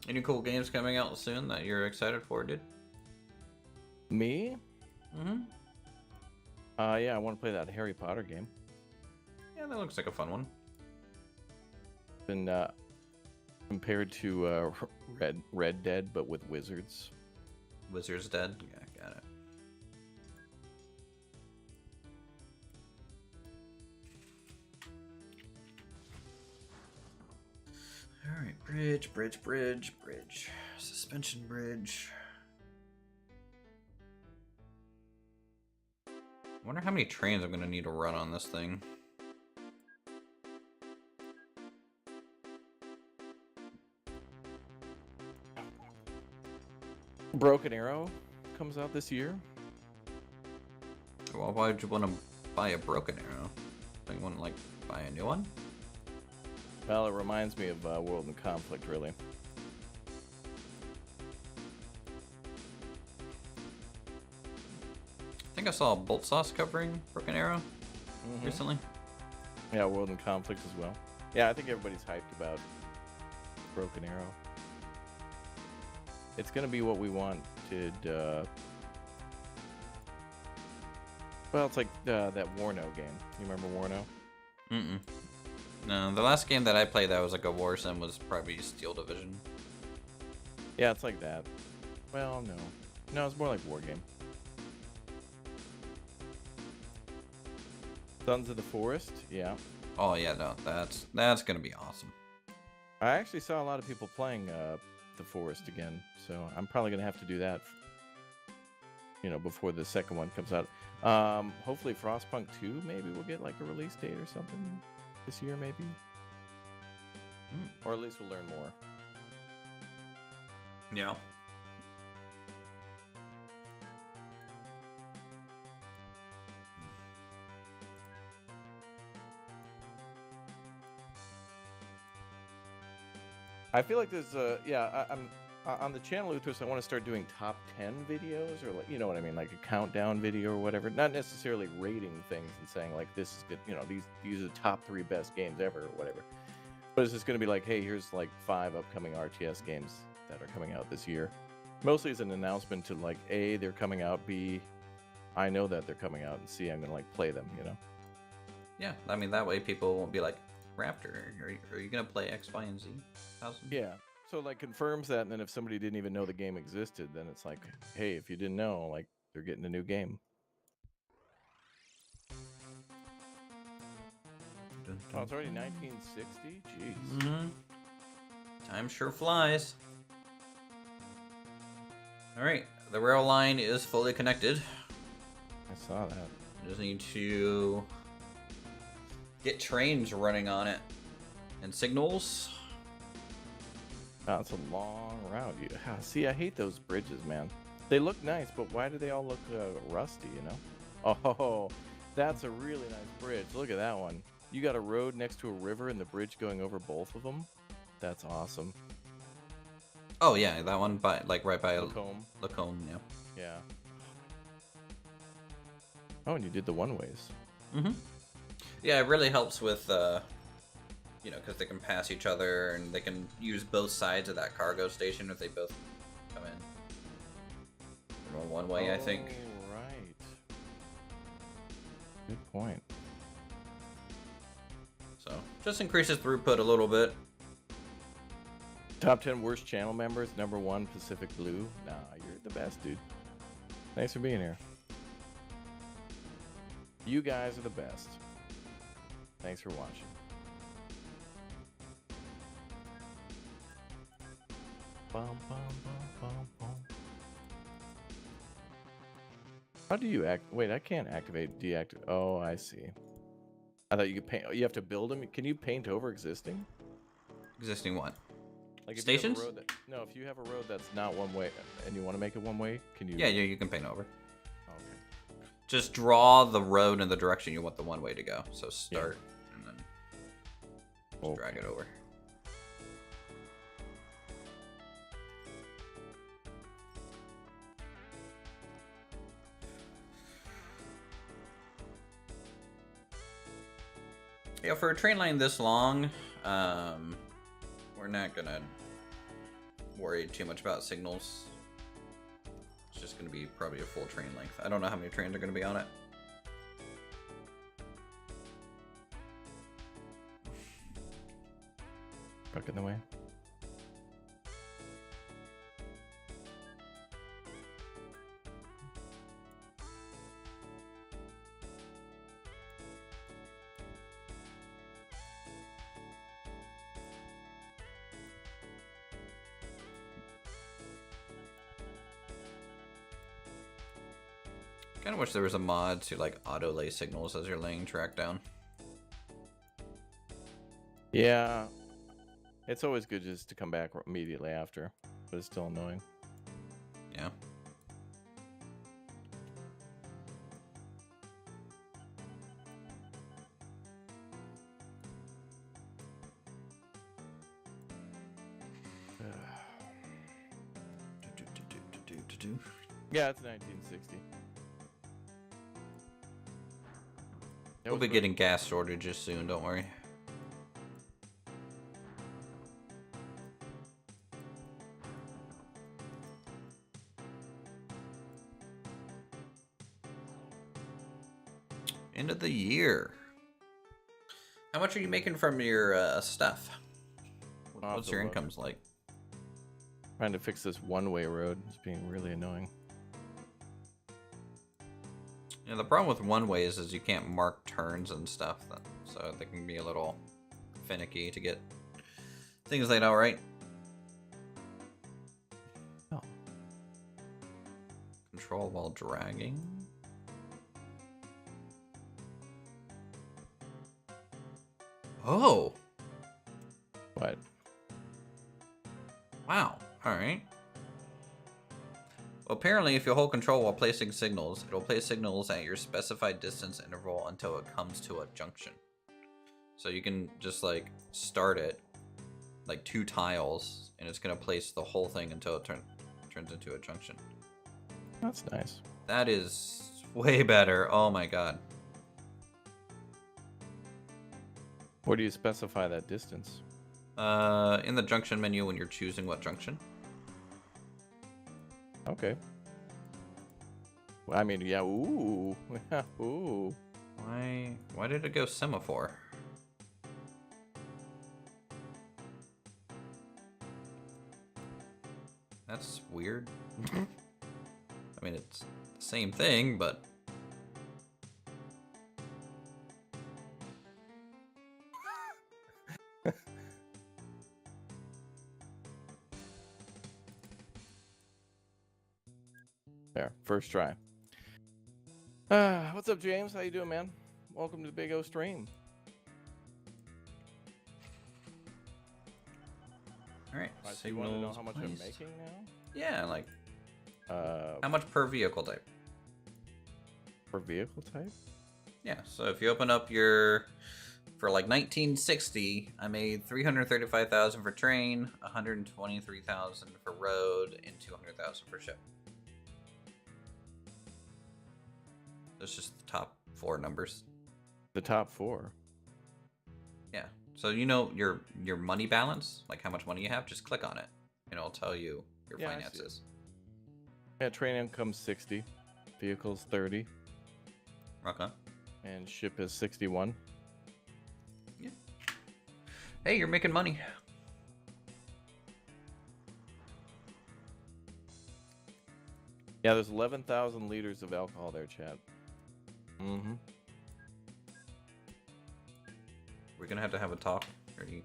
Any cool games coming out soon that you're excited for, dude? Me? Mm-hmm. Yeah, I want to play that Harry Potter game. Yeah, that looks like a fun one. Been compared to Red Dead, but with wizards. Wizard's Dead? Yeah, got it. Alright, bridge, bridge, bridge, bridge. Suspension bridge. I wonder how many trains I'm gonna need to run on this thing. Broken Arrow comes out this year. Well, why would you want to buy a Broken Arrow? Don't you want to, like, buy a new one? Well, it reminds me of World in Conflict, really. I think I saw Bolt Sauce covering Broken Arrow recently. Yeah, World in Conflict as well. Yeah, I think everybody's hyped about Broken Arrow. It's gonna be what we wanted. Well, it's like that Warno game. You remember Warno? Mm-mm. No, the last game that I played that was like a war sim was probably Steel Division. Yeah, it's like that. Well, no. No, it's more like War Game. Sons of the Forest, yeah. Oh yeah, no, that's gonna be awesome. I actually saw a lot of people playing the Forest again, so I'm probably gonna have to do that. You know, before the second one comes out. Hopefully, Frostpunk 2 maybe we'll get like a release date or something this year, maybe. Or at least we'll learn more. Yeah. I feel like there's I'm on the channel Uthris. I want to start doing top 10 videos, or like, you know what I mean, like a countdown video or whatever. Not necessarily rating things and saying like this is good, you know, these are the top 3 best games ever or whatever. But it's just going to be like, hey, here's like 5 upcoming RTS games that are coming out this year. Mostly as an announcement to like, A, they're coming out, B, I know that they're coming out, and C, I'm going to like play them, you know? Yeah, I mean, that way people won't be like, Raptor, are you going to play X, Y, and Z? Yeah. So like confirms that, and then if somebody didn't even know the game existed, then it's like, hey, if you didn't know, like they're getting a new game. Oh, it's already 1960? Jeez. Mm-hmm. Time sure flies. Alright, the rail line is fully connected. I saw that. Just need to get trains running on it. And signals. Oh, it's a long route. See, I hate those bridges, man. They look nice, but why do they all look rusty, you know? Oh, that's a really nice bridge. Look at that one. You got a road next to a river and the bridge going over both of them? That's awesome. Oh yeah, that one by right by Lacombe. Lacombe, yeah. Yeah. Oh, and you did the one-ways. Mm-hmm. Yeah, it really helps with, you know, because they can pass each other and they can use both sides of that cargo station if they both come in. Going one way, I think. Right. Good point. So, just increases throughput a little bit. Top 10 worst channel members. Number 1, Pacific Blue. Nah, you're the best, dude. Thanks for being here. You guys are the best. Thanks for watching. Bum, bum, bum, bum, bum. How do you act? Wait, I can't activate, deactivate. Oh, I see. I thought you could paint. You have to build them. Can you paint over existing? Existing what? Like if Stations? You have a road no, if you have a road that's not one way and you want to make it one way, can you? Yeah, you can paint over. Okay. Just draw the road in the direction you want the one way to go. So start and then just drag it over. Yeah, for a train line this long, we're not gonna worry too much about signals. It's just gonna be probably a full train length. I don't know how many trains are gonna be on it. Stuck in the way. Kind of wish there was a mod to like auto lay signals as you're laying track down. Yeah, it's always good just to come back immediately after, but it's still annoying. Yeah. Yeah, it's 1960. We'll be getting gas shortages soon, don't worry. End of the year. How much are you making from your stuff? What's your incomes like? Trying to fix this one-way road. It's being really annoying. Yeah, the problem with one-ways is you can't mark turns and stuff, so they can be a little finicky to get things laid out right. Oh. Control while dragging. Oh! What? Wow. Alright. Well, apparently if you hold control while placing signals, it'll place signals at your specified distance interval until it comes to a junction. So you can just like start it like 2 tiles and it's going to place the whole thing until it turns into a junction. That's nice. That is way better. Oh my god. Where do you specify that distance? In the junction menu when you're choosing what junction. Okay. Well, I mean, yeah, ooh. Ooh. Why did it go semaphore? That's weird. I mean, it's the same thing, but... There, first try. What's up, James? How you doing, man? Welcome to the Big O stream. All right. So you want to know how much I'm making now? Yeah, like how much per vehicle type? Per vehicle type? Yeah. So if you open up your for like 1960, I made 335,000 for train, 123,000 for road, and 200,000 for ship. That's just the top 4 numbers. The top 4. Yeah. So you know your money balance, like how much money you have, just click on it and it'll tell you your finances. Yeah, train income 60, vehicles 30. Okay. And ship is 61. Yeah. Hey, you're making money. Yeah, there's 11,000 liters of alcohol there, chat. Mm-hmm. We're gonna have a talk. Are you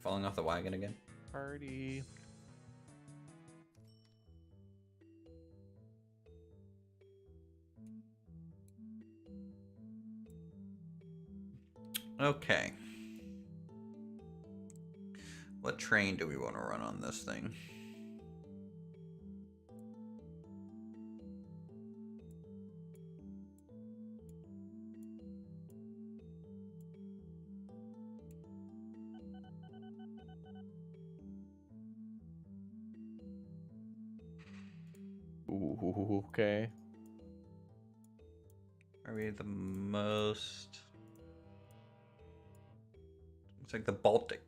falling off the wagon again? Party. Okay. What train do we want to run on this thing? Ooh, okay. Are we the most... It's like the Baltic.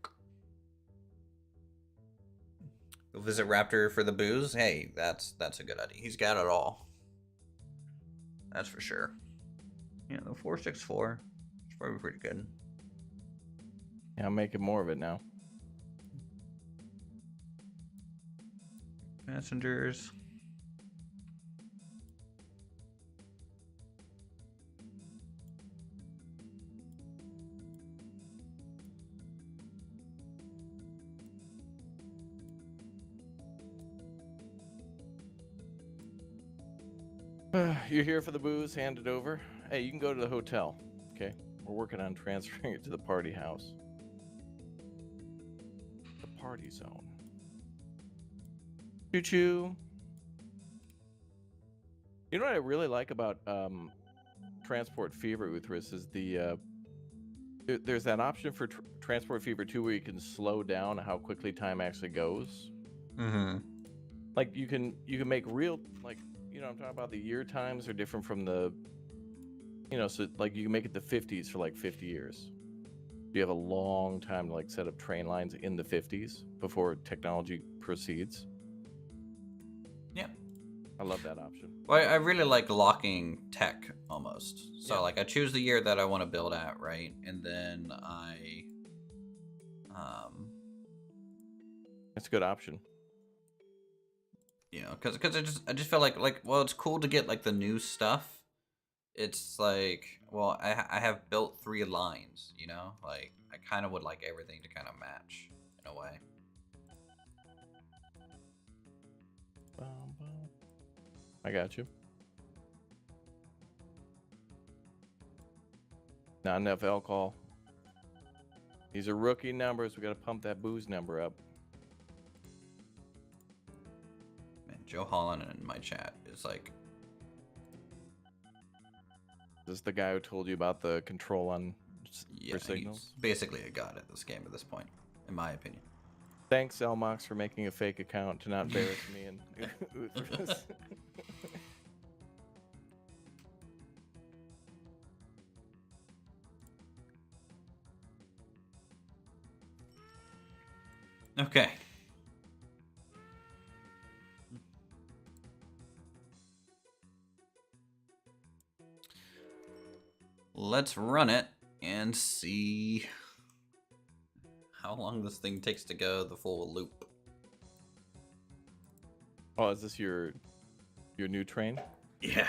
Go visit Raptor for the booze? Hey, that's a good idea. He's got it all. That's for sure. Yeah, the 464. It's probably pretty good. Yeah, I'm making more of it now. Passengers. You're here for the booze, hand it over. Hey, you can go to the hotel, okay? We're working on transferring it to the party house. The party zone. Choo-choo. You know what I really like about Transport Fever, Uthris, is there's that option for Transport Fever 2 where you can slow down how quickly time actually goes. Mm-hmm. Like you can make real, like, you know, I'm talking about the year times are different from the, you know, so like you can make it the 50s for like 50 years. You have a long time to like set up train lines in the 50s before technology proceeds. Yeah. I love that option. Well, I really like locking tech almost. So Yeah. like I choose the year that I want to build at, right? And then It's a good option. you know, because I just feel like well, it's cool to get like the new stuff. It's like, well, I have built 3 lines, you know? Like I kind of would like everything to kind of match in a way. I got you. Not enough alcohol. These are rookie numbers. We got to pump that booze number up. Man, Joe Holland in my chat is like, Is this the guy who told you about the control on for signals? he's basically a god at this game at this point, in my opinion. Thanks, Elmox, for making a fake account to not embarrass me and Uthris. Okay. Let's run it and see how long this thing takes to go the full loop. Oh, is this your new train? Yeah.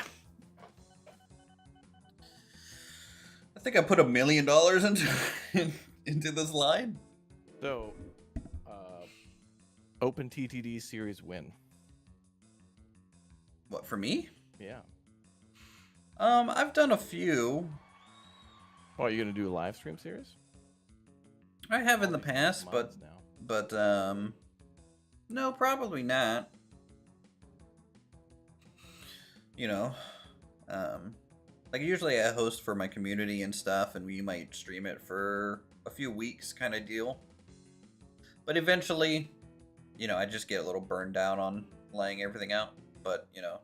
I think I put $1 million into this line. So, OpenTTD series win. What, for me? Yeah. I've done a few. Oh, are you gonna do a live stream series? I have in the past, but now. no, probably not. You know, like usually I host for my community and stuff, and we might stream it for a few weeks, kind of deal. But eventually, you know, I just get a little burned down on laying everything out. But you know,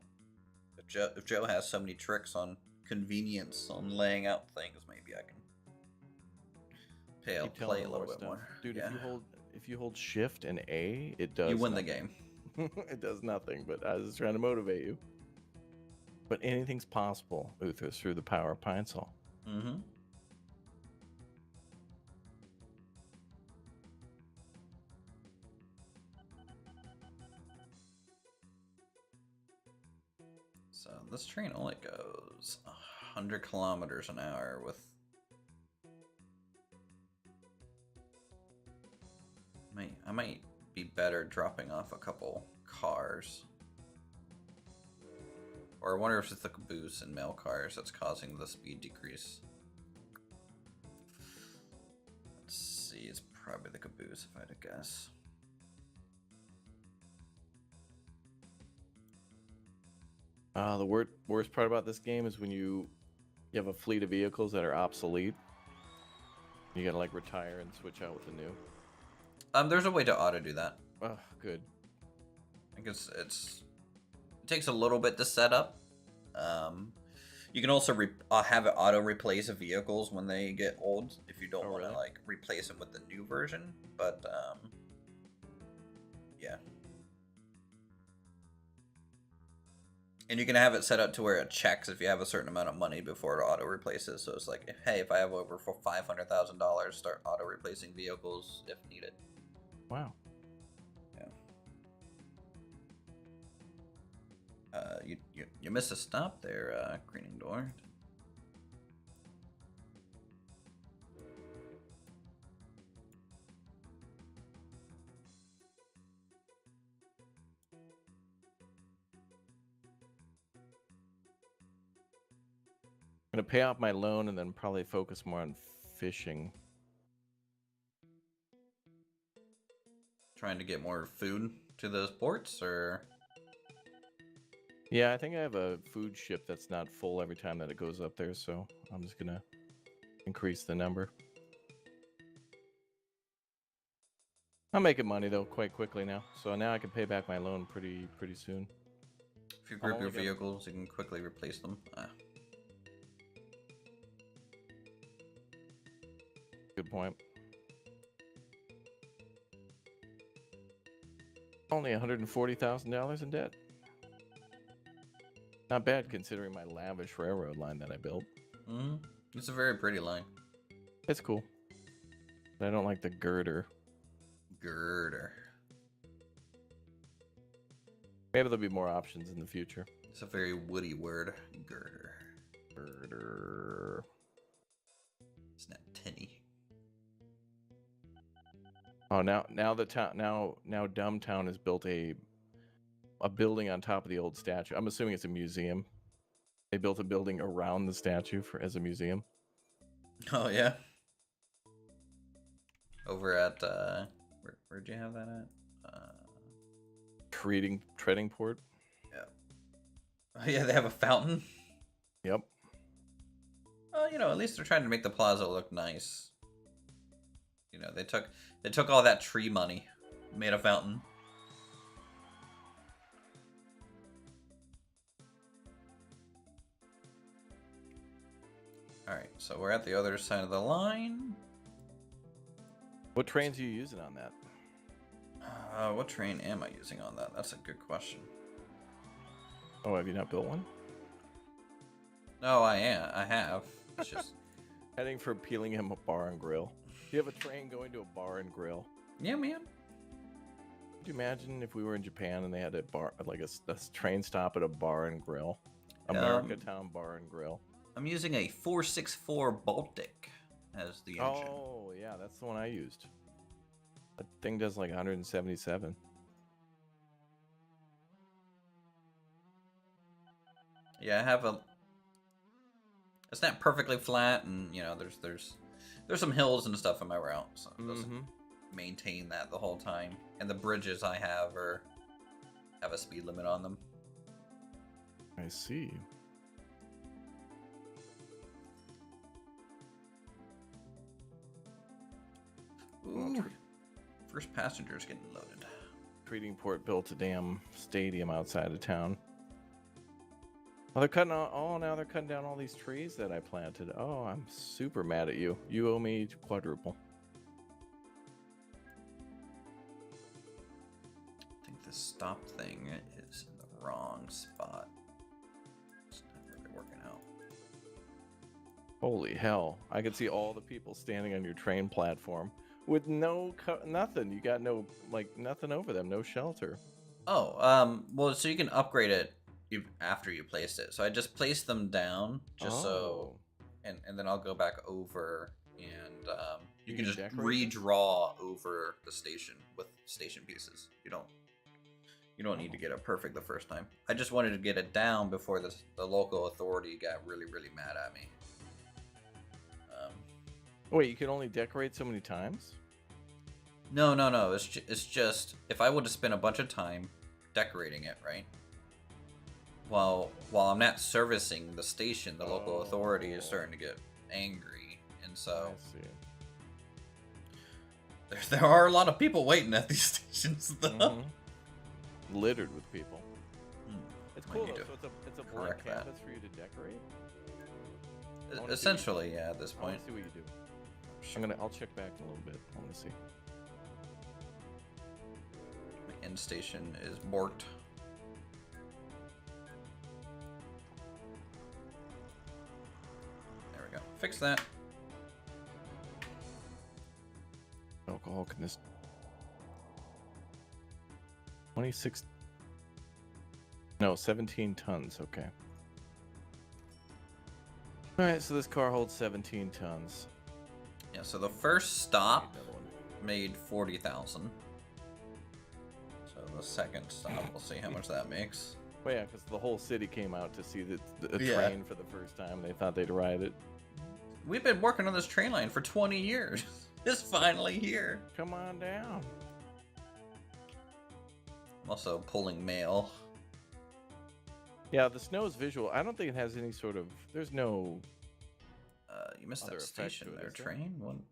if Joe has so many tricks on convenience on laying out things, maybe I can play a little bit more. Dude, yeah. if you hold Shift and A, it does. You win nothing. the game. It does nothing. But I was just trying to motivate you. But anything's possible, Uthris, through the power of Pine Sol. Mm-hmm. So this train only goes 100 kilometers an hour with... I might be better dropping off a couple cars. Or I wonder if it's the caboose and mail cars that's causing the speed decrease. Let's see, it's probably the caboose if I had to guess. The worst part about this game is when you have a fleet of vehicles that are obsolete. You gotta like retire and switch out with the new. There's a way to auto do that. Oh, good. I guess it takes a little bit to set up. You can also have it auto replace vehicles when they get old if you don't want to like replace them with the new version. But yeah. And you can have it set up to where it checks if you have a certain amount of money before it auto replaces. So it's like, hey, if I have over $500,000, start auto replacing vehicles if needed. Wow. Yeah. You missed a stop there, Greening Door. gonna pay off my loan and then probably focus more on fishing. Trying to get more food to those ports, or? Yeah, I think I have a food ship that's not full every time that it goes up there, so I'm just gonna increase the number. I'm making money though quite quickly now, so now I can pay back my loan pretty soon. If you group your vehicles, you can quickly replace them. Good point. Only $140,000 in debt. Not bad considering my lavish railroad line that I built. Mm-hmm. It's a very pretty line. It's cool. But I don't like the girder. Maybe there'll be more options in the future. It's a very woody word. Girder. It's not tinny. Oh, now the town now Dumbtown has built a building on top of the old statue. I'm assuming it's a museum. They built a building around the statue as a museum. Oh yeah. Over at where'd you have that at? Treading port. Yeah. Oh yeah, they have a fountain. Yep. Well, you know, at least they're trying to make the plaza look nice. You know, they took all that tree money, made a fountain. All right, so we're at the other side of the line. What trains are you using on that? What train am I using on that? That's a good question. Oh, have you not built one? No, I have. It's just Heading for Peelingham Bar and Grill. You have a train going to a bar and grill. yeah, man. Could you imagine if we were in Japan and they had a bar, like a train stop at a bar and grill? America Town Bar and Grill. I'm using a 464 Baltic as the engine. Oh, yeah, that's the one I used. That thing does like 177. Yeah, I have a. It's not perfectly flat, and you know, there's some hills and stuff in my route, so it doesn't maintain that the whole time. And the bridges I have have a speed limit on them. I see. Ooh, first passenger's getting loaded. Trading Port built a damn stadium outside of town. Oh, they're cutting now they're cutting down all these trees that I planted. Oh, I'm super mad at you. You owe me quadruple. I think the stop thing is in the wrong spot. It's not really working out. Holy hell. I could see all the people standing on your train platform with nothing. You got nothing over them, no shelter. Oh, well, so you can upgrade it after you place it. So I just placed them down so, and then I'll go back over and you can just redraw over the station with station pieces. You don't need to get it perfect the first time. I just wanted to get it down before the local authority got really mad at me. Wait, you can only decorate so many times? No. It's just if I would have spent a bunch of time decorating it, right? While I'm not servicing the station, the local authority is starting to get angry, and so there are a lot of people waiting at these stations, though. Littered with people. It's cool though. So it's a blank canvas for you to decorate. Essentially, yeah. At this point, I want to see what you do. I'll check back in a little bit. I want to see. The end station is borked. There we go. Fix that. Alcohol can this 26. No, 17 tons. Okay. All right. So this car holds 17 tons. Yeah, so the first stop made 40,000. So the second stop, we'll see how much that makes. Well, yeah, because the whole city came out to see the Yeah. train for the first time. They thought they'd ride it. We've been working on this train line for 20 years. It's finally here. Come on down. I'm also pulling mail. Yeah, the snow is visual. I don't think it has any sort of. There's no. You missed Other that effect station to it, there, is there? train. One.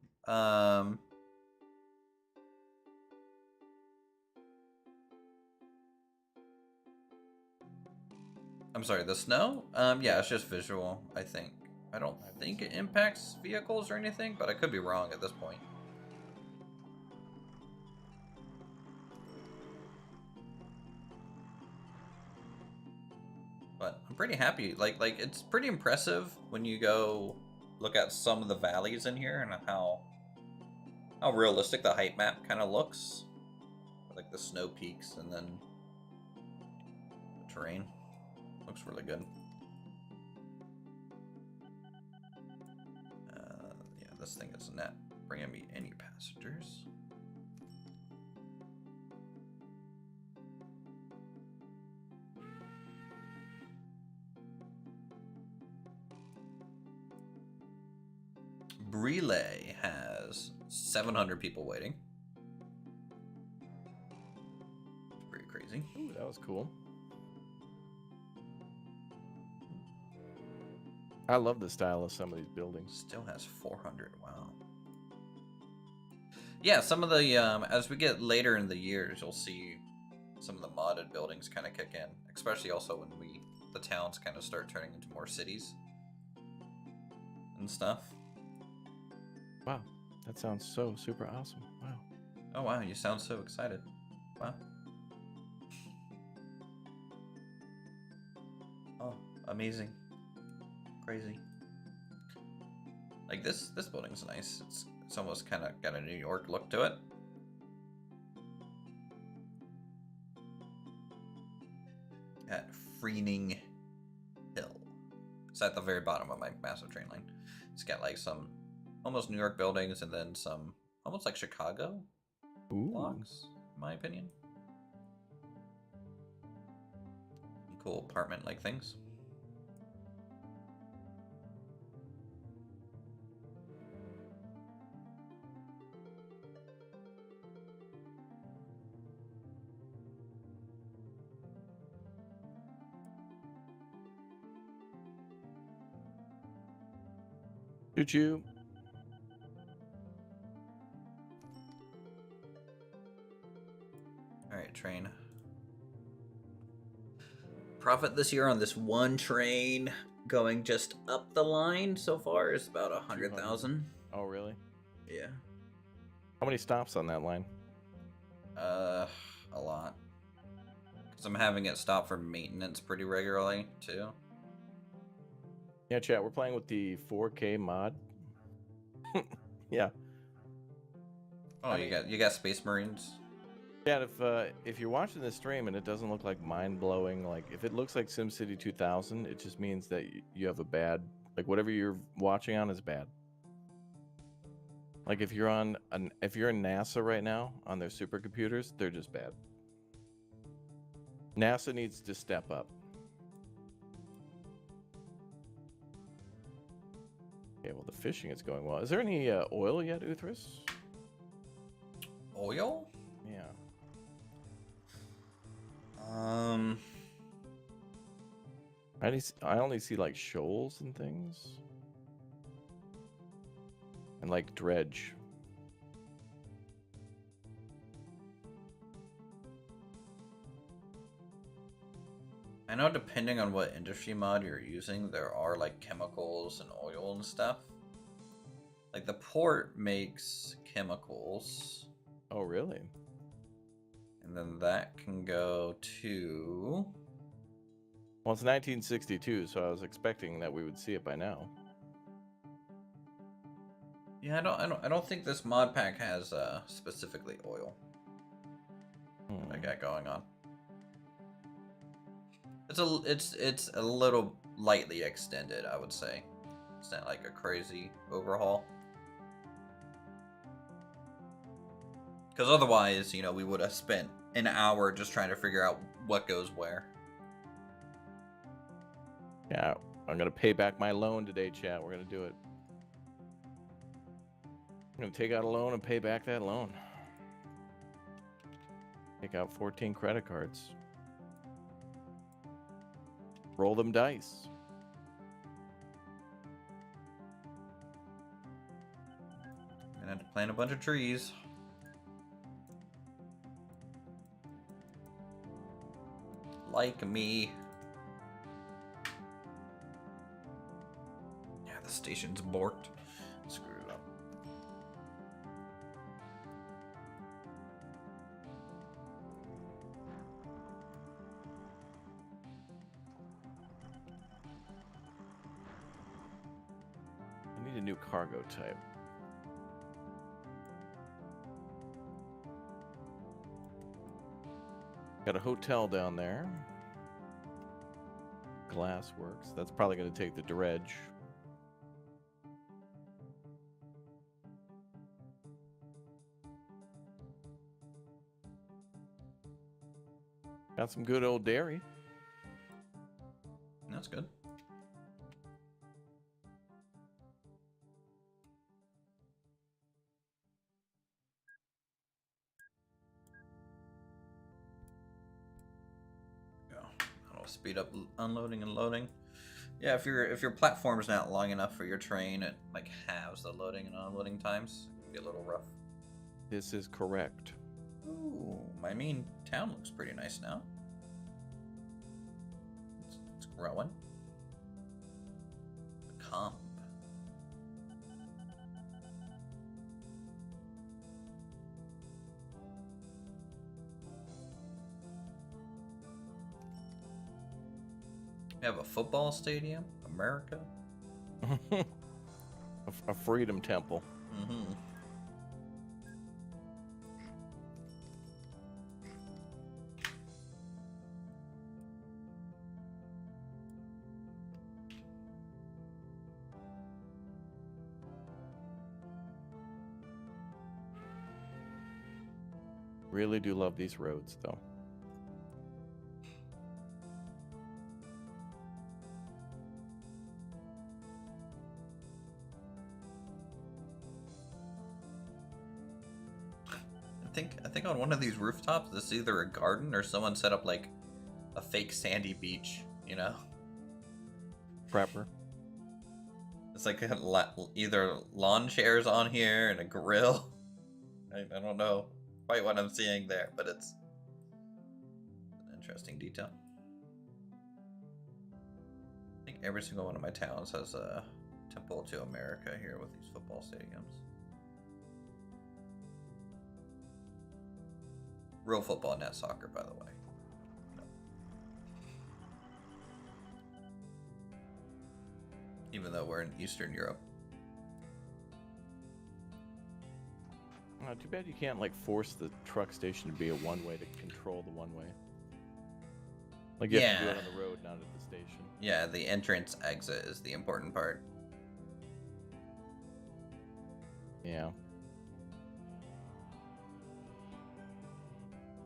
I'm sorry, the snow? Yeah, it's just visual, I think. I don't think it impacts vehicles or anything, but I could be wrong at this point. But I'm pretty happy. Like it's pretty impressive when you go look at some of the valleys in here and how realistic the height map kind of looks. Like the snow peaks and then the terrain. Looks really good. Yeah, this thing is not bringing me any passengers. Brele has 700 people waiting. Pretty crazy. Ooh, that was cool. I love the style of some of these buildings. Still has 400. Wow. Yeah, some of the as we get later in the years, you'll see some of the modded buildings kind of kick in, especially also when the towns kind of start turning into more cities and stuff. Wow, that sounds so super awesome. Wow. Oh wow, you sound so excited. Wow. Oh, amazing. Crazy. Like this building's nice. It's almost kind of got a New York look to it. At Freening Hill. It's at the very bottom of my massive train line. It's got like some almost New York buildings and then some almost like Chicago blocks, in my opinion. Cool apartment like things. Choo-choo. Alright, train. Profit this year on this one train going just up the line so far is about 100,000. Oh, really? Yeah. How many stops on that line? A lot. Because I'm having it stop for maintenance pretty regularly, too. Yeah, chat, we're playing with the 4K mod. Yeah. Oh, you got Space Marines? Chat, if you're watching this stream and it doesn't look like mind-blowing, like if it looks like SimCity 2000, it just means that you have a bad, like whatever you're watching on is bad. Like if you're in NASA right now on their supercomputers, they're just bad. NASA needs to step up. Okay, well the fishing is going well. Is there any oil yet, Uthris? Oil? Yeah. I only see like shoals and things. And like dredge. I know depending on what industry mod you're using, there are like chemicals and oil and stuff. Like the port makes chemicals. Oh, really? And then that can go to... Well, it's 1962, so I was expecting that we would see it by now. Yeah, I don't think this mod pack has specifically oil. I got going on. It's a little lightly extended, I would say. It's not like a crazy overhaul. Because otherwise, you know, we would have spent an hour just trying to figure out what goes where. Yeah, I'm gonna pay back my loan today, chat. We're gonna do it. I'm gonna take out a loan and pay back that loan. Take out 14 credit cards. Roll them dice. I'm gonna have to plant a bunch of trees. Like me. Yeah, the station's borked. Screwed it up. I need a new cargo type. Got a hotel down there. Glass works. That's probably going to take the dredge. Got some good old dairy. That's good. That'll speed up unloading and loading. Yeah, if your platform's not long enough for your train, it like halves the loading and unloading times. It'd be a little rough. This is correct. Ooh, my main town looks pretty nice now. It's growing. The comp. We have a football stadium, America. A freedom temple. Mm-hmm. Really do love these roads, though. I think on one of these rooftops, this is either a garden or someone set up like a fake sandy beach. You know, Prepper. it's like either lawn chairs on here and a grill. I don't know quite what I'm seeing there, but it's an interesting detail. I think every single one of my towns has a temple to America here with these football stadiums. Real football, not soccer, by the way. No. Even though we're in Eastern Europe. Oh, too bad you can't like force the truck station to be a one-way to control the one-way. Like you have to do it on the road, not at the station. Yeah, the entrance exit is the important part. Yeah.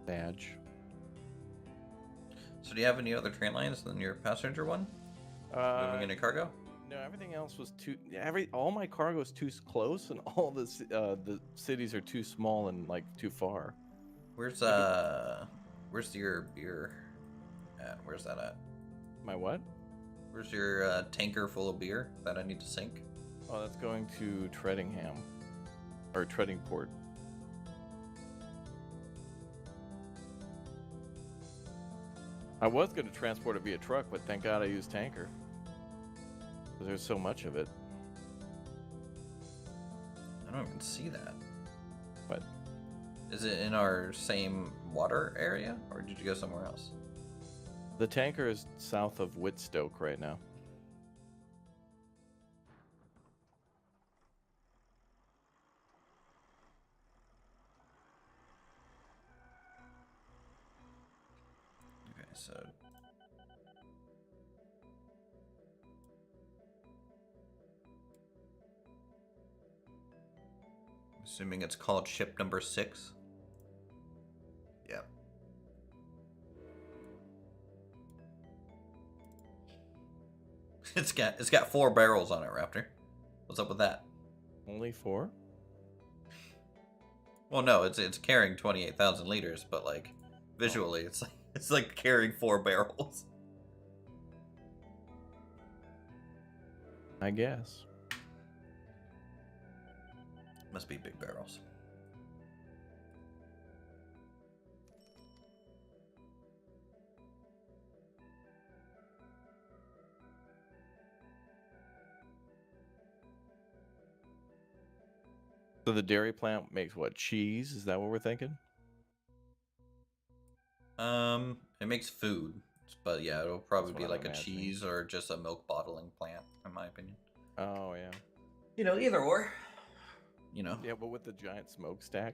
Badge. So do you have any other train lines than your passenger one? Moving into cargo? No, everything else was too. All my cargo is too close, and all the cities are too small and like too far. Where's your beer at? Where's that at? My what? Where's your tanker full of beer that I need to sink? Oh, that's going to Treadingham or Treadingport. I was going to transport it via truck, but thank God I used tanker. Because there's so much of it. I don't even see that. What? Is it in our same water area, or did you go somewhere else? The tanker is south of Whitstoke right now. Okay, so... Assuming it's called ship number 6. Yep. It's got 4 barrels on it, Raptor. What's up with that? Only 4? Well, no, it's carrying 28,000 liters, but like visually, it's like carrying 4 barrels. I guess. Must be big barrels. So the dairy plant makes what? Cheese? Is that what we're thinking? It makes food, but yeah, it'll probably That's be what I'm like a imagining. cheese or just a milk bottling plant, in my opinion. Oh, yeah. You know, either or. You know. Yeah, but with the giant smokestack,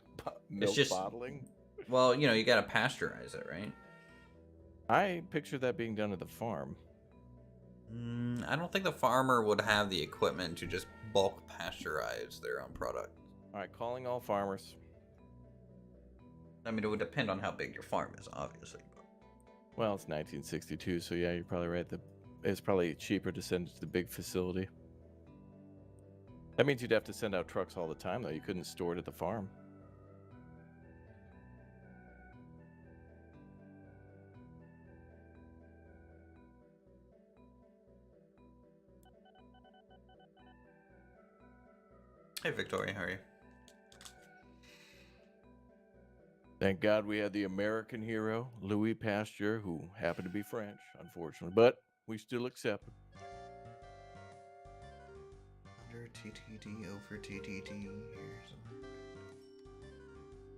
milk It's just bottling. Well, you know, you gotta pasteurize it, right? I picture that being done at the farm. I don't think the farmer would have the equipment to just bulk pasteurize their own product. All right, calling all farmers. I mean, it would depend on how big your farm is, obviously. Well, it's 1962, so yeah, you're probably right. It's probably cheaper to send it to the big facility. That means you'd have to send out trucks all the time, though. You couldn't store it at the farm. Hey, Victoria, how are you? Thank God we had the American hero, Louis Pasteur, who happened to be French, unfortunately, but we still accept him. Under TTD, over TTD.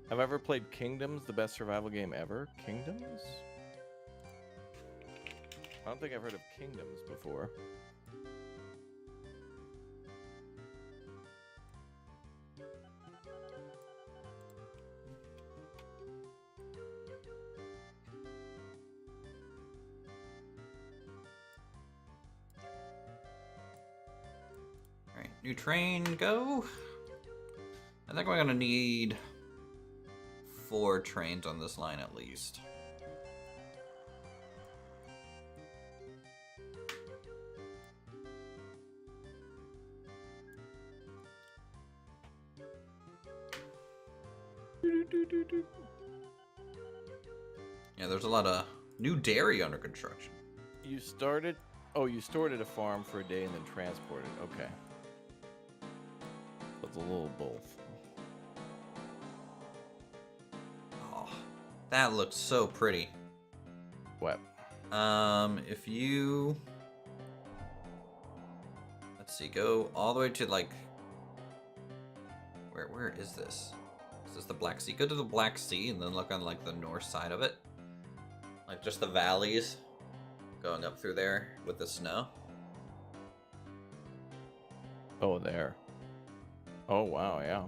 Have I ever played Kingdoms, the best survival game ever? Kingdoms? I don't think I've heard of Kingdoms before. Alright, new train, go. I think we're gonna need 4 trains on this line at least. Yeah, there's a lot of new dairy under construction. You started... Oh, you stored at a farm for a day and then transported. Okay. That's a little both. Oh, that looks so pretty. What? If you... Let's see, go all the way to like... Where is this? Is this the Black Sea? Go to the Black Sea and then look on like the north side of it. Like just the valleys going up through there with the snow. Oh, there. Oh, wow, yeah.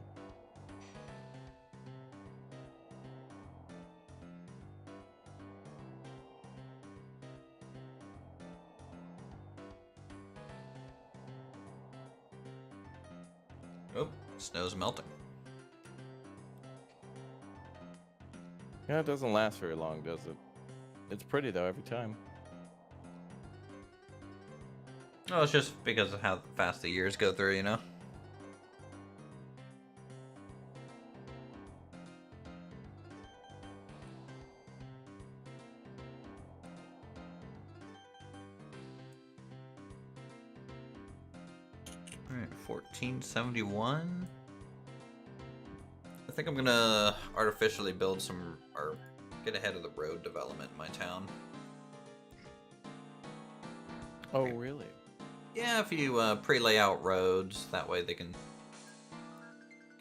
Oh, snow's melting. Yeah, it doesn't last very long, does it? It's pretty, though, every time. Oh, it's just because of how fast the years go through, you know? Alright, 1471. I think I'm gonna artificially build some, or get ahead of the road development in my town. Oh, really? Yeah, if you pre-lay out roads, that way they can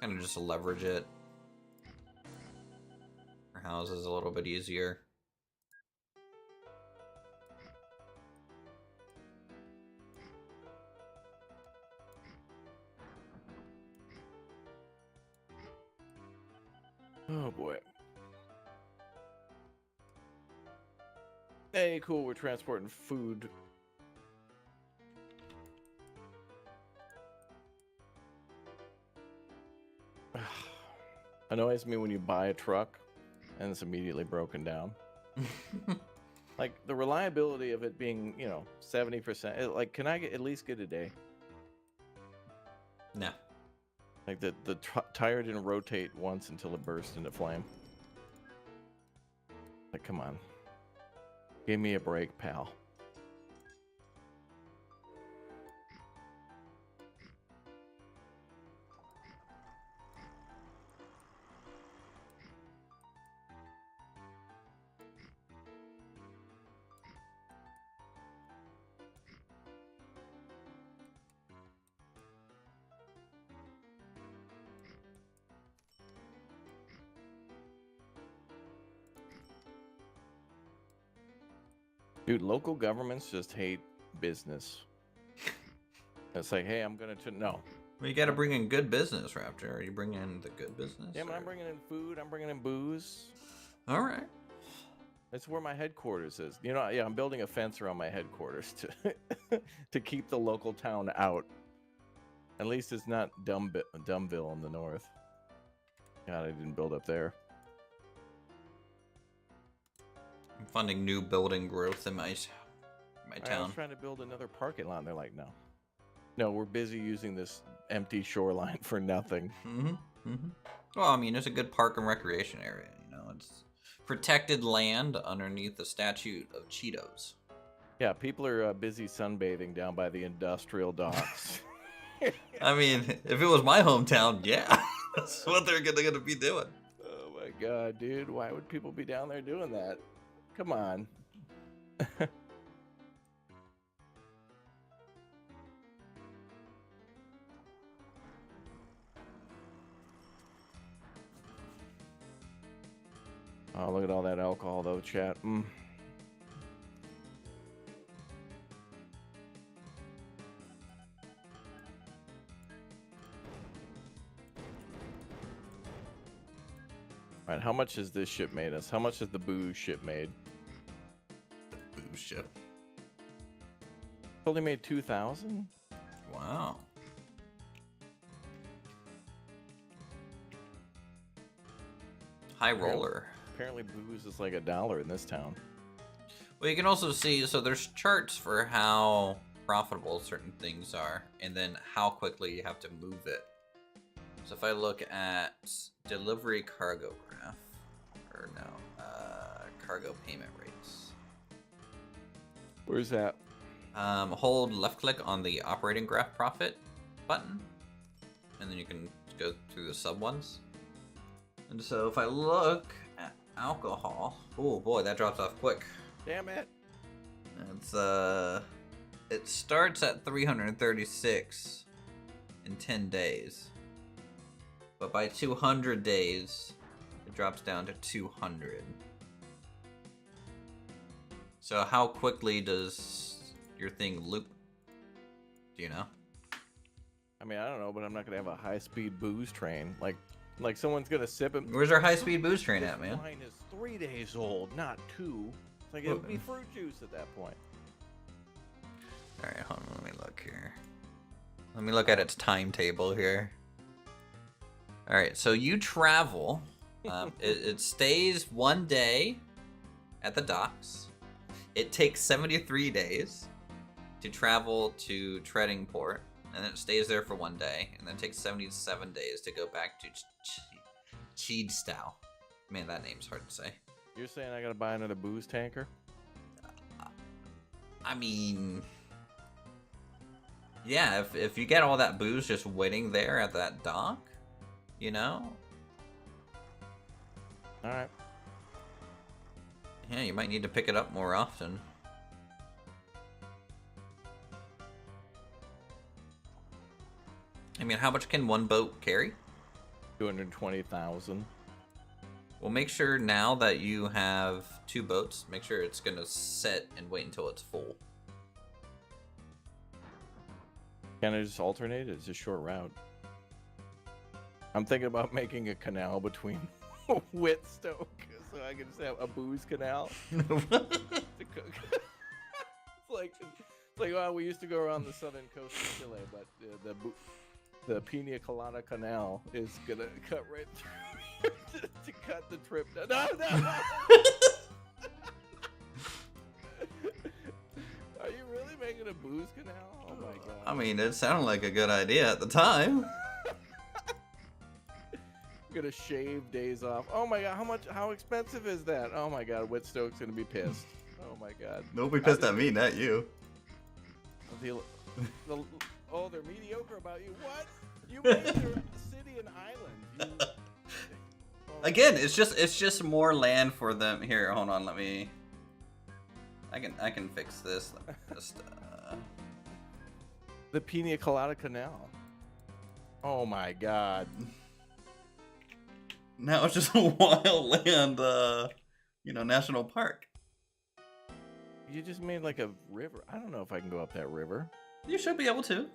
kind of just leverage it. For houses a little bit easier. Oh, boy. Hey, cool, we're transporting food. Annoys me when you buy a truck and it's immediately broken down. Like the reliability of it being, 70%. Like, can I at least get a day? No. Like the tire didn't rotate once until it burst into flame. Like, come on. Give me a break, pal. Dude, local governments just hate business. It's like, hey, I'm gonna no. Well, you got to bring in good business, Raptor. Are you bringing in the good business? Yeah, but I'm bringing in food. I'm bringing in booze. All right. That's where my headquarters is. Yeah, I'm building a fence around my headquarters to to keep the local town out. At least it's not Dumbville in the north. God, I didn't build up there. I'm funding new building growth in my town. I was trying to build another parking lot, and they're like, no, we're busy using this empty shoreline for nothing. Well, I mean, it's a good park and recreation area. It's protected land underneath the statute of Cheetos. Yeah, people are busy sunbathing down by the industrial docks. I mean, if it was my hometown, yeah, that's what they're gonna be doing. Oh my god, dude, why would people be down there doing that? Come on. Oh, look at all that alcohol, though, chat. All right, how much has this ship made us? How much has the booze ship made? The booze ship. Only made 2,000? Wow. High roller. Apparently booze is like $1 in this town. Well, you can also see, so there's charts for how profitable certain things are, and then how quickly you have to move it. So if I look at delivery cargo graph, or no, cargo payment rates. Where's that? Hold left click on the operating graph profit button, and then you can go through the sub ones. And so if I look at alcohol, oh boy, that drops off quick. Damn it. It's it starts at 336 in 10 days. But by 200 days, it drops down to 200. So how quickly does your thing loop? Do you know? I mean, I don't know, but I'm not gonna have a high-speed booze train. Like someone's gonna sip it. Where's our high-speed booze train at, man? This wine is 3 days old, not 2. Like, it would be fruit juice at that point. Alright, hold on, let me look here. Let me look at its timetable here. Alright, so you travel. It stays 1 day at the docks. It takes 73 days to travel to Treading Port, and then it stays there for 1 day, and then it takes 77 days to go back to Cheedstow. Man, that name's hard to say. You're saying I gotta buy another booze tanker? I mean, yeah, if you get all that booze just waiting there at that dock, you know? Alright. Yeah, you might need to pick it up more often. I mean, how much can one boat carry? 220,000. Well, make sure now that you have 2 boats, make sure it's going to set and wait until it's full. Can I just alternate? It's a short route. I'm thinking about making a canal between Whitstoke, so I can just have a booze canal. It's like, well, we used to go around the southern coast of Chile, but the Pina Colada Canal is gonna cut right through to cut the trip down. No! making a booze canal? Oh my god. I mean, it sounded like a good idea at the time. I'm gonna shave days off. Oh my god, how expensive is that? Oh my god, Whitstoke's gonna be pissed. Oh my god. Nobody pissed at me, not you. Oh, they're mediocre about you. What? You made your city an island. Again, it's just more land for them. Here, hold on, let me. I can fix this. Just the Pina Colada Canal. Oh my god. Now it's just a wildland, national park. You just made like a river. I don't know if I can go up that river. You should be able to.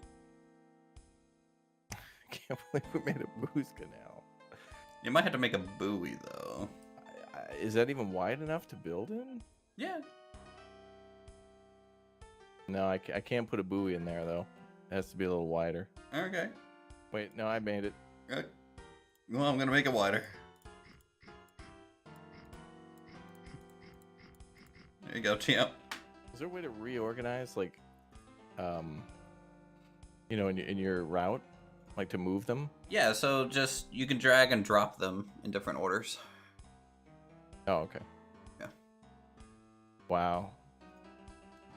I can't believe we made a booze canal. You might have to make a buoy, though. Is that even wide enough to build in? Yeah. No, I can't put a buoy in there, though. It has to be a little wider. Okay. Wait, no, I made it. Okay. Well, I'm going to make it wider. There you go, champ. Is there a way to reorganize, like, in your route? Like, to move them? Yeah, so just, you can drag and drop them in different orders. Oh, okay. Yeah. Wow.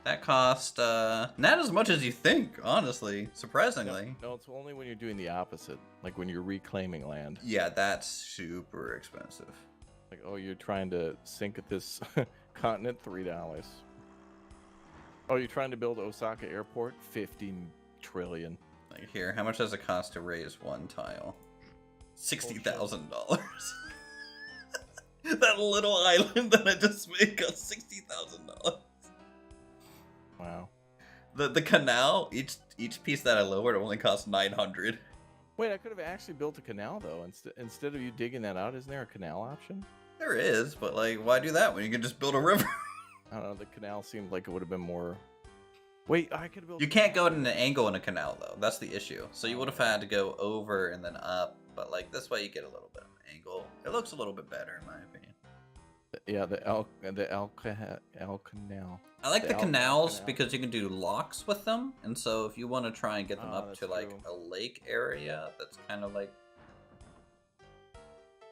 That cost, not as much as you think, honestly, surprisingly. No, it's only when you're doing the opposite, like when you're reclaiming land. Yeah, that's super expensive. Like, oh, you're trying to sink at this continent, $3. Oh, you're trying to build Osaka Airport, $50 trillion. Like here, how much does it cost to raise one tile? $60,000. That little island that I just made cost $60,000. Wow. The canal, each piece that I lowered only cost $900. Wait, I could have actually built a canal though. Instead of you digging that out, isn't there a canal option? There is, but like, why do that when you can just build a river? I don't know. The canal seemed like it would have been more. Wait, I could build. You can't go at an angle in a canal though. That's the issue. So you would have had to go over and then up. But like this way, you get a little bit of an angle. It looks a little bit better in my opinion. Yeah, the El Canal. I like the El canals Canal. because you can do locks with them, and so if you want to try and get them up that's to like true. a lake area, that's kind of like.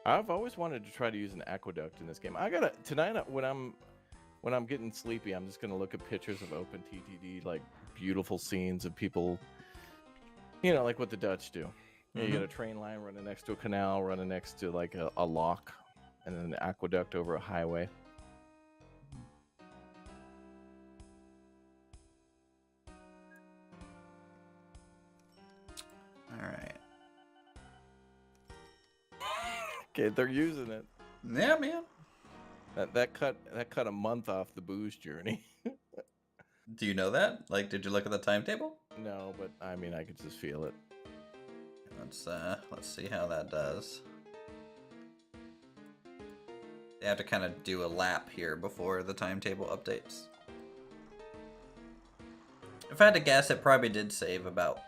I've always wanted to try to use an aqueduct in this game. I gotta tonight when I'm getting sleepy, I'm just gonna look at pictures of OpenTTD, like beautiful scenes of people, like what the Dutch do. You get a train line running next to a canal, running next to like a lock, and then an aqueduct over a highway. All right. Okay, they're using it. Yeah, man. That cut a month off the booze journey. Do you know that? Like, did you look at the timetable? No, but I mean, I could just feel it. Let's see how that does. They have to kind of do a lap here before the timetable updates. If I had to guess, it probably did save about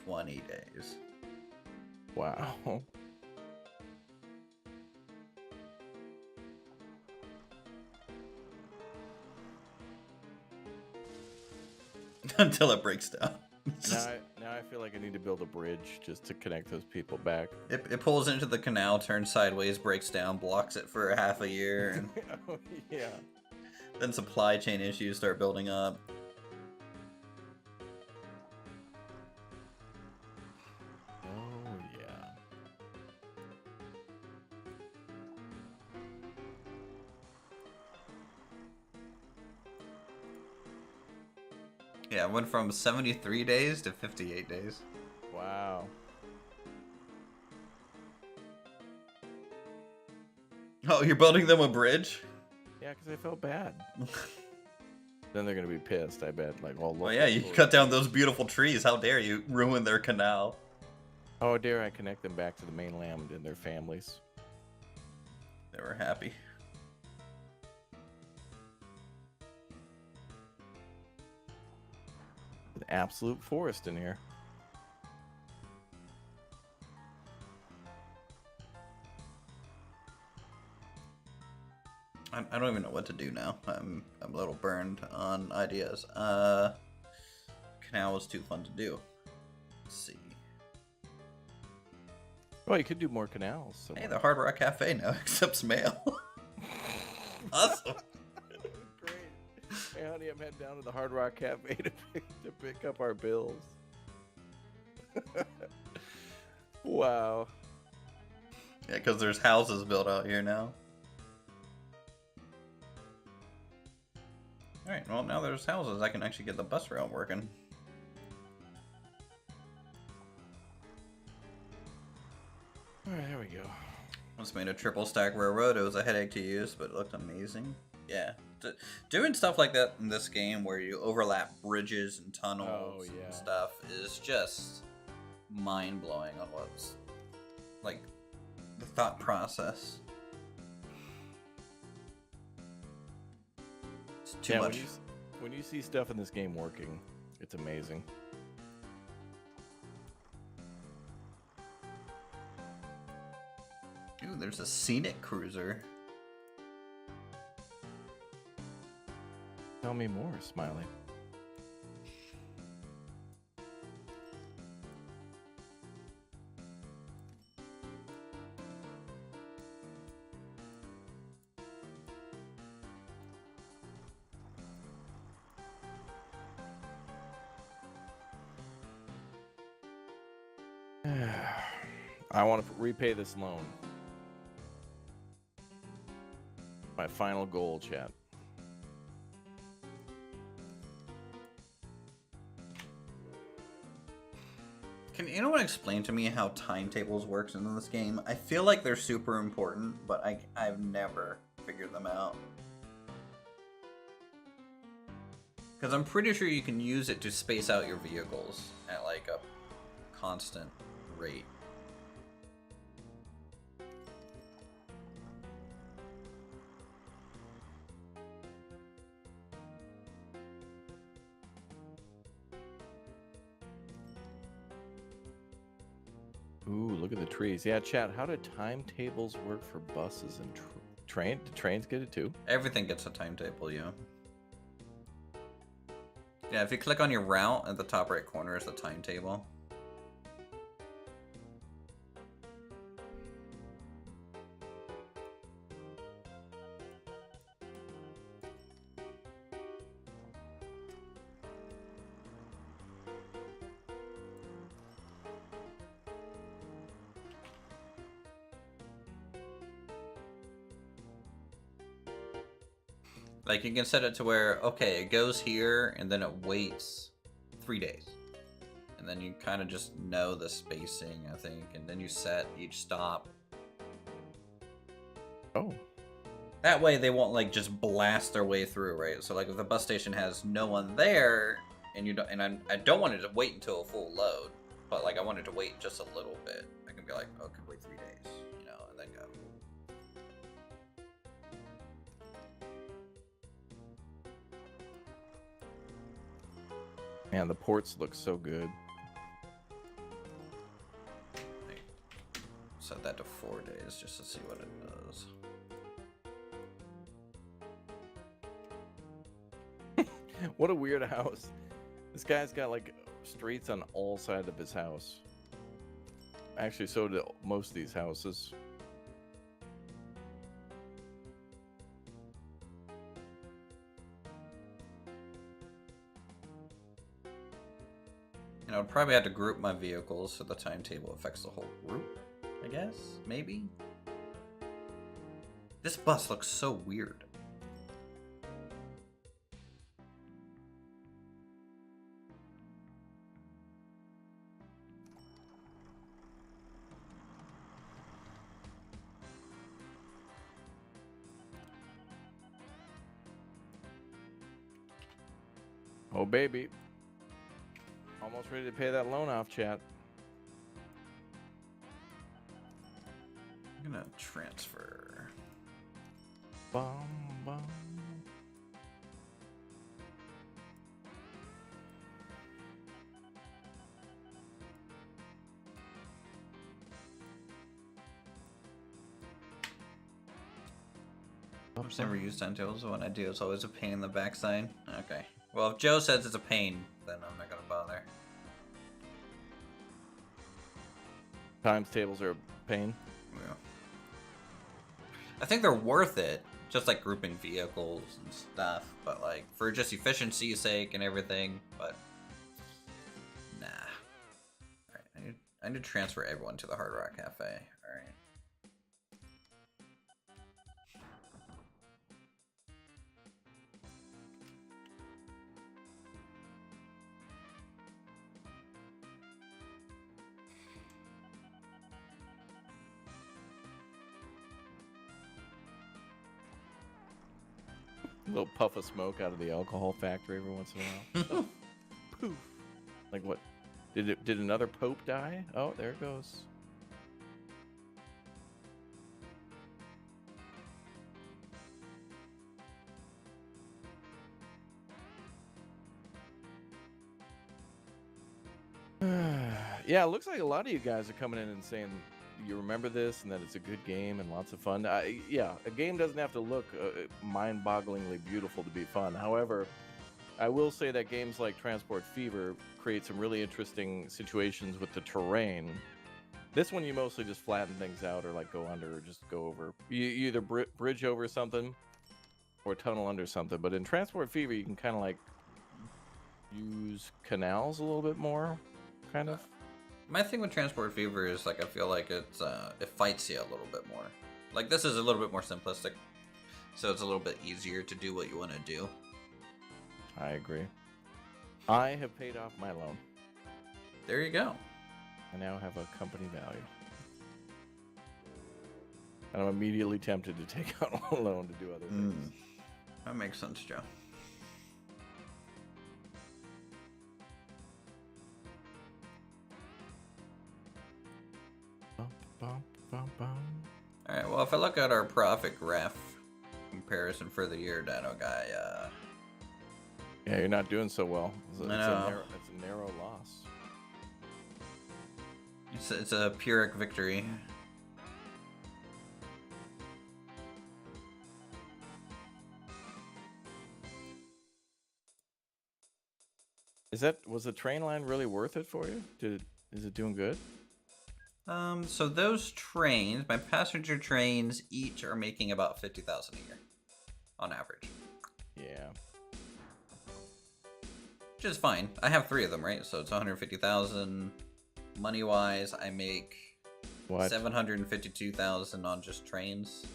20 days. Wow. Until it breaks down. Now I feel like I need to build a bridge just to connect those people back. It pulls into the canal, turns sideways, breaks down, blocks it for half a year, and Oh, yeah. then supply chain issues start building up. Oh, yeah. Yeah, it went from 73 days to 58 days. Wow. Oh, you're building them a bridge? Yeah, because I felt bad. Then they're gonna be pissed, I bet. Like, oh, look. Well, yeah, you cut down those beautiful trees. How dare you ruin their canal? How dare I connect them back to the mainland and their families? They were happy. An absolute forest in here. I don't even know what to do now. I'm a little burned on ideas. Canal was too fun to do. Let's see. Well, you could do more canals. Hey, the Hard Rock Cafe now accepts mail. Awesome. Great. Hey, honey, I'm heading down to the Hard Rock Cafe to pick up our bills. Wow. Yeah, because there's houses built out here now. Alright, well, now there's houses. I can actually get the bus route working. Alright, there we go. Once made a triple stack railroad. It was a headache to use, but it looked amazing. Yeah. Doing stuff like that in this game where you overlap bridges and tunnels and stuff is just mind-blowing on what's, like, the thought process. It's too much. When you see stuff in this game working, it's amazing. Ooh, there's a scenic cruiser. Tell me more, Smiley. I want to repay this loan. My final goal, chat. Can anyone explain to me how timetables works in this game? I feel like they're super important, but I've never figured them out. Because I'm pretty sure you can use it to space out your vehicles at like a constant rate. Ooh, look at the trees. Yeah, chat, how do timetables work for buses and train? Do trains get it too? Everything gets a timetable, yeah. Yeah, if you click on your route at the top right corner is the timetable. Like, you can set it to where, okay, it goes here, and then it waits 3 days. And then you kind of just know the spacing, I think, and then you set each stop. Oh. That way they won't, like, just blast their way through, right? So, like, if the bus station has no one there, and you don't, and I don't want it to wait until a full load, but, like, I want it to wait just a little bit. I can be like, oh, it could wait 3 days, you know, and then go. Man, the ports look so good. Set that to 4 days just to see what it does. What a weird house. This guy's got like streets on all sides of his house. Actually, so do most of these houses. And I would probably have to group my vehicles so the timetable affects the whole group, I guess? Maybe? This bus looks so weird. Oh, baby. Almost ready to pay that loan off, chat. I'm gonna transfer. Bum, bum. I've just never used Tentacles. When I do, it's always a pain in the backside. Okay. Well, if Joe says it's a pain, then I'm not gonna bother. Times tables are a pain. Yeah. I think they're worth it, just like grouping vehicles and stuff, but like for just efficiency's sake and everything, but nah. Alright, I need to transfer everyone to the Hard Rock Cafe. Alright. A little puff of smoke out of the alcohol factory every once in a while. Poof. Like what? Did another pope die? Oh, there it goes. Yeah, it looks like a lot of you guys are coming in and saying you remember this and that it's a good game and lots of fun. Yeah, a game doesn't have to look mind-bogglingly beautiful to be fun. However, I will say that games like Transport Fever create some really interesting situations with the terrain. This one you mostly just flatten things out or like go under or just go over. You either bridge over something or tunnel under something. But in Transport Fever, you can kind of like use canals a little bit more, kind of. My thing with Transport Fever is like I feel like it fights you a little bit more. Like this is a little bit more simplistic, so it's a little bit easier to do what you want to do. I agree. I have paid off my loan. There you go. I now have a company value. And I'm immediately tempted to take out a loan to do other things. That makes sense, Joe. Alright, well, if I look at our profit graph comparison for the year, Dino Guy, yeah, you're not doing so well. It's a narrow loss. It's a Pyrrhic victory. Was the train line really worth it for you? Is it doing good? So those trains, my passenger trains, each are making about 50,000 a year, on average. Yeah. Which is fine. I have 3 of them, right? So it's 150,000. Money-wise, I make 752,000 on just trains.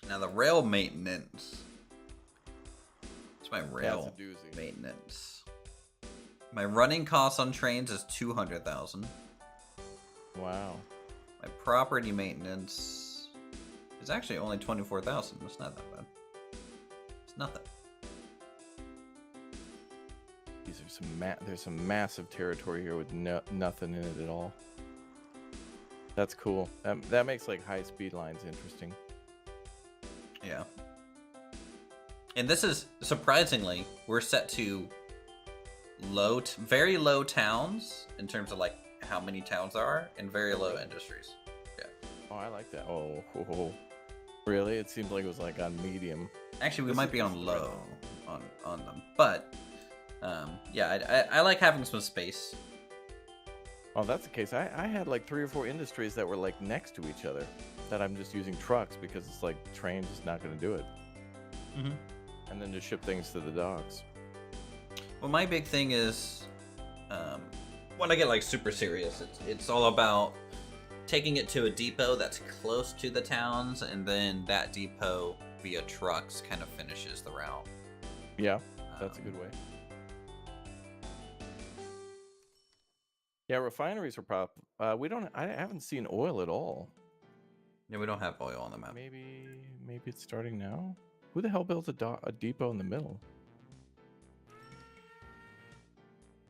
Now the rail maintenance. It's my rail maintenance. My running costs on trains is 200,000. Wow. My property maintenance is actually only 24,000. It's not that bad. It's nothing. These are there's some massive territory here with nothing in it at all. That's cool. That makes like high speed lines interesting. Yeah. And this is surprisingly, we're set to very low towns in terms of like how many towns there are, and very low industries. Yeah. Oh, I like that. Oh, really? It seems like it was like on medium. Actually, we might be on low on them, but yeah, I like having some space. Oh, that's the case. I had like 3 or 4 industries that were like next to each other that I'm just using trucks because it's like trains is not going to do it. Mm-hmm. And then just ship things to the dogs. Well, my big thing is, when I get like super serious, it's all about taking it to a depot that's close to the towns, and then that depot via trucks kind of finishes the route. Yeah, that's a good way. Yeah, refineries are I haven't seen oil at all. Yeah, we don't have oil on the map. Maybe it's starting now. Who the hell built a depot in the middle?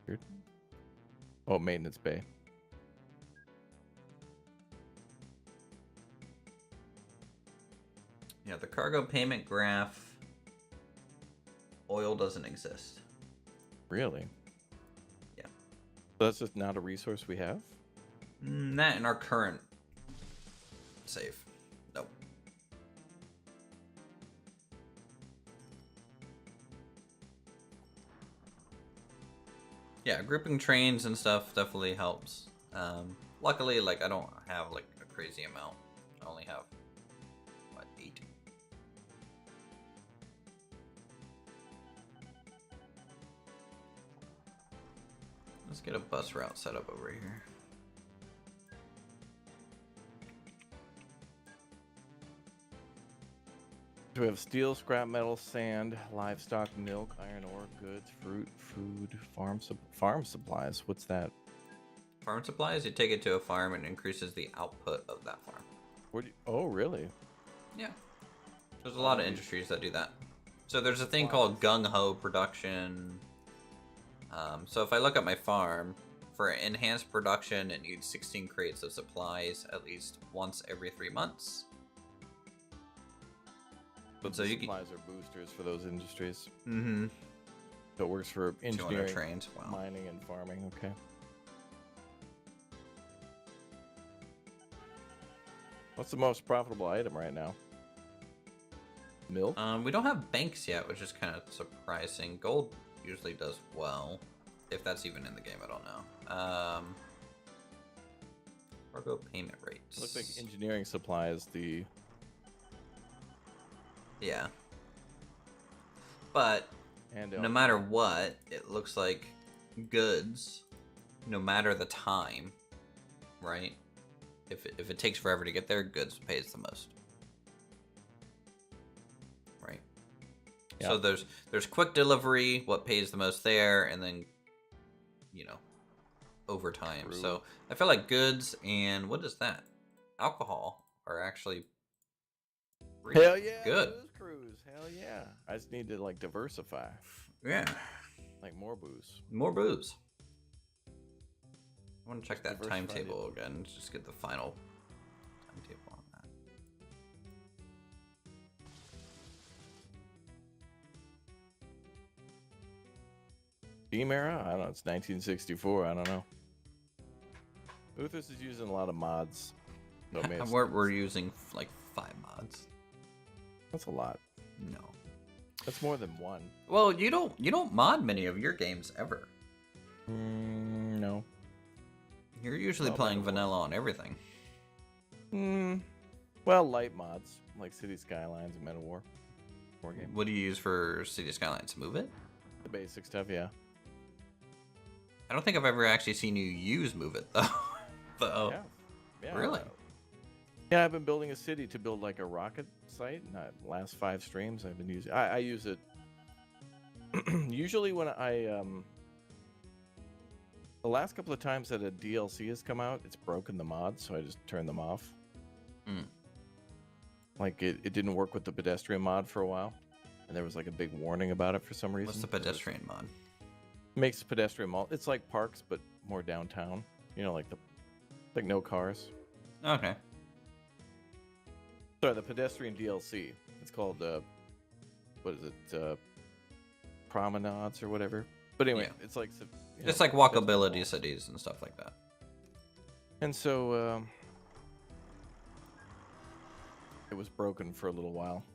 Weird. Oh, maintenance bay. Yeah, the cargo payment graph, oil doesn't exist. Really? Yeah. So that's just not a resource we have? Not in our current safe. Nope. Yeah, grouping trains and stuff definitely helps. Luckily, like, I don't have like a crazy amount. I only have what, 8. Let's get a bus route set up over here. We have steel, scrap metal, sand, livestock, milk, iron ore, goods, fruit, food, farm supplies. What's that? Farm supplies, you take it to a farm and increases the output of that farm. Oh, really? Yeah. There's a lot of industries that do that. So there's a thing called gung-ho production. So if I look at my farm, for enhanced production, it needs 16 crates of supplies at least once every 3 months. But so supplies are boosters for those industries. Mm-hmm. So it works for engineering, trains. Wow. Mining, and farming. Okay. What's the most profitable item right now? Milk? We don't have banks yet, which is kind of surprising. Gold usually does well. If that's even in the game, I don't know. Cargo payment rates. Looks like engineering supply is the... Yeah. But no matter what, it looks like goods, no matter the time, right? If it takes forever to get there, goods pays the most. Right? Yeah. So there's quick delivery, what pays the most there, and then, you know, over time. True. So I feel like goods and what is that? Alcohol are actually really hell yeah, good. Booze cruise. Hell yeah. I just need to like diversify. Yeah. Like more booze. More booze. I want to check that timetable again. Just get the final timetable on that. Steam era? I don't know. It's 1964. I don't know. Uthris is using a lot of mods. No, we're using like 5 mods. That's a lot. No. That's more than 1. Well, you don't mod many of your games ever. No. You're usually playing vanilla on everything. Well, light mods like City Skylines and Meta War. Game. What do you use for City Skylines? Move it? The basic stuff, yeah. I don't think I've ever actually seen you use Move It though. Yeah. Really? Yeah, I've been building a city to build like a rocket site. Not last 5 streams I've been using. I use it usually when I the last couple of times that a DLC has come out, it's broken the mods, so I just turn them off. Like it didn't work with the pedestrian mod for a while, and there was like a big warning about it for some reason. What's the pedestrian mod? Makes pedestrian mod. It's like parks but more downtown. You know, like no cars. Okay. Sorry, the pedestrian DLC. It's called what is it? Promenades or whatever. But anyway, it's like it's like walkability cities and stuff like that. And so it was broken for a little while.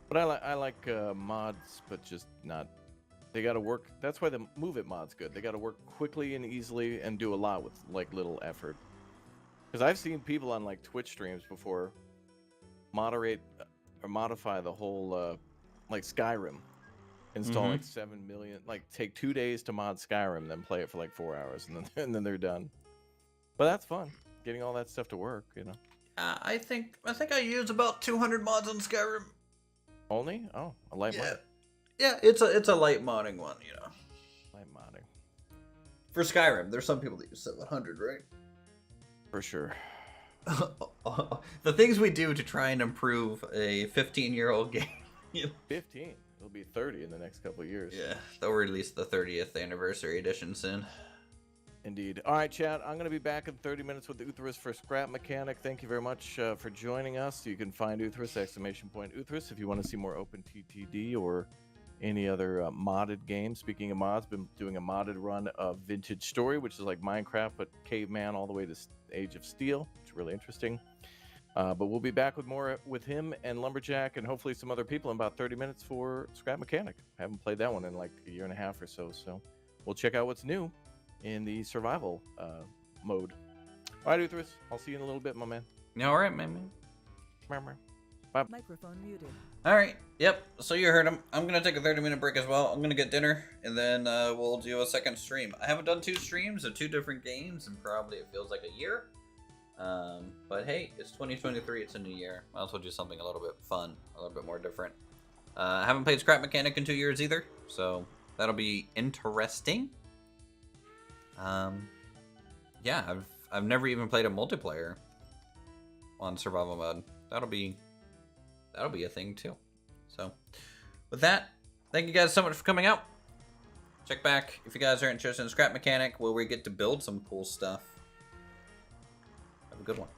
But I like mods, but just not. They got to work. That's why the Move It mod's good. They got to work quickly and easily and do a lot with like little effort. Because I've seen people on like Twitch streams before moderate or modify the whole like Skyrim, install like 7 million, like take 2 days to mod Skyrim, then play it for like 4 hours, and then they're done. But that's fun, getting all that stuff to work, you know. I think I use about 200 mods on Skyrim. Only? Oh, a light mod. Yeah, it's a light modding one, you know. Light modding. For Skyrim, there's some people that use 700, right? For sure. The things we do to try and improve a 15-year-old game. 15? It'll be 30 in the next couple of years. Yeah, they'll release the 30th anniversary edition soon. Indeed. All right, chat. I'm going to be back in 30 minutes with Uthris for Scrap Mechanic. Thank you very much for joining us. You can find Uthris, !Uthris, if you want to see more OpenTTD or any other modded games. Speaking of mods, been doing a modded run of Vintage Story, which is like Minecraft but caveman all the way to Age of Steel, which is really interesting. But we'll be back with more with him and Lumberjack and hopefully some other people in about 30 minutes for Scrap Mechanic. I haven't played that one in like a year and a half or so, so we'll check out what's new in the survival mode. All right, Uthris, I'll see you in a little bit, my man. All right, man. Bye. Microphone muted. All right. Yep. So you heard him. I'm gonna take a 30-minute break as well. I'm gonna get dinner, and then we'll do a second stream. I haven't done 2 streams of 2 different games, and probably it feels like a year. But hey, it's 2023. It's a new year. Might as well do something a little bit fun, a little bit more different. I haven't played Scrap Mechanic in 2 years either, so that'll be interesting. Yeah, I've never even played a multiplayer on survival mode. That'll be a thing too. So with that, thank you guys so much for coming out. Check back if you guys are interested in Scrap Mechanic, where we get to build some cool stuff. Have a good one.